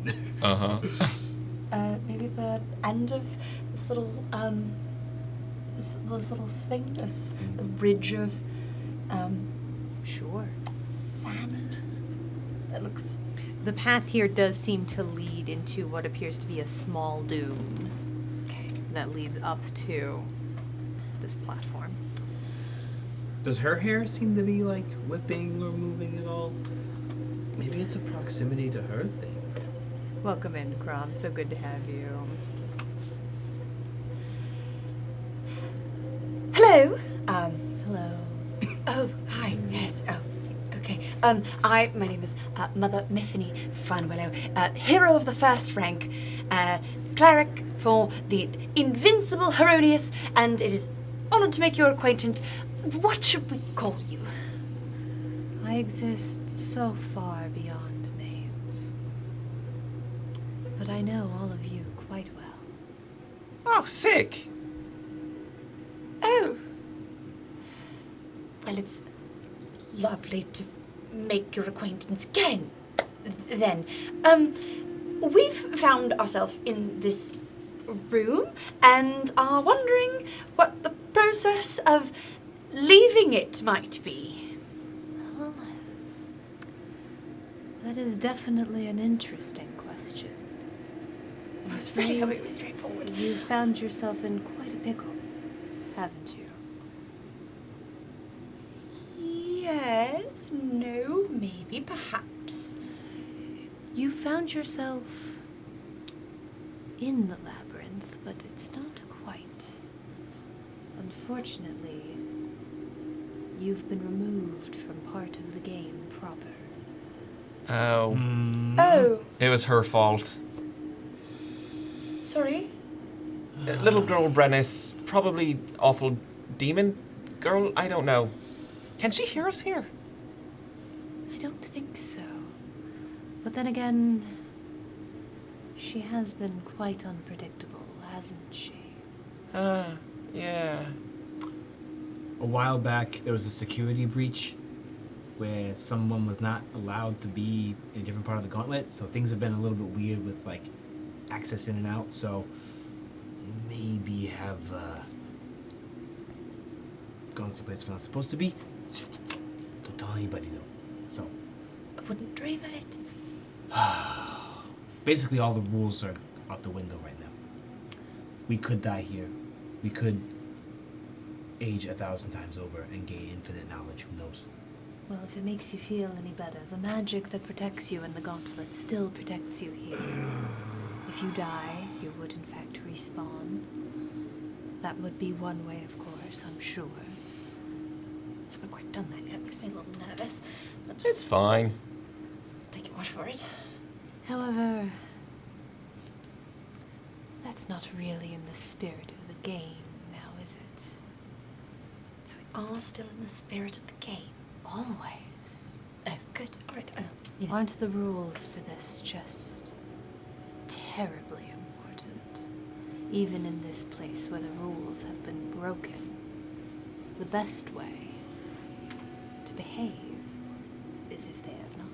Maybe the end of this little this little thing, this the ridge of Sure. sand that looks. The path here does seem to lead into what appears to be a small dune Okay. that leads up to this platform. Does her hair seem to be like whipping or moving at all? Maybe it's a proximity to her thing. Welcome in, Crom. So good to have you. Hello. Hello. Oh, hi. Yes. Oh, okay. My name is Mother Miffany Farnwellow, hero of the first rank, cleric for the invincible Herodias, and it is honored to make your acquaintance. What should we call you? I exist so far beyond names. But I know all of you quite well. Oh, sick. Oh. Well, it's lovely to make your acquaintance again. Then, we've found ourselves in this room and are wondering what the process of leaving it might be. Well, that is definitely an interesting question. I was really hoping it was straightforward. You found yourself in quite a pickle, haven't you? Yes, no, maybe, perhaps. You found yourself in the labyrinth, but it's not quite. Unfortunately, you've been removed from part of the game proper. Oh. Oh, It was her fault. sorry. Little girl Brennis, probably awful demon girl, I don't know. Can she hear us here? I don't think so. But then again, she has been quite unpredictable, hasn't she? Yeah. A while back, there was a security breach where someone was not allowed to be in a different part of the Gauntlet, so things have been a little bit weird with like access in and out. So maybe have gone someplace we're not supposed to be. Don't tell anybody though. So I wouldn't dream of it. Basically, all the rules are out the window right now. We could die here. We could age 1,000 times over and gain infinite knowledge. Who knows? Well, if it makes you feel any better, the magic that protects you in the Gauntlet still protects you here. If you die, you would in fact respawn. That would be one way, of course, I'm sure. Haven't quite done that yet. Makes me a little nervous. But It's fine. take your word for it. However, that's not really in the spirit of the game, now is it? So we are still in the spirit of the game. Always. Oh, good. All right. Aren't the rules for this just terribly important? Even in this place where the rules have been broken, the best way to behave is if they have not.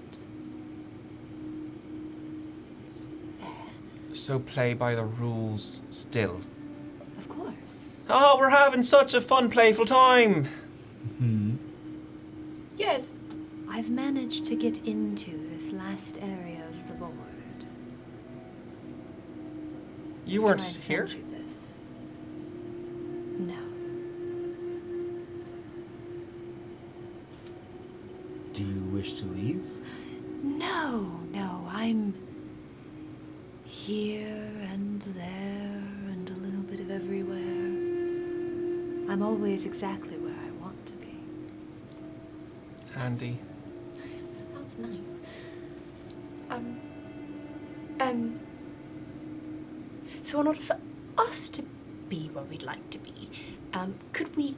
It's fair. So play by the rules still. Of course. Oh, we're having such a fun, playful time. Yes. I've managed to get into this last area of the board. You Try weren't and send here? you this. No. Do you wish to leave? No, I'm here and there and a little bit of everywhere. I'm always exactly where I want to be. It's handy. Yes, that sounds nice. So in order for us to be where we'd like to be, could we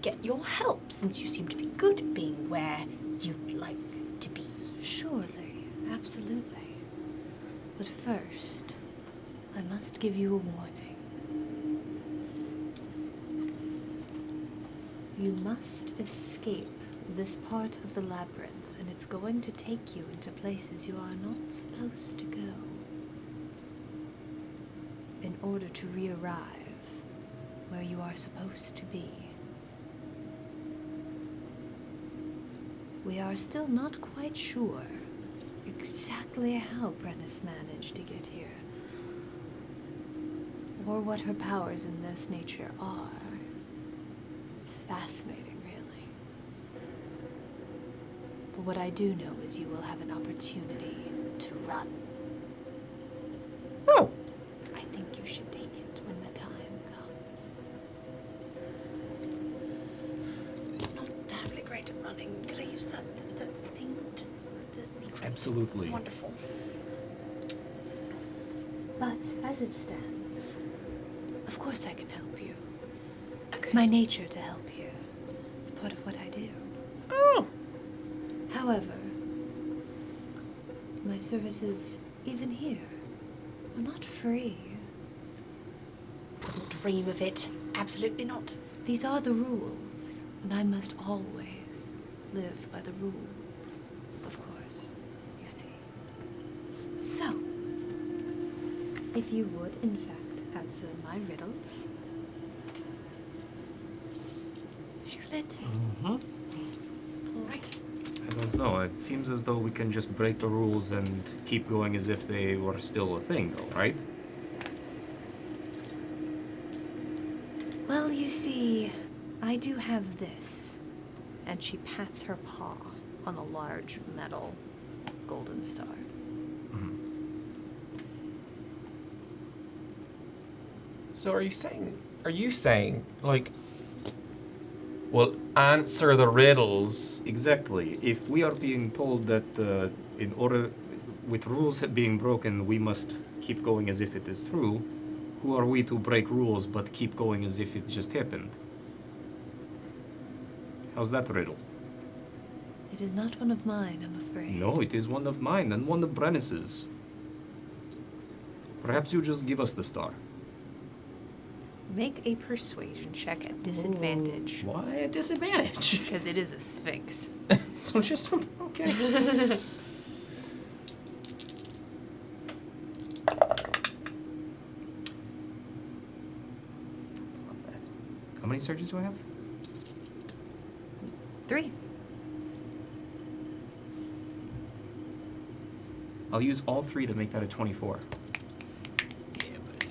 get your help, since you seem to be good at being where you'd like to be? Surely, absolutely. But first, I must give you a warning. You must escape this part of the labyrinth, and it's going to take you into places you are not supposed to go. In order to re-arrive where you are supposed to be. We are still not quite sure exactly how Brennis managed to get here, or what her powers in this nature are. It's fascinating, really. But what I do know is you will have an opportunity to run. Oh. I think you should take it when the time comes. Not terribly great at running. Could I use that thing? Absolutely. Wonderful. But as it stands, of course I can help you. It's my nature to help you. It's part of what I do. Oh. However, my services, even here, are not free. Wouldn't dream of it. Absolutely not. These are the rules, and I must always live by the rules, of course, you see. So, if you would, in fact, answer my riddles. Excellent. Mm-hmm. All right. I don't know. It seems as though we can just break the rules and keep going as if they were still a thing, though, right? Well, you see, I do have this. And she pats her paw on a large metal golden star. So are you saying, like, well, answer the riddles? Exactly. If we are being told that in order, with rules being broken, we must keep going as if it is true, who are we to break rules but keep going as if it just happened? How's that riddle? It is not one of mine, I'm afraid. No, it is one of mine and one of Brennis's. Perhaps you just give us the star. Make a persuasion check at disadvantage. Why a disadvantage? Because it is a sphinx. So just okay. How many surges do I have? 3. I'll use all 3 to make that a 24. Yeah, but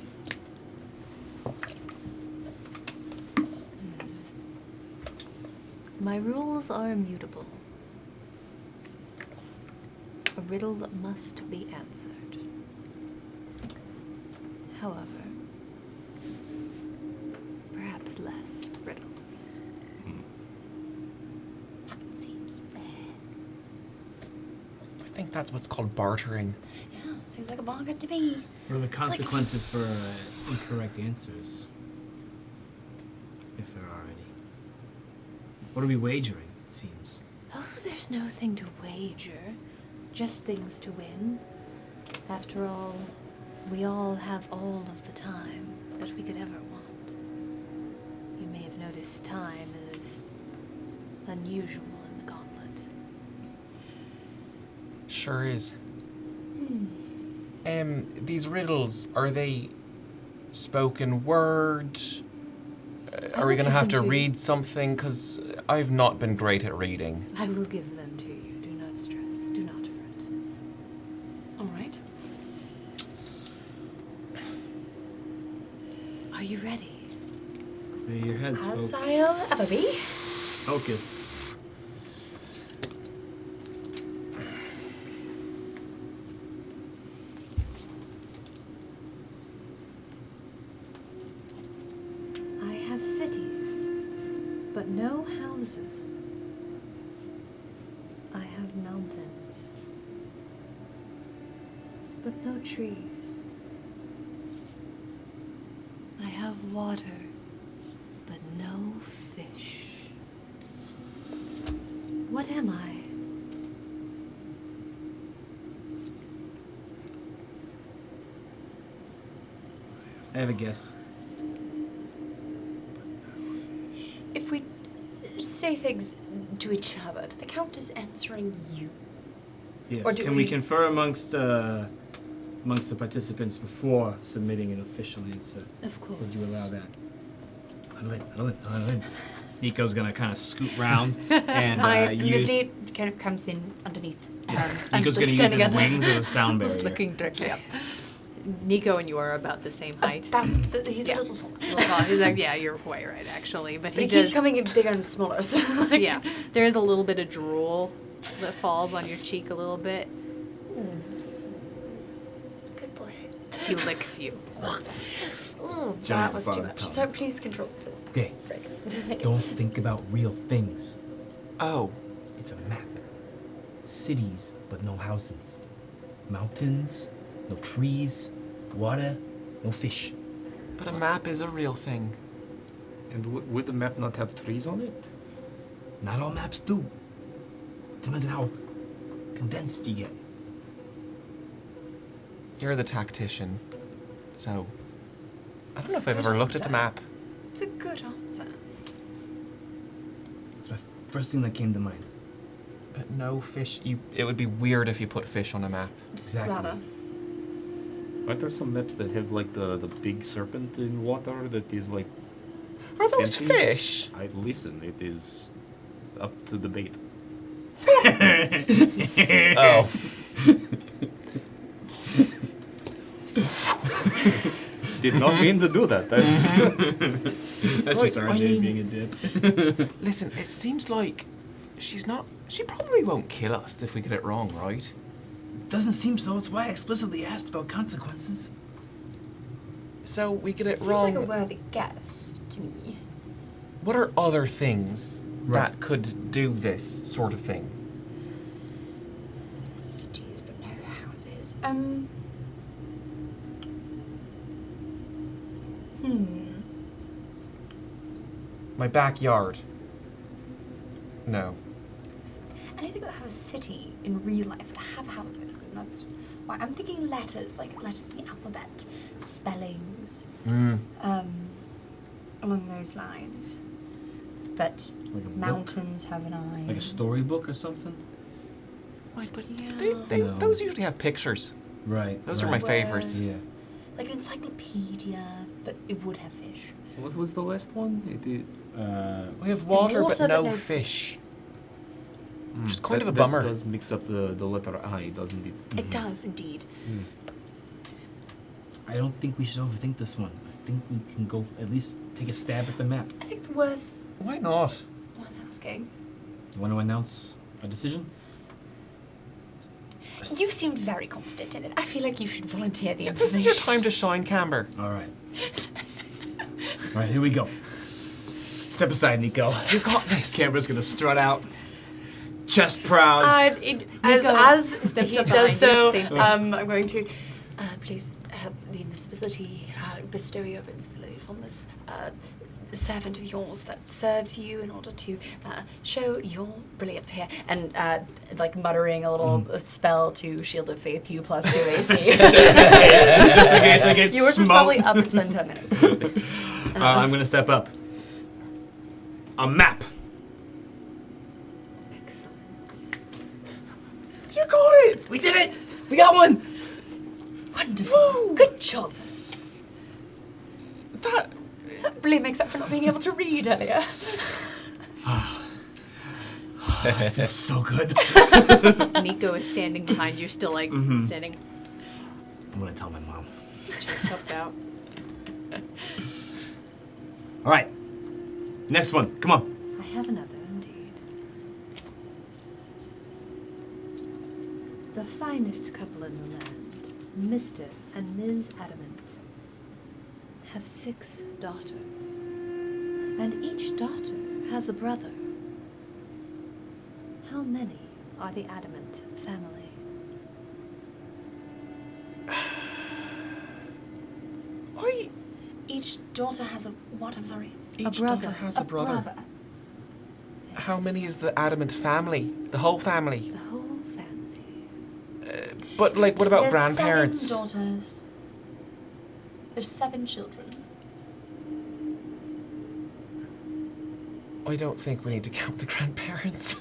My rules are immutable. A riddle must be answered. However, perhaps less riddles. That seems fair. I think that's what's called bartering. Yeah, seems like a bargain to me. what are the consequences for incorrect answers? If there are any. What are we wagering, it seems? Oh, there's no thing to wager, just things to win. After all, we all have all of the time that we could ever want. You may have noticed time is unusual in the Gauntlet. Sure is. These riddles, are they spoken word? Are we will gonna give have them to to you. read something? Because I've not been great at reading. I will give them to you. Do not stress. Do not fret. All right. Are you ready? Clear your heads, As folks. I'll ever be. Focus. I have cities, but no houses. I have mountains, but no trees. I have water, but no fish. What am I? I have a guess. If we say things to each other, do they count as answering you? Yes. Or do Can we we- confer amongst the participants before submitting an official answer? Of course. Would you allow that? Huddle in. Nico's gonna kind of scoot round and My use. Mifney kind of comes in underneath. Nico's gonna use his wings as a sound barrier. Just looking directly up. Nico and you are about the same height. He's Yeah. a little smaller. Well, he's like, yeah, you're quite right, actually. But But he he keeps does. coming in bigger and smaller. So like, Yeah, there is a little bit of drool that falls on your cheek a little bit. Good boy. He licks you. Ooh, that Giant was too father much. tongue. So please control. Okay. Right. Don't think about real things. Oh, It's a map. Cities, but no houses. Mountains, no trees. Water, no fish. but a map is a real thing. And would the map not have trees on it? Not all maps do. Depends on how condensed you get. You're the tactician, so I don't know if a I've good ever looked at the answer. map. It's a good answer. That's my first thing that came to mind. But no fish. It would be weird if you put fish on a map. Exactly. Rather. Aren't there some maps that have like the big serpent in water that is like? Are those Fancy? fish? I listen. It is up to debate. Oh. Did not mean to do that. That's That's just Right, RJ I mean- being a dip. Listen, it seems like she's not. She probably won't kill us if we get it wrong, right? Doesn't seem so. It's why I explicitly asked about consequences. So we get it Seems wrong. like a worthy guess to me. What are other things Right. that could do this sort of thing? Cities but no houses. My backyard. No. Anything that has a city in real life would have houses, and that's why I'm thinking letters, like letters in the alphabet, spellings, along those lines. But Like a book? mountains have an eye. Like a storybook or something? Wait, but Yeah. No. those usually have pictures. Right. Those are right. my favorites. Yeah. Like an encyclopedia, but it would have fish. what was the last one? It is. We have water, water, but no but no fish. Which is kind of a That bummer. does mix up the letter I, doesn't it? It does indeed. I don't think we should overthink this one. I think we can go at least take a stab at the map. I think it's worth Why not? one asking. You want to announce a decision? You seemed very confident in it. I feel like you should volunteer the This information. is your time to shine, Camber. All right. All right, here we go. Step aside, Nico. You got this. Camera's gonna strut out. Chest proud. As Nico steps he up does behind you, so, same thing. I'm going to please have the invisibility, bestow your invisibility on this servant of yours that serves you in order to show your brilliance here. And like muttering a little spell to Shield of Faith, you plus 2 AC. Just in case I get Yours is smoked. probably up. It's been 10 minutes. I'm gonna step up. A map. Excellent. You got it. We did it. We got one. Wonderful. Good job. That. That really makes up for not being able to read earlier. That feels so good. Nico is standing behind you, still like standing, I'm gonna tell my mom. chest puffed out. All right. Next one. Come on. I have another, indeed. The finest couple in the land, Mr. and Ms. Adamant, have 6 daughters, and each daughter has a brother. How many are the Adamant family? Each daughter has a what? I'm sorry. Each brother. daughter has a brother. How many is the Adamant family? The whole family? The whole family. But, like, what about There's grandparents? 7 daughters. There's 7 children. I don't think we need to count the grandparents.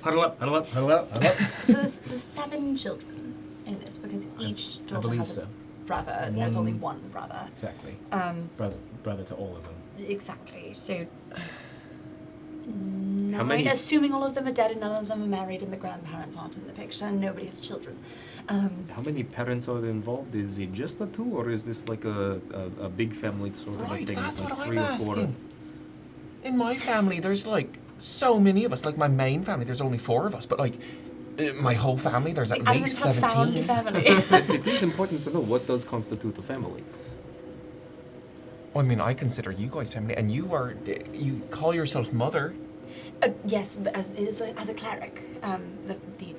Huddle up. Huddle up. Huddle up. Huddle up. So there's 7 children in this because each daughter believe has so. a brother. There's only one brother. Exactly. Um, Brother to all of them. exactly. So How many- assuming all of them are dead and none of them are married and the grandparents aren't in the picture and nobody has children. How many parents are involved? Is it just the 2, or is this like a big family sort of a Right, thing? that's like what 3 I'm or 4? asking. In my family, there's like so many of us. Like my main family, there's only 4 of us. But like my whole family, there's at The least Adamants have found 17. family. It is important to know what does constitute a family. I mean, I consider you guys family, and you call yourself mother. Yes, but as a cleric. The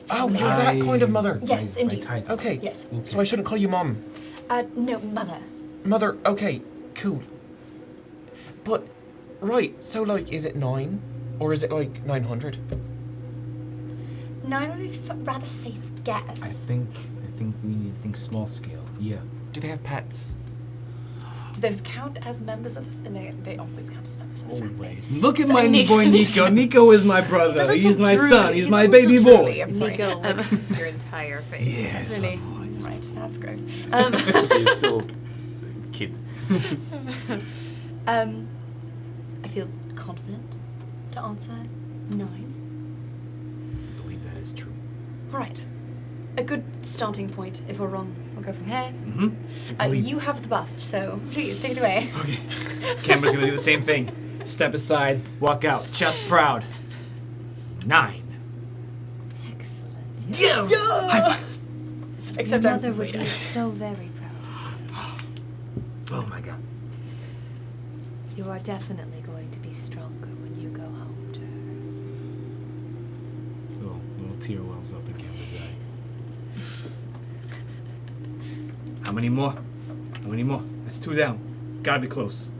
Oh, family- you're that kind of mother. Yes, By indeed. title. Okay. Yes. So I shouldn't call you mom. No, mother. Mother. Okay. Cool. But right. So like, is it 9, or is it like 900? 9 would be rather safe I guess. think we need to think small scale. Yeah. Do they have pets? Do those count as members of the... They always count as members of the family. Always. Look at So my Nico- boy Nico. Nico is my brother. He's a He's little my drooly. son. He's He's my a little baby drooly. boy. I'm sorry. Nico licks your entire face. Yeah, It's it's really... my boy. Right, that's gross. He's still a kid. I feel confident to answer 9. I believe that is true. All right. A good starting point. If we're wrong, we'll go from here. Mm-hmm. You have the buff, so please take it away. Okay. Camera's gonna do the same thing. Step aside, walk out, chest proud. 9. Excellent. Yes! High five. Except Your I'm mother would wait. be so very proud. Oh my god. You are definitely going to be stronger when you go home to her. Little tear wells up in Cameron's eye. How many more? How many more? That's 2 down. It's gotta be close.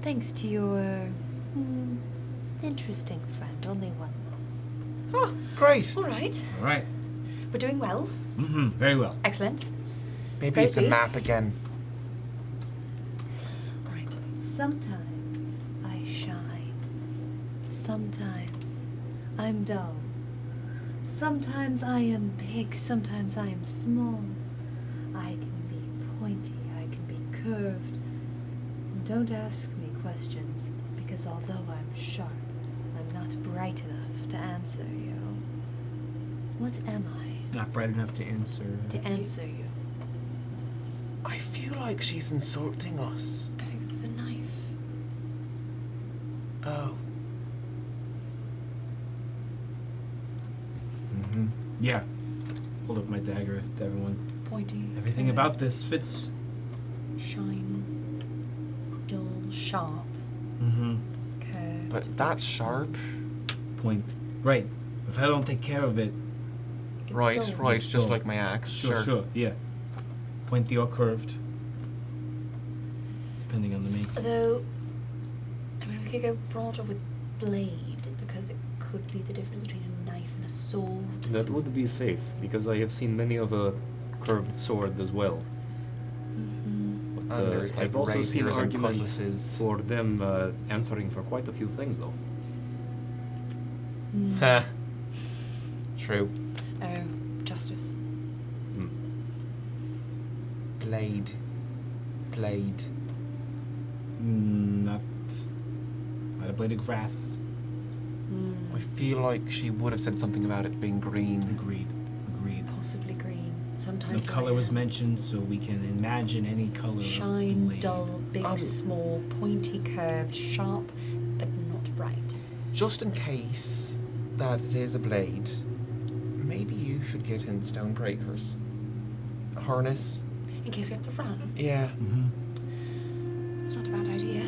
Thanks to your interesting friend, only one more. Oh, great. All right. All right. We're doing well. Mm-hmm. Very well. Excellent. Maybe it's a Crazy. map again. All right. Sometimes I shine. Sometimes I'm dull. Sometimes I am big, sometimes I am small. I can be pointy, I can be curved. And don't ask me questions, because although I'm sharp, I'm not not bright enough to answer you. What am I Not bright enough to answer. to answer you? I feel like she's insulting us. I think this is a knife. Oh. Mm-hmm. Yeah. Hold up my dagger to everyone. Pointy. Everything curved, about this fits. Shine. Dull. Sharp. Mm-hmm. Curved. But that's sharp. Point. Right. If I don't take care of it, It gets Right, dull. right, just dull. like my axe. sure, yeah. Pointy or curved. Depending on the make. Although, I mean, we could go broader with blade, because it could be the difference between a knife and a sword. That would be safe, because I have seen many of a curved sword as well. Mm-hmm. But, And there's like I've also seen rapiers and arguments cutlasses. for them answering for quite a few things, though. Ha. True. Oh, justice. Blade. Blade. Not a blade of grass. I feel like she would have said something about it being green. Agreed. Possibly green. Sometimes The color was iron. mentioned, so we can imagine any color. of Shine, blade. dull, big, small, pointy, curved, sharp, but not bright. Just in case that it is a blade, maybe you should get in Stonebreaker's a harness. In case we have to run. Yeah. Mm-hmm. It's not a bad idea.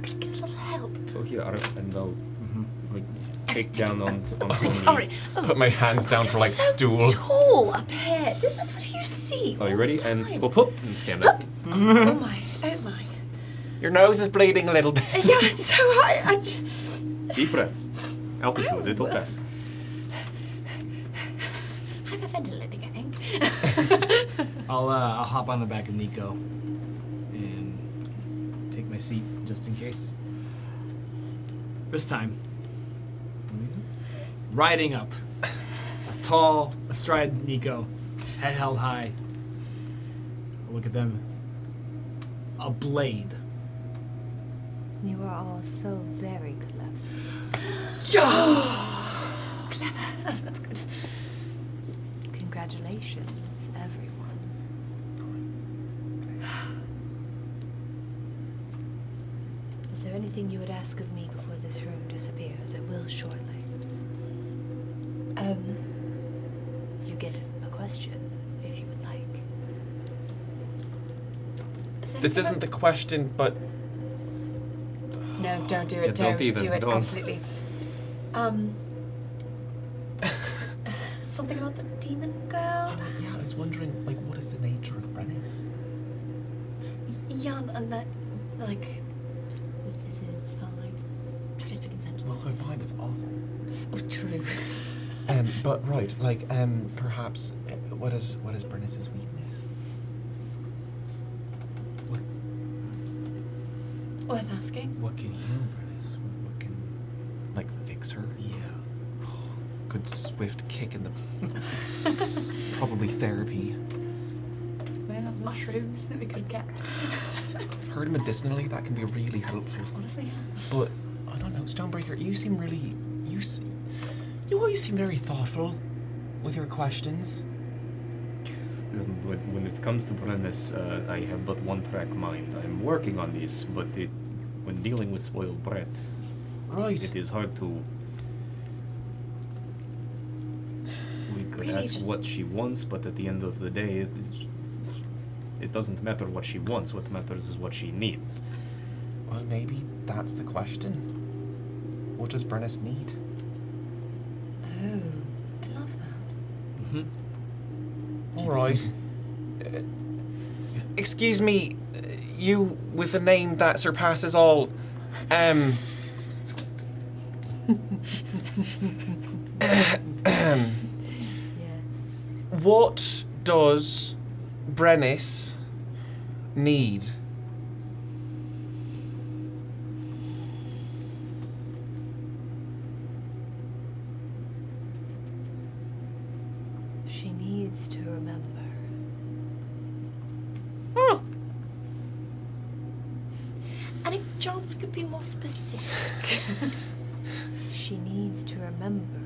Could I get a little help? So here, and I'll Mm-hmm. like take down onto Oh, me. alright. Oh, Put my hands down for like so stool. tall up here. This is what you see. Are you all ready? the And time. whoop, and stand up. Oh my, oh my. Your nose is bleeding a little bit. Yeah, it's so high. Deep breaths. Altitude, it'll pass. Hyperventilating, I think. I'll hop on the back of Nico and take my seat just in case. This time, riding up, a tall, astride Nico, head held high. I look at them. A blade. You are all so very clever. Clever. That's good. Congratulations, everyone. Is there anything you would ask of me before this room disappears? It will shortly. You get a question, if you would like. This isn't the question, but No, don't do Yeah, it. don't Don't even, do it. don't. Absolutely. Something about the demon girl. yeah, I was perhaps? wondering, like, what is the nature of Brennis? Yeah, and that, like, this is fine. Try to speak in sentences. Well, her vibe is awful. Oh, true. But right, like, perhaps, what is Brennis's weakness? Worth asking. What can heal Brennis? What can? Like, fix her? Yeah. Good swift kick in the. Probably therapy. Maybe that's mushrooms that we could get. Heard medicinally that can be really helpful. Honestly, yeah. But I don't know, Stonebreaker, you seem really you always seem very thoughtful with your questions. When it comes to Brennis, I have but one track mind. I'm working on this, but when dealing with spoiled brat, Right. it is hard to. We could Really ask just- what she wants, but at the end of the day, it doesn't matter what she wants. What matters is what she needs. Well, maybe that's the question. What does Brennis need? Oh, I love that. Mm-hmm. All right. Excuse me, you with a name that surpasses all. Yes. What does Brennis need? She needs to remember. Oh, Any chance you could be more specific? she needs to remember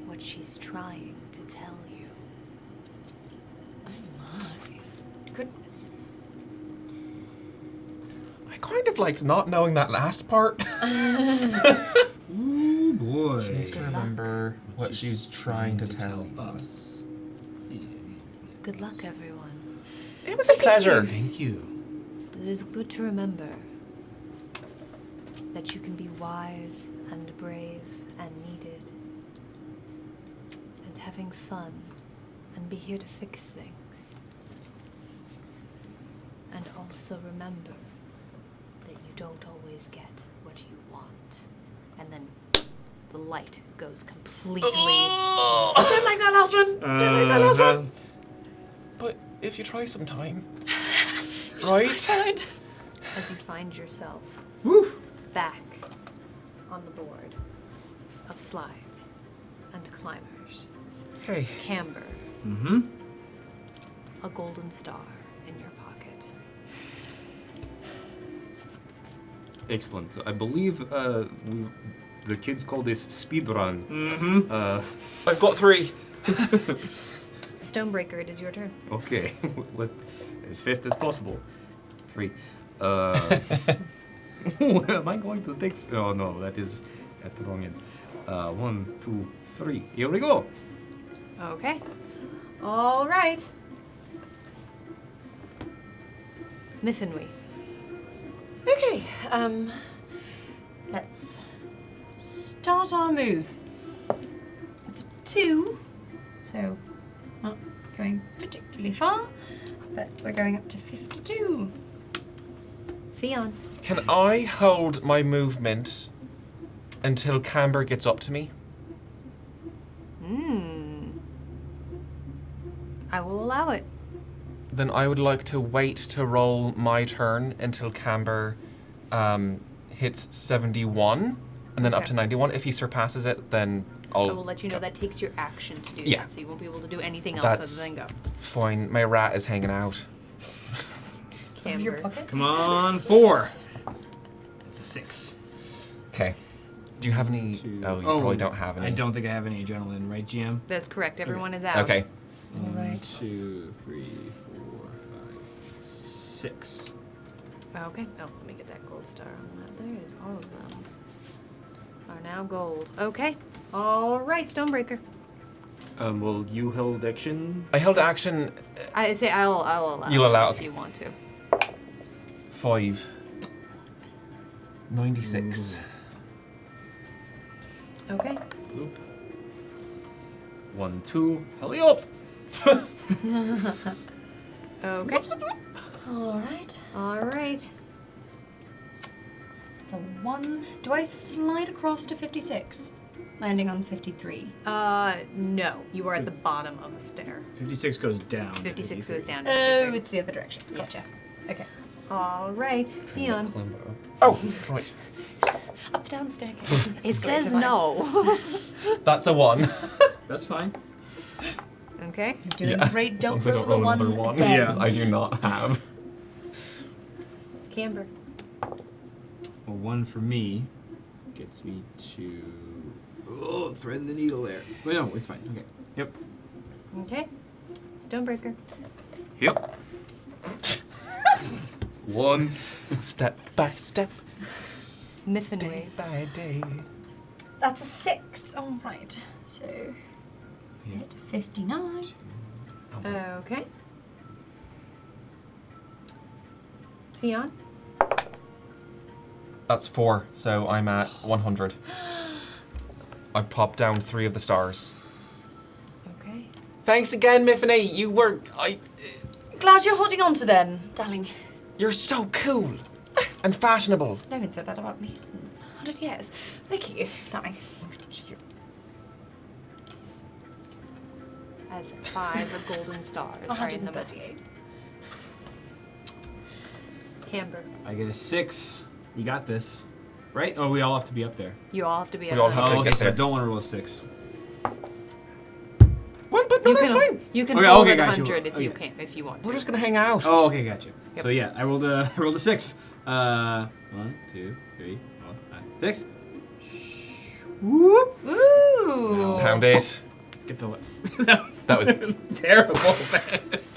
what she's trying to tell you. Goodness. I kind of liked not knowing that last part. Ooh, boy. She needs to remember what she's trying to tell us. Good luck, everyone. It was a pleasure. Thank you. It is good to remember that you can be wise and brave and needed and having fun and be here to fix things. And also remember that you don't always get what you want. And then the light goes completely. I don't like that last one. Don't like that last one. But if you try some time, Just right? outside. As you find yourself Woo. back on the board of slides and climbers. Okay. Camber, Mm-hmm. a golden star in your pocket. Excellent. I believe the kids call this speedrun. Mm-hmm. I've got 3. Stonebreaker, it is your turn. Okay, as fast as possible. 3. What am I going to take? Oh no, that is at the wrong end. 1, 2, 3. Here we go. Okay. All right. Mithenwy. Okay, let's start our move. It's a 2, so not going particularly far, but we're going up to 52. Fionn. Can I hold my movement until Camber gets up to me? I will allow it. Then I would like to wait to roll my turn until Camber hits 71, and then up Okay. to 91. If he surpasses it, then I will let you know go. that takes your action to do Yeah. that, so you won't be able to do anything else That's- other than go. Fine. My rat is hanging out. Of your Camber. pocket? Come on, 4. It's a 6. Okay. Do you have any? Oh, you probably don't have any. I don't think I have any adrenaline, right, GM? That's correct. Everyone is out. Okay. All right. 2, 3, 4, 5, 6. Okay. Oh, let me get that gold star on that. There is all of them. Are now gold. Okay. All right, Stonebreaker. Well, you held action. I held action I say I'll allow. You'll it allow, if okay. you want to. 5. 96. Okay. Oop. 1, 2. Hurry up! Okay. All right. All right. It's a 1. Do I slide across to 56? Landing on 53. No. You are at the bottom of the stair. 56 goes down. 56 goes down to Oh, 53. it's the other direction. Gotcha. Yes. Okay. All right, Fionn. Oh, right. Up down staircase. It says divine. no. That's a 1. That's fine. Okay. Doing great. Don't As long as I roll the one. another 1. again. Because I do not have. Camber. A 1 for me gets me to. Oh, threading the needle there. Wait, no, it's fine. Okay. Yep. Okay. Stonebreaker. Yep. 1. Step by step, Mithenwy. day by day. That's a 6. All right. So hit 59. Okay. Fionn. That's 4, so I'm at 100. I popped down 3 of the stars. Okay. Thanks again, Miffany. You were. Glad you're holding on to them, darling. You're so cool and fashionable. No one said that about me in 100 years. Thank you, darling. As 5 golden stars are in the map. 138. Camber. I get a 6. We got this. Right? Oh, we all have to be up there. You all have to be at We all the- have to Oh, okay, get so I there. don't want to roll a 6. What? But no, You that's can, fine. You can Okay, roll okay, at got you. 100 if you Okay. can, if you want to. We're just gonna hang out. Oh, okay, gotcha. Yep. So yeah, I rolled a 6. 1, 2, 3, 4, 5, 6. Whoop. Ooh. Pound 8. Get the. That was terrible.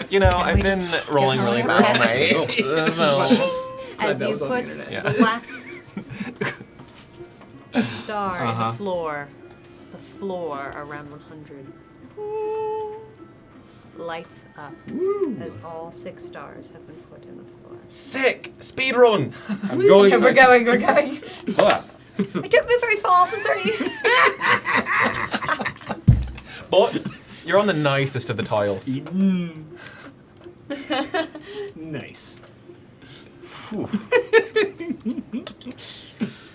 You know, Can I've we been just rolling get really on bad with all night. So, As that you was on the put internet. Yeah. the last star in Uh-huh. the floor around 100 lights up as all 6 stars have been put in the floor. sick! Speed run! I'm going. We're going. What? I don't move very fast, I'm sorry. But you're on the nicest of the tiles. Nice.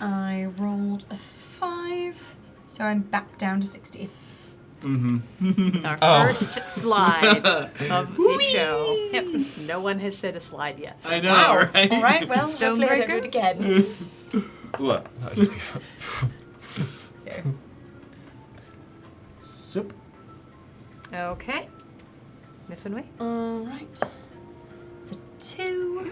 I rolled a 5, so I'm back down to 60. Our Oh. first slide of the show. Yep. No one has said a slide yet. I know, Wow. right? All right, well, hopefully I don't do it again. What? That'd just be fun. Soup. Okay. Mifflinway? All right. It's a 2.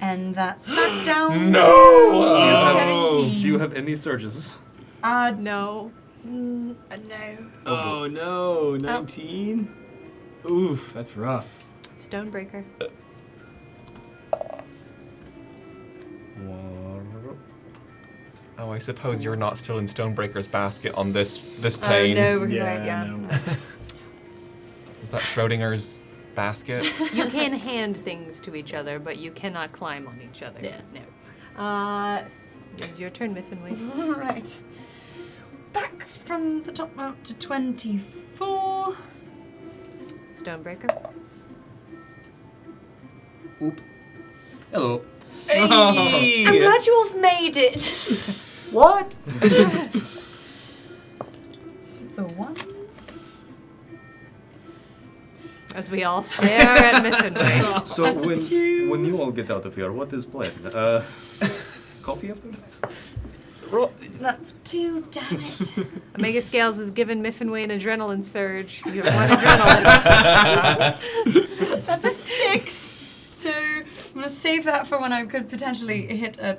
And that's back down No! to 17. Do you have any surges? No. No. Oh no, 19. Oof, that's rough. Stonebreaker. Oh, I suppose you're not still in Stonebreaker's basket on this Oh plane. no, because Yeah, I, no. Is that Schrodinger's basket? You can hand things to each other, but you cannot climb on each other. Yeah. No. It's your turn, Mifflinway. All right. Back from the top out to 24. Stonebreaker. Oop. Hello. Hey! I'm glad you all made it. What? It's a 1. As we all stare at Mifflinway. So That's a when 2. when you all get out of here, what is plan? Coffee after this? That's a 2, damn it. Omega Scales has given Mifflinway an adrenaline surge. You have 1 adrenaline. That's a 6. So I'm gonna save that for when I could potentially hit a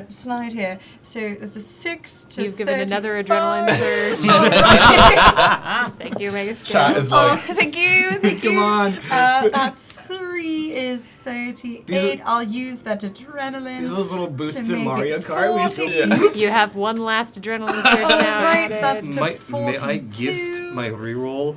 slide here. So that's a 6 to You've given another 35. adrenaline surge. Alright. Thank you, Omega Scales. Chat is Oh, like, thank you. Thank you. Come on. That's 3 is 38. These are- I'll use that adrenaline. These are those little boosts to in make Mario it Kart. We 40. You have 1 last adrenaline surge Oh, now. right, added. that's to May I 42. gift my reroll?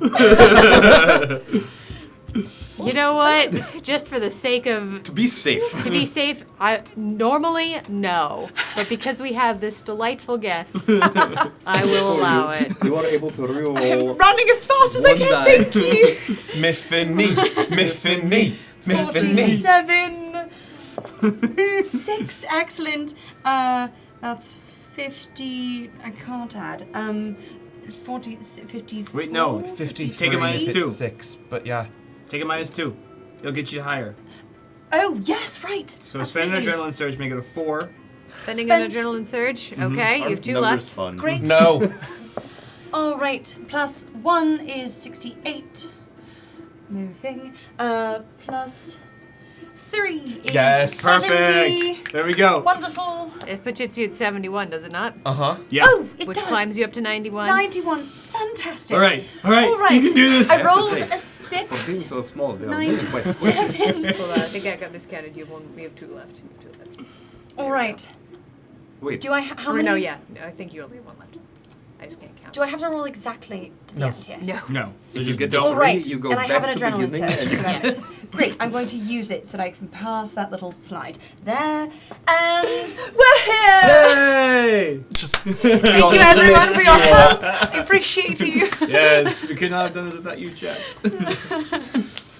You know what? Just for the sake of To be safe. to be safe, I normally no, but because we have this delightful guest, I will allow it. You are able to I'm reroll. running as fast as I One can, die. thank you. Miffini, Miffini, Miffini. 47. 6, excellent. That's 50. I can't add. 40, 50. Wait, no. 53 Take a minus is 2. 6, but yeah. Take a -2. It'll get you higher. Oh, yes, right. So spend an Absolutely. adrenaline surge, make it a 4. Spending an Spent. adrenaline surge. Okay, you have 2 Numbers left. fun. Great. No. All right. Plus 1 is 68. Moving. Plus 3 is Yes. 70. Perfect. There we go. Wonderful. It puts you at 71, does it not? Uh-huh. Yeah. Oh, it Which does. climbs you up to 91. 91. Fantastic. All right. All right. All right. You can do this. I have to rolled say, a For being 6. so small, they are really quite quick. 97. Hold on, I think I got discounted. You have 1. We have 2 left. You have 2 left. All right. Wait. Do I how Or many? no, yeah. No, I think you only have 1 left. I just can't count. Do I have to roll exactly to the No. end here? No. No. So If you just get don't. All right. you go and I back have an to adrenaline beginning surge. and- Yes. Great. I'm going to use it so that I can pass that little slide there, and we're here. Hey! Thank you, everyone, for your help. I appreciate you. Yes, we could not have done this without you, chat.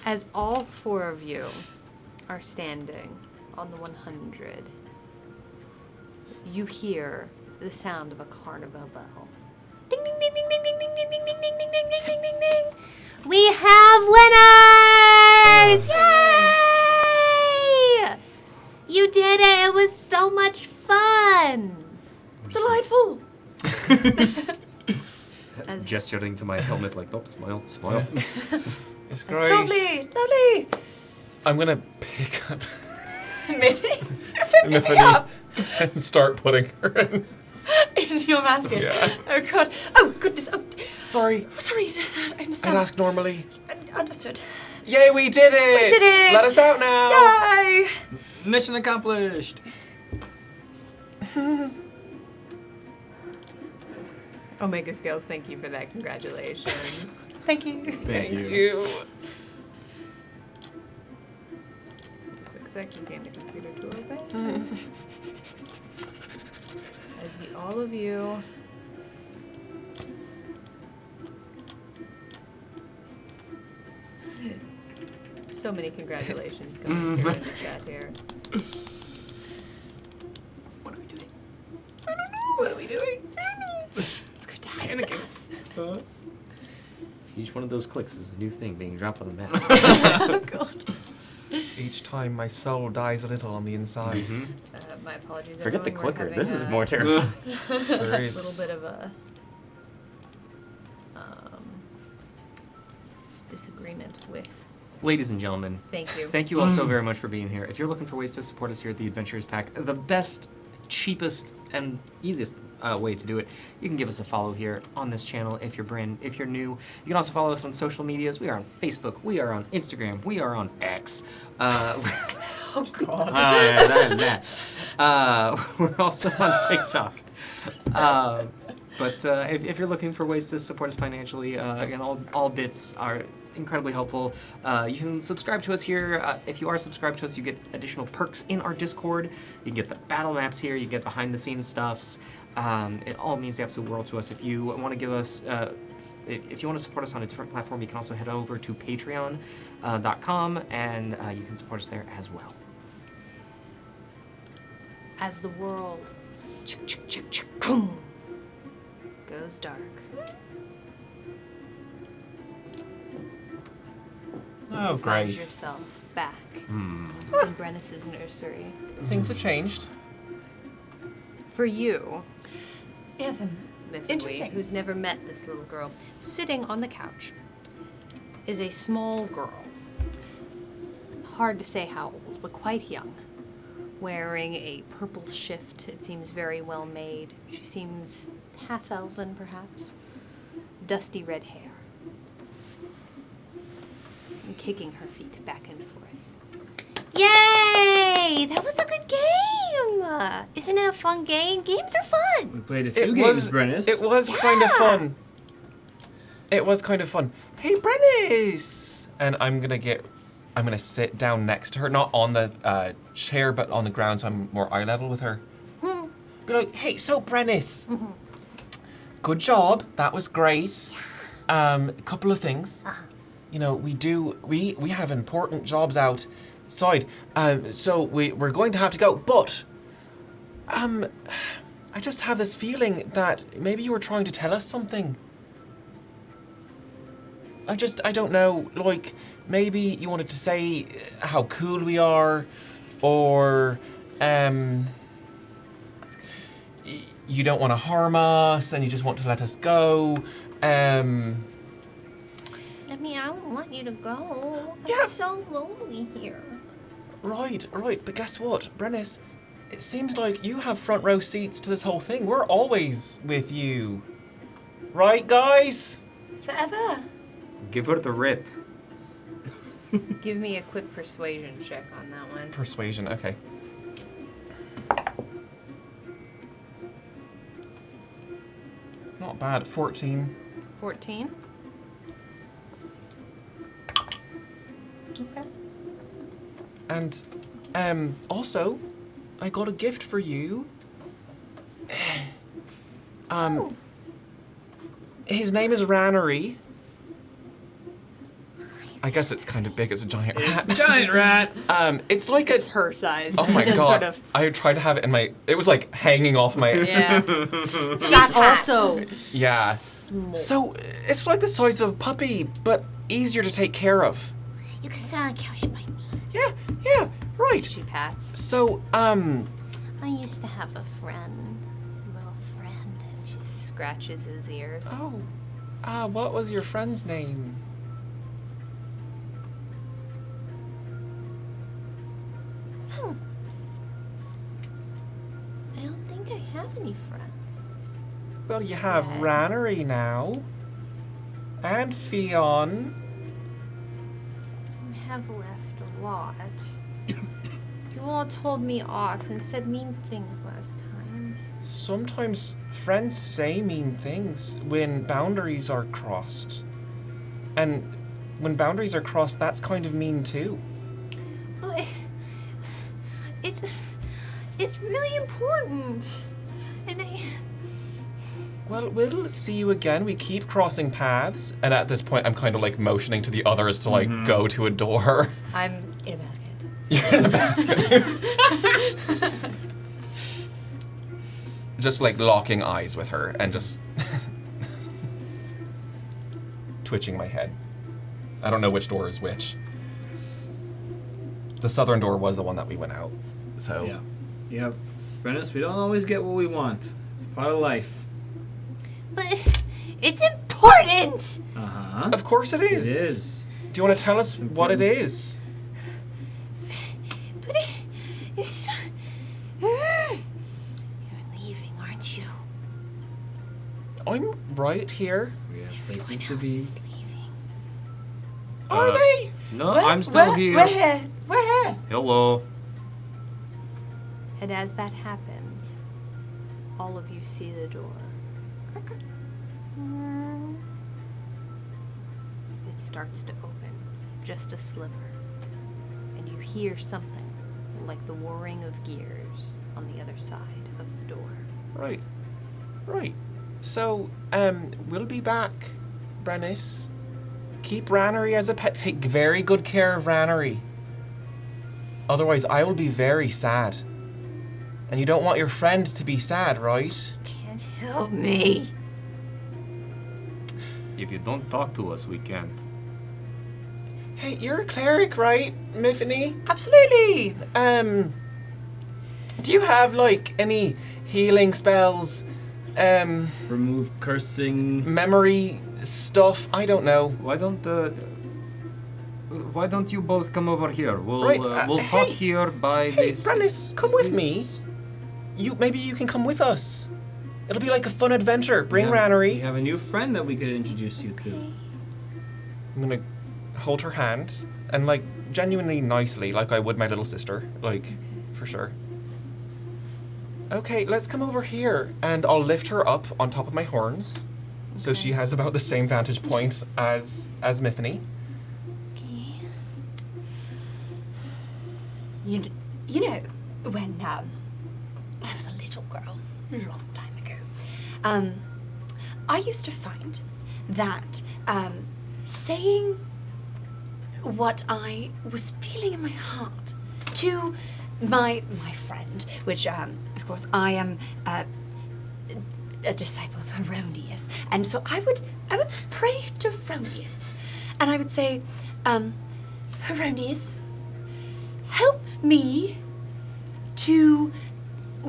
As all 4 of you are standing on the 100, you hear the sound of a carnival bell. Ding ding ding ding ding ding ding ding ding ding ding ding ding ding ding ding. We have winners! Yay! You did it! It was so much fun! Delightful. As Gesturing to my helmet like, nope, smile, smile. It's That's great. lovely. Lovely. I'm gonna pick up Maybe. Miffini and start putting her in. in your basket. Yeah. Oh god. Oh goodness. Oh, Sorry, sorry. I I'd understand. ask normally. Understood. Yay, we did it! We did it! Let us out now! Yay! Mission accomplished. Omega Scales, thank you for that. Congratulations. Thank you. Thank you. Quick sec, just getting the computer to open. As all of you. So many congratulations coming through in the chat here. What are we doing? I don't know. What are we doing? I don't know. It's good to have us. Each one of those clicks is a new thing being dropped on the map. Oh god. Each time my soul dies a little on the inside. My apologies. Forget the everyone, we're clicker. having This is a more terrifying. Sure is. little bit of a disagreement with. Ladies and gentlemen, Thank you. thank you all so very much for being here. If you're looking for ways to support us here at the Adventurers Pack, the best, cheapest, and easiest way to do it, you can give us a follow here on this channel if you're new. You can also follow us on social medias. We are on Facebook. We are on Instagram. We are on X. Oh god. We're also on TikTok. But if you're looking for ways to support us financially, again, all bits are incredibly helpful. You can subscribe to us here. If you are subscribed to us, you get additional perks in our Discord. You can get the battle maps here. You get behind the scenes stuffs. It all means the absolute world to us. If you want to give us, if you want to support us on a different platform, you can also head over to patreon.com and you can support us there as well. As the world goes dark. Oh, You find great. yourself back in Brennus's nursery. Things have changed. For you, Yes, Miffy, Interesting. who's never met this little girl, sitting on the couch is a small girl. Hard to say how old, but quite young. Wearing a purple shift. It seems very well made. She seems half elven, perhaps. Dusty red hair. And kicking her feet back and forth. Yay! That was a good game! Isn't it a fun game? Games are fun! We played a few games, Brennus. It was kind of fun. It was kind of fun. Hey, Brennus! And I'm gonna sit down next to her, not on the chair, but on the ground, so I'm more eye level with her. Be like, hey, so Brennus, good job. That was great. A couple of things. You know, we have important jobs outside, so we're going to have to go. But I just have this feeling that maybe you were trying to tell us something. I don't know, like, maybe you wanted to say how cool we are, or, you don't want to harm us, and you just want to let us go, I mean, I don't want you to go. Yeah. I'm so lonely here. Right, but guess what, Brennus? It seems like you have front row seats to this whole thing. We're always with you. Right, guys? Forever. Give her the rip. Give me a quick persuasion check on that one. Persuasion, okay. Not bad, 14. 14. Okay. And, also, I got a gift for you. His name is Rannery. I guess it's kind of big as a giant rat. Giant rat. It's like It's a... her size. Oh my Just god. Sort of. I tried to have it in my... It was like hanging off my... Yeah. Flat She's hat. also Yeah. small. So, it's like the size of a puppy, but easier to take care of. You can sit on the couch by me. Yeah, right. She pats. So, I used to have a friend, little friend, and She scratches his ears. what was your friend's name? I don't think I have any friends. Well, you have Rannery now. And Fionn. I have left a lot. You all told me off and said mean things last time. Sometimes friends say mean things when boundaries are crossed. And when boundaries are crossed, that's kind of mean too. But it's really important. And Well, we'll see you again. We keep crossing paths. And at this point, I'm kind of like motioning to the others to like go to a door. I'm in a basket. You're in a basket. Just like locking eyes with her and just twitching my head. I don't know which door is which. The southern door was the one that we went out. So Yeah. Yep. Brennis, we don't always get what we want. It's part of life. But it's important! Uh-huh. of course it It is. is. Do you want to tell us what it is? But it's... You're leaving, aren't you? I'm right here. We have places to Else be. is leaving. Are they? No, I'm still here. We're here. We're here. Hello. And as that happens, all of you see the door. It starts to open, just a sliver. And you hear something like the whirring of gears on the other side of the door. Right. Right. So, we'll be back, Brennis. Keep Rannery as a pet. Take very good care of Rannery. Otherwise, I will be very sad. And you don't want your friend to be sad, right? Can't help me. If you don't talk to us, we can't. Hey, you're a cleric, right, Miffany? Absolutely. Do you have, like, any healing spells? Remove cursing. Memory stuff? I don't know. Why don't you both come over here? We'll Right, we'll talk hey, here by hey, this. Brennis, come with me. Maybe you can come with us. It'll be like a fun adventure. Bring We Rannery. have a new friend that we could introduce you to. I'm gonna hold her hand and like genuinely nicely, like I would my little sister, like for sure. Okay, let's come over here, and I'll lift her up on top of my horns, so she has about the same vantage point as Miffany. Okay. You know, when I was a little girl, a long time ago, I used to find that saying what I was feeling in my heart to my friend, which of course I am a disciple of Heronius, and so I would pray to Heronius, and I would say, Heronius, help me to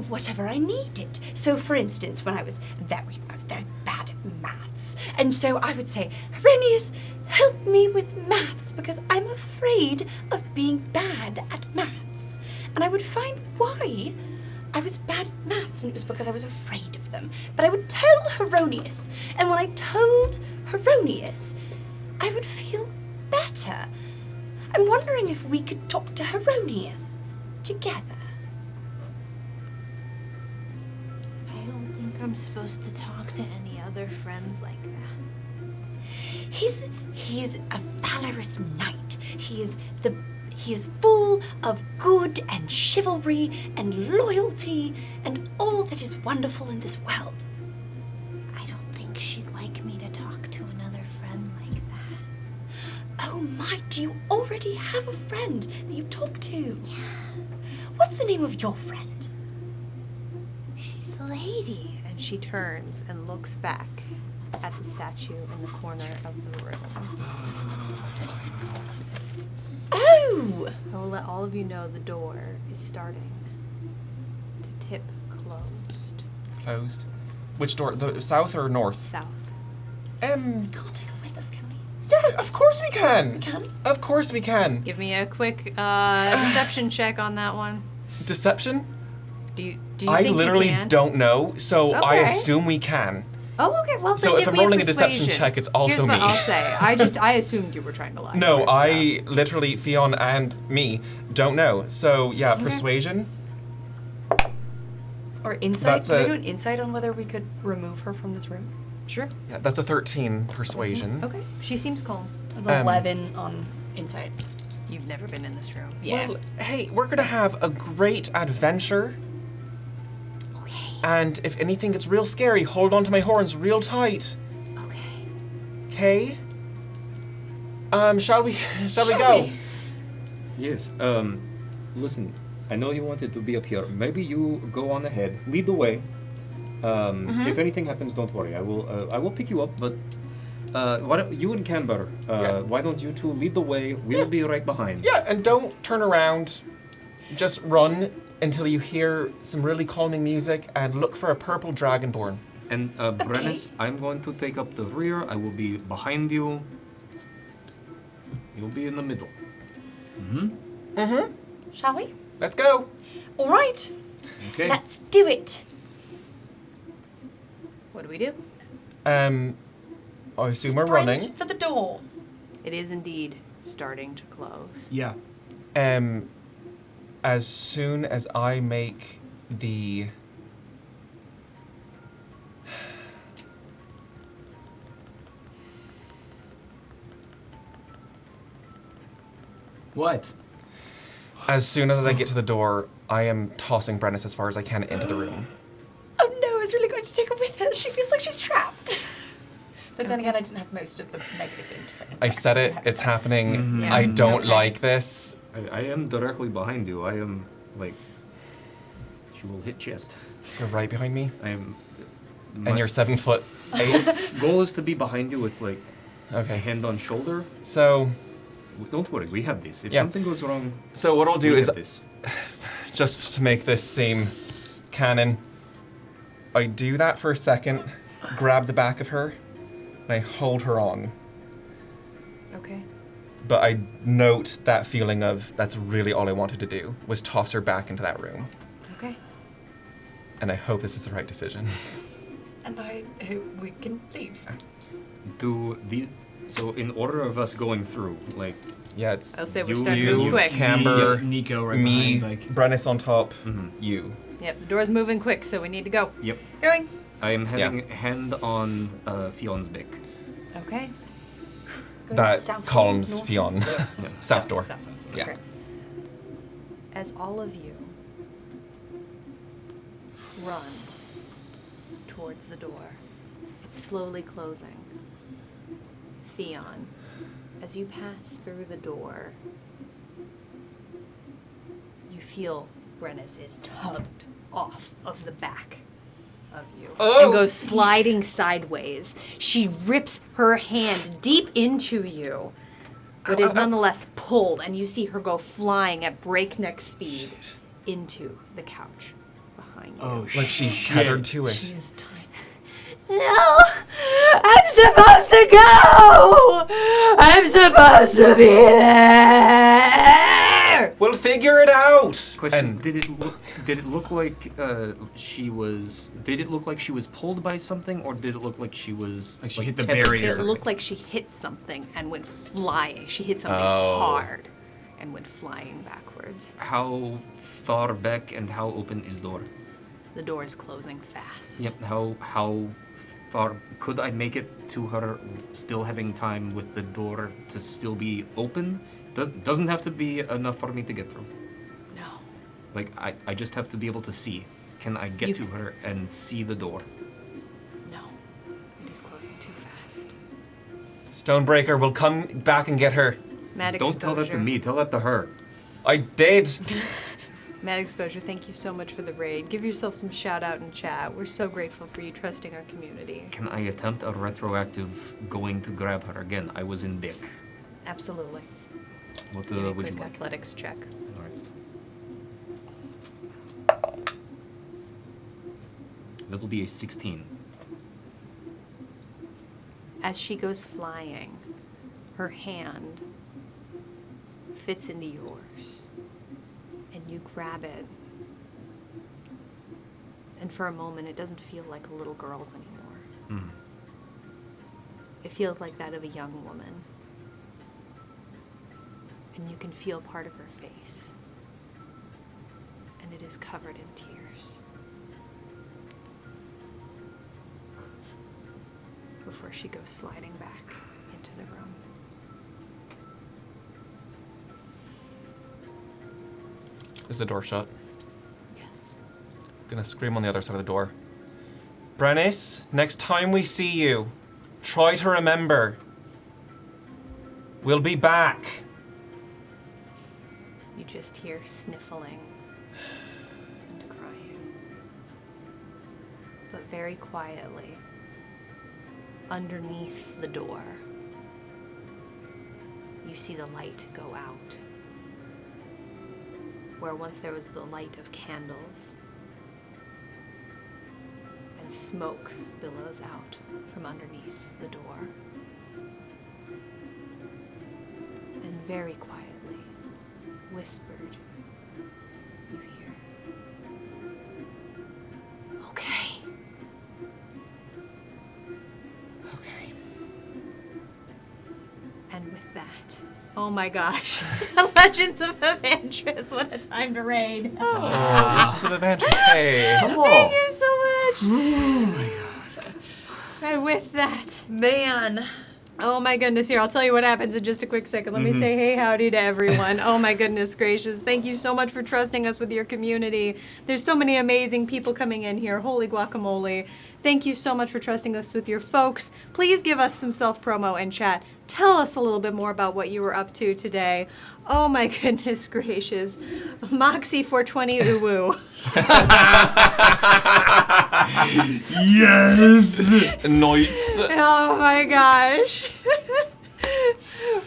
whatever I needed. So, for instance, when I was very bad at maths, and so I would say, Heronius, help me with maths because I'm afraid of being bad at maths. And I would find why I was bad at maths, and it was because I was afraid of them. But I would tell Heronius, and when I told Heronius, I would feel better. I'm wondering if we could talk to Heronius together. I don't think I'm supposed to talk to any other friends like that. He's a valorous knight. He is full of good and chivalry and loyalty and all that is wonderful in this world. I don't think she'd like me to talk to another friend like that. Oh my, do you already have a friend that you talk to? Yeah, What's the name of your friend? she's the lady. And she turns and looks back at the statue in the corner of the room. Oh! I will let all of you know the door is starting to tip closed. Closed. Which door? The south or north? South. We can't take her with us, can we? Yeah, of course we can. We can? Of course we can. Give me a quick deception check on that one. Deception? Do you I think literally you can? don't know, so I Okay. assume we can. Oh, okay. Well, So then if give I'm me rolling a deception persuasion. check, it's also Here's what me. I'll say. I assumed you were trying to lie. No, to her, so. I literally, Fionn and me, don't know. So, yeah, persuasion. Or insight? That's Can I a- do an insight on whether we could remove her from this room? Sure. Yeah, that's a 13 persuasion. Okay. She seems calm. It was 11 11 on insight. You've never been in this room. Yeah. Well, hey, we're gonna have a great adventure. Okay. And if anything gets real scary, hold on to my horns real tight. Okay. Okay? Shall we go? we? Yes. Listen, I know you wanted to be up here. Maybe you go on ahead, lead the way. If anything happens, don't worry. I will pick you up. But you and Camber, Yeah. why don't you two lead the way? We'll be right behind. Yeah, and don't turn around. Just run until you hear some really calming music and look for a purple dragonborn. And Brennis, I'm going to take up the rear. I will be behind you. You'll be in the middle. Shall we? Let's go. All right. Okay. Let's do it. What do we do? I assume we're Sprint running. for the door. It is indeed starting to close. Yeah. As soon as I make the What? As soon as I get to the door, I am tossing Brennis as far as I can into the room. Oh no, I was really going to take her with her. She feels like she's trapped. But then again, I didn't have most of the negative I said it, it's happening. Yeah. I don't Okay. like this. I am directly behind you. I am like. She will hit chest. You're right behind me. I am. And you're 7'8". goal is to be behind you with like a Okay. hand on shoulder. So Don't worry, we have this. If Yeah. something goes wrong, what I'll do we is have this. just to make this seem canon, I do that for a second, grab the back of her, and I hold her on. Okay. But I note that feeling of that's really all I wanted to do was toss her back into that room. Okay. And I hope this is the right decision. And I hope we can leave. So in order of us going through, like, Yeah, it's I'll say we're You- starting you, moving quick. Camber, Yep, Nico right me, behind, like. Brennis on top, Mhm. you. Yep, the door's moving quick, so we need to go. yep, Going. I am having hand on Fion's beak. Okay. Going That south, calms north. Fionn. South door. South. Yeah. Okay. As all of you run towards the door, it's slowly closing. Fionn, as you pass through the door, you feel Brennis is tugged off of the back of you and goes sliding sideways. She rips her hand deep into you, but is nonetheless pulled, and you see her go flying at breakneck speed into the couch behind you. Oh, Like she's shit. tethered to it. She is tiny. No! I'm supposed to go! I'm supposed to be there! We'll figure it out. Question: And Did it look like she was? Did it look like she was pulled by something, or did it look like she was Like she hit the tethered to barrier. It something? looked like she hit something and went flying. She hit something Oh. hard and went flying backwards. How far back and how open is door? The door is closing fast. Yep. How far could I make it to her? Still having time with the door to still be open. Doesn't have to be enough for me to get through. No. Like I just have to be able to see. Can I get You to her and see the door? No. It is closing too fast. Stonebreaker will come back and get her. Mad Don't tell that to exposure. me. Tell that to her. I did. Mad Exposure, thank you so much for the raid. Give yourself some shout out in chat. We're so grateful for you trusting our community. Can I attempt a retroactive going to grab her again? I was in dick. Absolutely. What Give me a would you quick like? athletics check. All right. That'll be a 16. As she goes flying, her hand fits into yours, and you grab it. And for a moment, it doesn't feel like a little girl's anymore. It feels like that of a young woman. And you can feel part of her face. And it is covered in tears. Before she goes sliding back into the room. Is the door shut? Yes. Gonna scream on the other side of the door. Brennis, next time we see you, try to remember. We'll be back. You just hear sniffling and crying. But very quietly, underneath the door, you see the light go out. Where once there was the light of candles, and smoke billows out from underneath the door. And very quietly, whispered, you hear, "Okay." Okay. And with that, oh my gosh, Legends of Evantress, what a time to raid. Oh, Legends of Evantress. Hey. Thank you so much. Oh my god. And with that, Man. oh my goodness, here, I'll tell you what happens in just a quick second. Let me say hey howdy to everyone. Oh my goodness gracious. Thank you so much for trusting us with your community. There's so many amazing people coming in here. Holy guacamole. Thank you so much for trusting us with your folks. Please give us some self-promo and chat. Tell us a little bit more about what you were up to today. Oh my goodness gracious. Moxie 420 Uwu. Yes! Nice. Oh my gosh.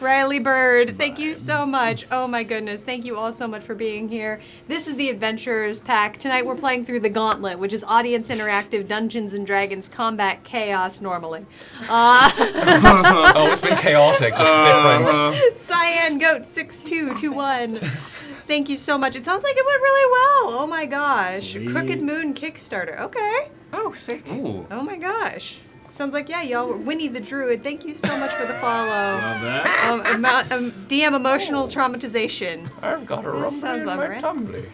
Riley Bird, thank you so much. Oh my goodness, thank you all so much for being here. This is the Adventurers Pack. Tonight we're playing through the Gauntlet, which is audience interactive Dungeons and Dragons combat chaos normally. Oh, it's been chaotic, just different. Cyan Goat 6221. Thank you so much. It sounds like it went really well. Oh my gosh. Sweet. Crooked Moon Kickstarter. Okay. Oh, sick. Ooh. Oh my gosh. Sounds like, yeah, y'all were Winnie the Druid. Thank you so much for the follow. Love that. DM emotional traumatization. I've got a rumble sounds in my alright. tumbly.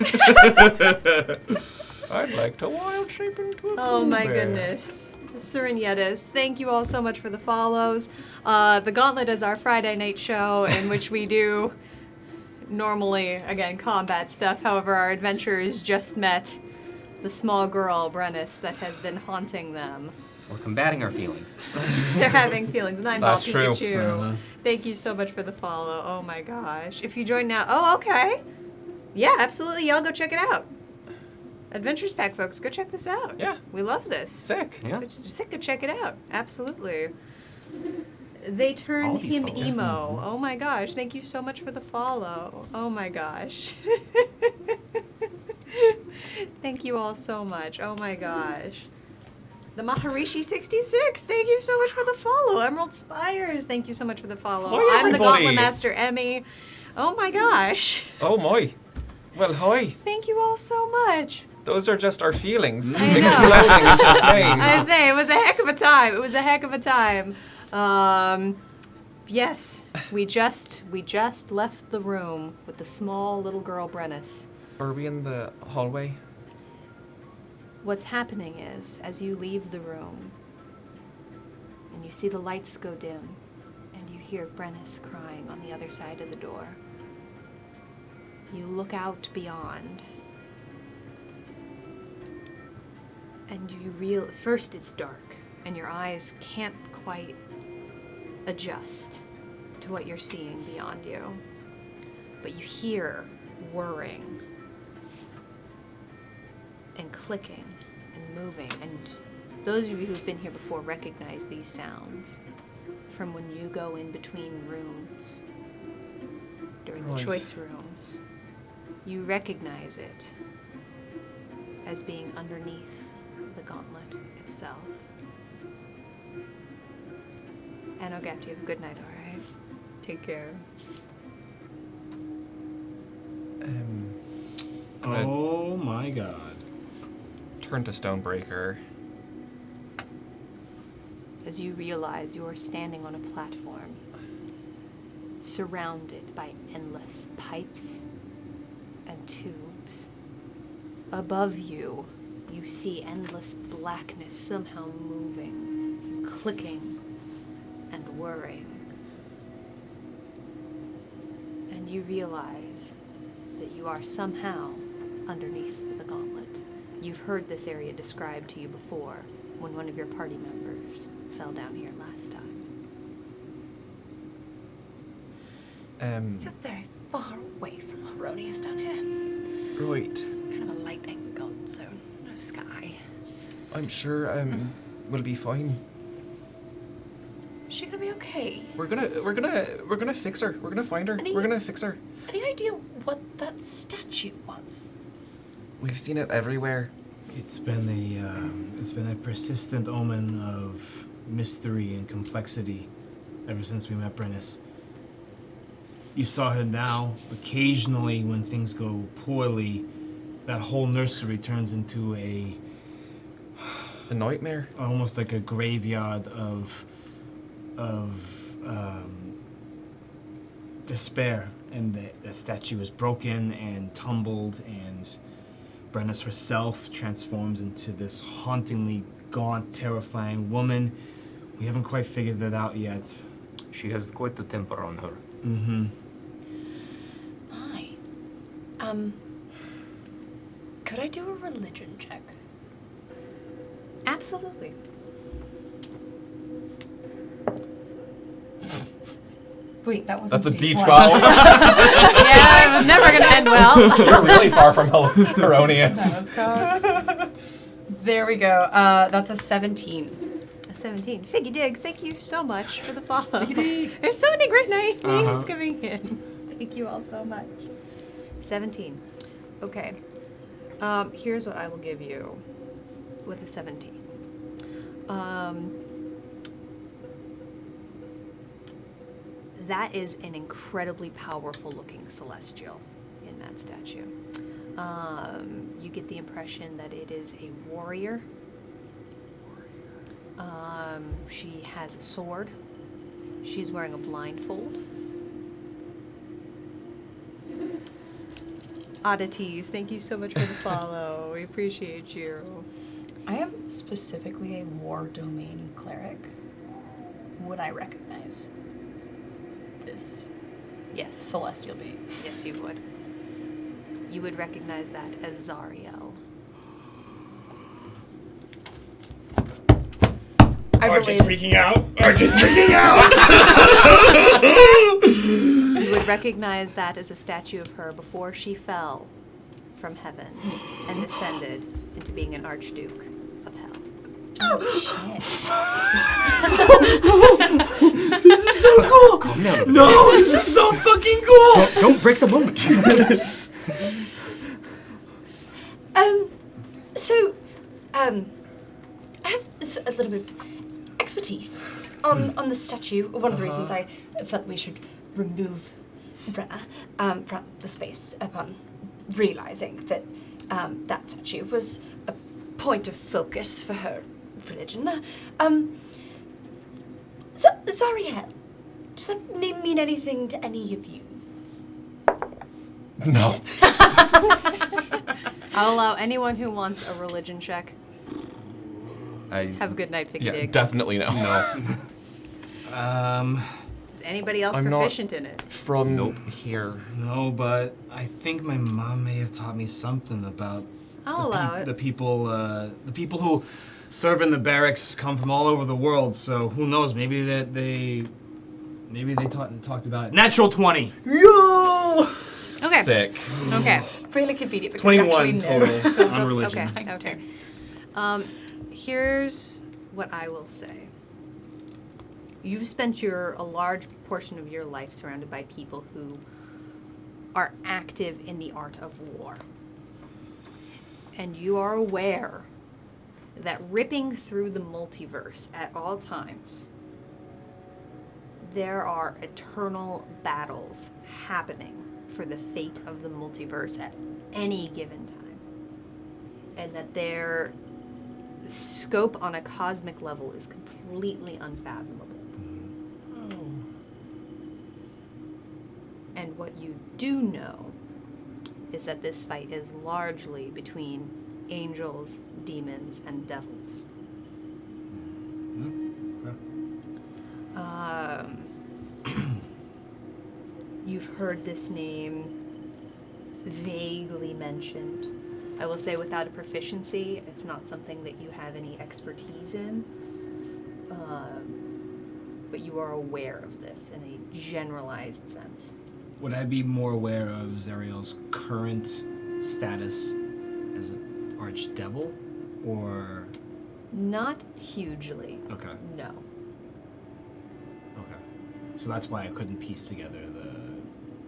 I'd like to wild shape into a Oh my Pooh Bear. goodness. Serenietis, thank you all so much for the follows. The Gauntlet is our Friday night show in which we do normally, again, combat stuff. However, our adventurers just met the small girl, Brennis, that has been haunting them. We're combating our feelings. They're having feelings. Nine That's Ball true. Pikachu. Thank you so much for the follow. Oh my gosh. If you join now, oh, okay. Yeah, absolutely. Y'all go check it out. Adventures Pack, folks, go check this out. Yeah. We love this. Sick. Yeah. It's just sick to check it out. Absolutely. They All turned these him follows. emo. Oh my gosh. Thank you so much for the follow. Oh my gosh. Thank you all so much. Oh my gosh. The Maharishi 66, thank you so much for the follow. Emerald Spires, thank you so much for the follow. Hi, I'm the everybody. Gauntlet Master Emmy. Oh my gosh. Oh my. Well, hi. Thank you all so much. Those are just our feelings I know. exploding into flame. I say it was a heck of a time. It was a heck of a time. Yes, we just left the room with the small little girl Brennis. Are we in the hallway? What's happening is, as you leave the room, and you see the lights go dim, and you hear Brennis crying on the other side of the door, you look out beyond, and first it's dark, and your eyes can't quite adjust to what you're seeing beyond you. But you hear whirring and clicking and moving, and those of you who've been here before recognize these sounds from when you go in between rooms during the Right. choice rooms. You recognize it as being underneath the gauntlet itself. And I'll get you. Have a good night, alright? Take care. Oh my god. Turn to Stonebreaker. as you realize you are standing on a platform surrounded by endless pipes and tubes. Above you, you see endless blackness somehow moving, clicking, and whirring. And you realize that you are somehow underneath the gauntlet. You've heard this area described to you before when one of your party members fell down here last time. I feel very far away from Heronius down here. Right. It's kind of a lightning gone, so no sky. I'm sure we'll be fine. Is she gonna be okay? We're gonna fix her. We're gonna find her. Any- We're gonna fix her. Any idea what that statue was? We've seen it everywhere. It's been a persistent omen of mystery and complexity ever since we met Brennus. You saw her now. Occasionally, when things go poorly, that whole nursery turns into a nightmare. Almost like a graveyard of despair. And the statue is broken and tumbled, and Brennus herself transforms into this hauntingly gaunt, terrifying woman. We haven't quite figured that out yet. She has quite the temper on her. Mm-hmm. Hi. Could I do a religion check? Absolutely. Wait, that was That's a D12. Yeah, it was never going to end well. You're really far from Heronius. There we go. That's a 17. A 17. Figgy Diggs, thank you so much for the follow. There's so many great names coming in. Thank you all so much. 17. Okay. Here's what I will give you with a 17. That is an incredibly powerful looking celestial in that statue. You get the impression that it is a warrior. She has a sword. She's wearing a blindfold. Oddities, thank you so much for the follow. We appreciate you. I am specifically a war domain cleric. Would I recognize this Yes. celestial being? Yes, you would. You would recognize that as Zariel. Archie's freaking out. Archie's freaking out. You would recognize that as a statue of her before she fell from heaven and descended into being an archduke of hell. Oh, shit. This is so cool. Calm down. No, this is so fucking cool. Don't break the moment. I have a little bit of expertise on the statue. One of the reasons I felt we should remove Brenna from the space upon realizing that that statue was a point of focus for her religion. Zariel, does that name mean anything to any of you? No. I'll allow anyone who wants a religion check. I Have a good night, Figgy Yeah, Diggs. definitely no. Is anybody else I'm not- proficient in it? From here. No, but I think my mom may have taught me something about I'll allow it. the people who serve in the barracks come from all over the world. So who knows? Maybe they talked about it. Natural 20. Okay. Sick. Okay. Really convenient because actually 21 no. total on religion. Okay. Here's what I will say. You've spent a large portion of your life surrounded by people who are active in the art of war. And you are aware that ripping through the multiverse at all times, there are eternal battles happening for the fate of the multiverse at any given time. And that scope on a cosmic level is completely unfathomable. And what you do know is that this fight is largely between angels, demons, and devils. You've heard this name vaguely mentioned. I will say without a proficiency, it's not something that you have any expertise in. But you are aware of this in a generalized sense. Would I be more aware of Zariel's current status as an archdevil, or? Not hugely. Okay. No. Okay. So that's why I couldn't piece together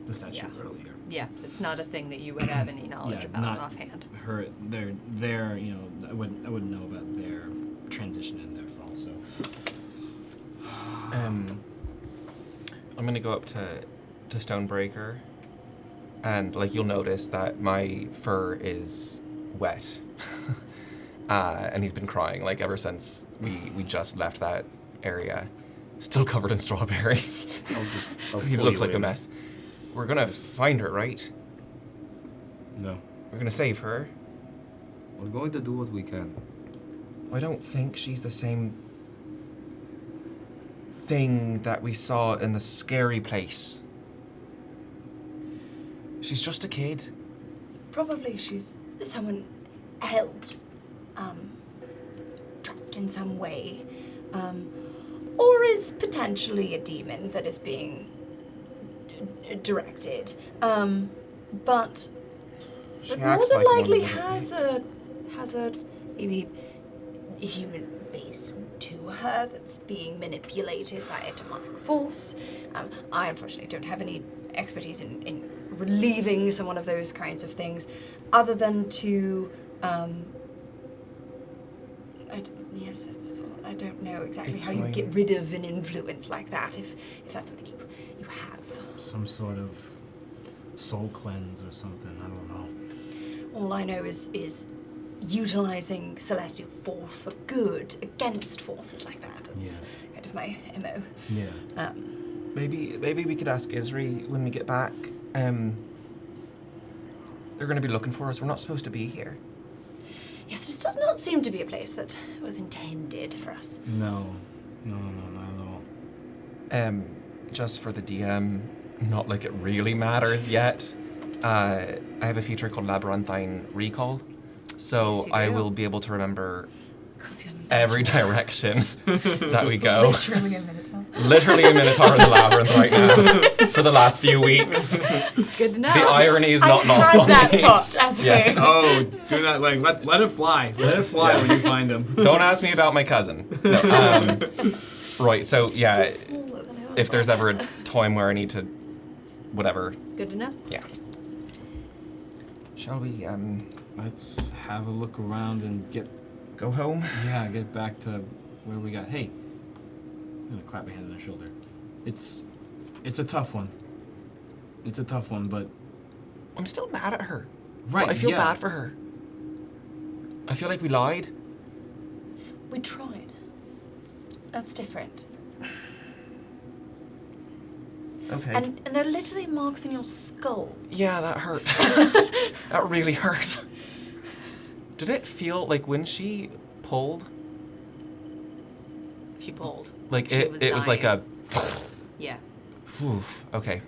the statue earlier. Yeah, it's not a thing that you would have any knowledge about offhand. Their you know, I wouldn't know about their transition and their fall. So. I'm gonna go up to Stonebreaker, and like you'll notice that my fur is wet, and he's been crying like ever since we just left that area, still covered in strawberry. He looks like a mess. We're gonna find her, right? No. We're gonna save her. We're going to do what we can. I don't think she's the same thing that we saw in the scary place. She's just a kid. Probably she's someone held, trapped in some way, or is potentially a demon that is being directed. But She more acts than like one likely wouldn't has a maybe human base to her that's being manipulated by a demonic force. I unfortunately don't have any expertise in relieving someone of those kinds of things, other than to I don't know exactly It's how you fine. get rid of an influence like that, if that's something you have. Some sort of soul cleanse or something. I don't know. All I know is utilizing celestial force for good against forces like that. It's kind of my MO. Yeah. Maybe we could ask Isri when we get back. They're going to be looking for us. We're not supposed to be here. Yes, this does not seem to be a place that was intended for us. No, not at all. Just for the DM, not like it really matters yet. I have a feature called Labyrinthine Recall, so Yes, you I do. will be able to remember Of course, you're every direction that we go. literally a minotaur. Literally a minotaur in the labyrinth right now for the last few weeks. Good to know. The irony is not I lost had on that me. thought as Yeah. a Oh, do not let it fly. Let it fly when you find him. Don't ask me about my cousin. No, right, so yeah, smaller than I if there's ever a time where I need to, whatever, Good to know. yeah. Shall we Let's have a look around and go home? get back to where we got. Hey, I'm gonna clap my hand on her shoulder. It's a tough one. It's a tough one, but I'm still mad at her. right. But I feel yeah. bad for her. I feel like we lied. We tried. That's different. Okay. And there are literally marks in your skull. Yeah, that hurt. That really hurt. Did it feel like when she pulled, She pulled. like She it was like a, Yeah. whew, okay.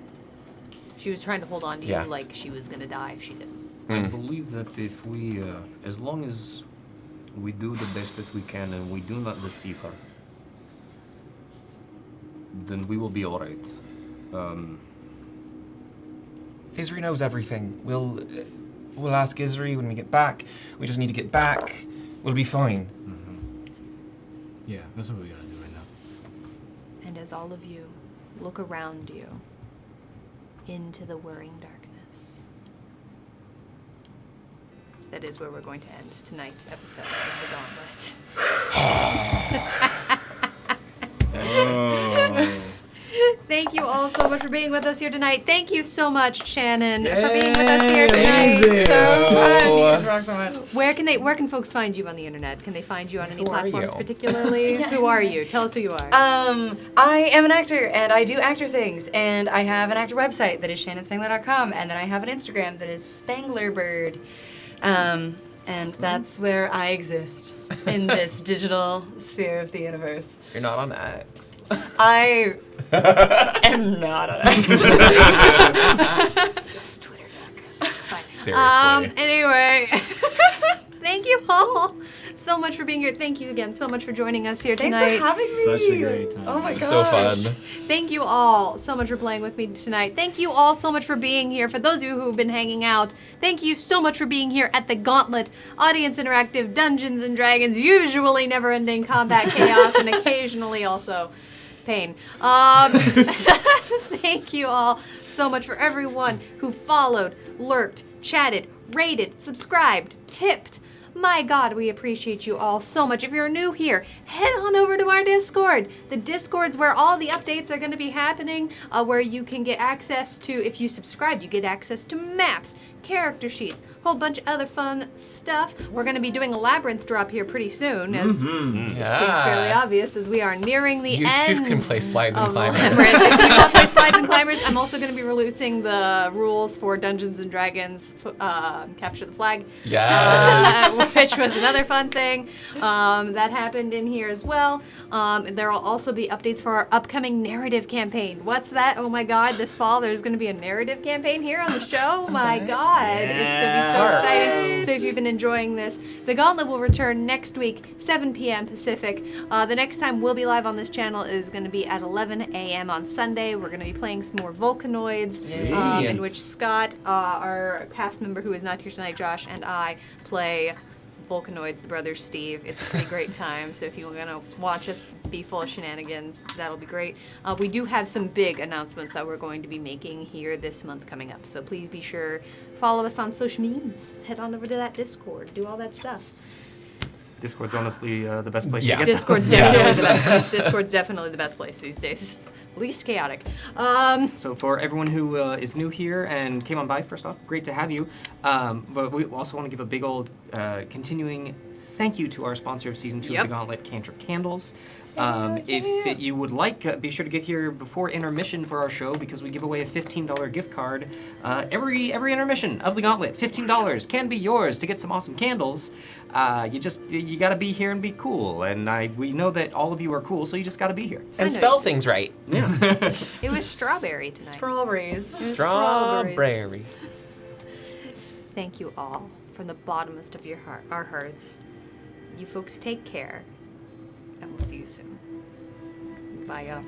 She was trying to hold on to Yeah. you like she was gonna die if she didn't. I Mm. believe that if we, as long as we do the best that we can and we do not deceive her, then we will be all right. Isri knows everything. We'll ask Isri when we get back. We just need to get back. We'll be fine. Yeah, that's what we gotta do right now. And as all of you look around you into the whirring darkness, that is where we're going to end tonight's episode of The Gauntlet. Oh. Thank Thank you all so much for being with us here tonight. Thank you so much, Shannon, for being with us here tonight. Amazing. So fun. You guys rock so much. Where can folks find you on the internet? Can they find you on any Who are platforms you? particularly? Who are you? Tell us who you are. I am an actor, and I do actor things, and I have an actor website that is shannonspangler.com, and then I have an Instagram that is Spanglerbird, and that's where I exist in this digital sphere of the universe. You're not on X. I am not an actor. It's Twitter. It's fine. Seriously. Anyway, thank you all so much for being here. Thank you again so much for joining us here Thanks tonight. for having me. Such a great time. Oh my It's god. so fun. Thank you all so much for playing with me tonight. Thank you all so much for being here. For those of you who've been hanging out, thank you so much for being here at the Gauntlet, Audience Interactive Dungeons and Dragons, usually never-ending combat chaos and occasionally also pain. Thank you all so much for everyone who followed, lurked, chatted, rated, subscribed, tipped. My God, we appreciate you all so much. If you're new here, head on over to our Discord. The Discord's where all the updates are going to be happening, where you can get access to, if you subscribe, you get access to maps, character sheets, a whole bunch of other fun stuff. We're going to be doing a labyrinth drop here pretty soon, as seems fairly obvious, as we are nearing the You end. too can play Slides and of Climbers. Labyrinth. If you want to play Slides and Climbers, I'm also going to be releasing the rules for Dungeons and Dragons Capture the Flag. Yes. Which was another fun thing that happened in here as well. There will also be updates for our upcoming narrative campaign. What's that? Oh my God, this fall there's going to be a narrative campaign here on the show. My God, it's going to be so exciting. So if you've been enjoying this, the Gauntlet will return next week, 7 p.m. Pacific. The next time we'll be live on this channel is going to be at 11 a.m. on Sunday. We're going to be playing some more Volcanoids, in which Scott, our cast member who is not here tonight, Josh, and I play Volcanoids, the brothers Steve. It's a pretty great time, so if you're going to watch us be full of shenanigans, that'll be great. We do have some big announcements that we're going to be making here this month coming up, so please be sure, follow us on social medias, head on over to that Discord, do all that stuff. Discord's honestly the best place Yeah. to get Discord's Yes. definitely the best place. Discord's definitely the best place these days. Least chaotic. So for everyone who is new here and came on by, first off, great to have you. But we also want to give a big old continuing thank you to our sponsor of Season 2 of the Gauntlet, Cantrip Candles. If you would like, be sure to get here before intermission for our show because we give away a $15 gift card every intermission of the Gauntlet. $15 can be yours to get some awesome candles. You got to be here and be cool. And we know that all of you are cool, so you just got to be here. And spell things right. Yeah. It was strawberry tonight. Strawberries. Strawberry. Thank you all from the bottomest of our hearts. You folks take care, and we'll see you soon. Bye, y'all.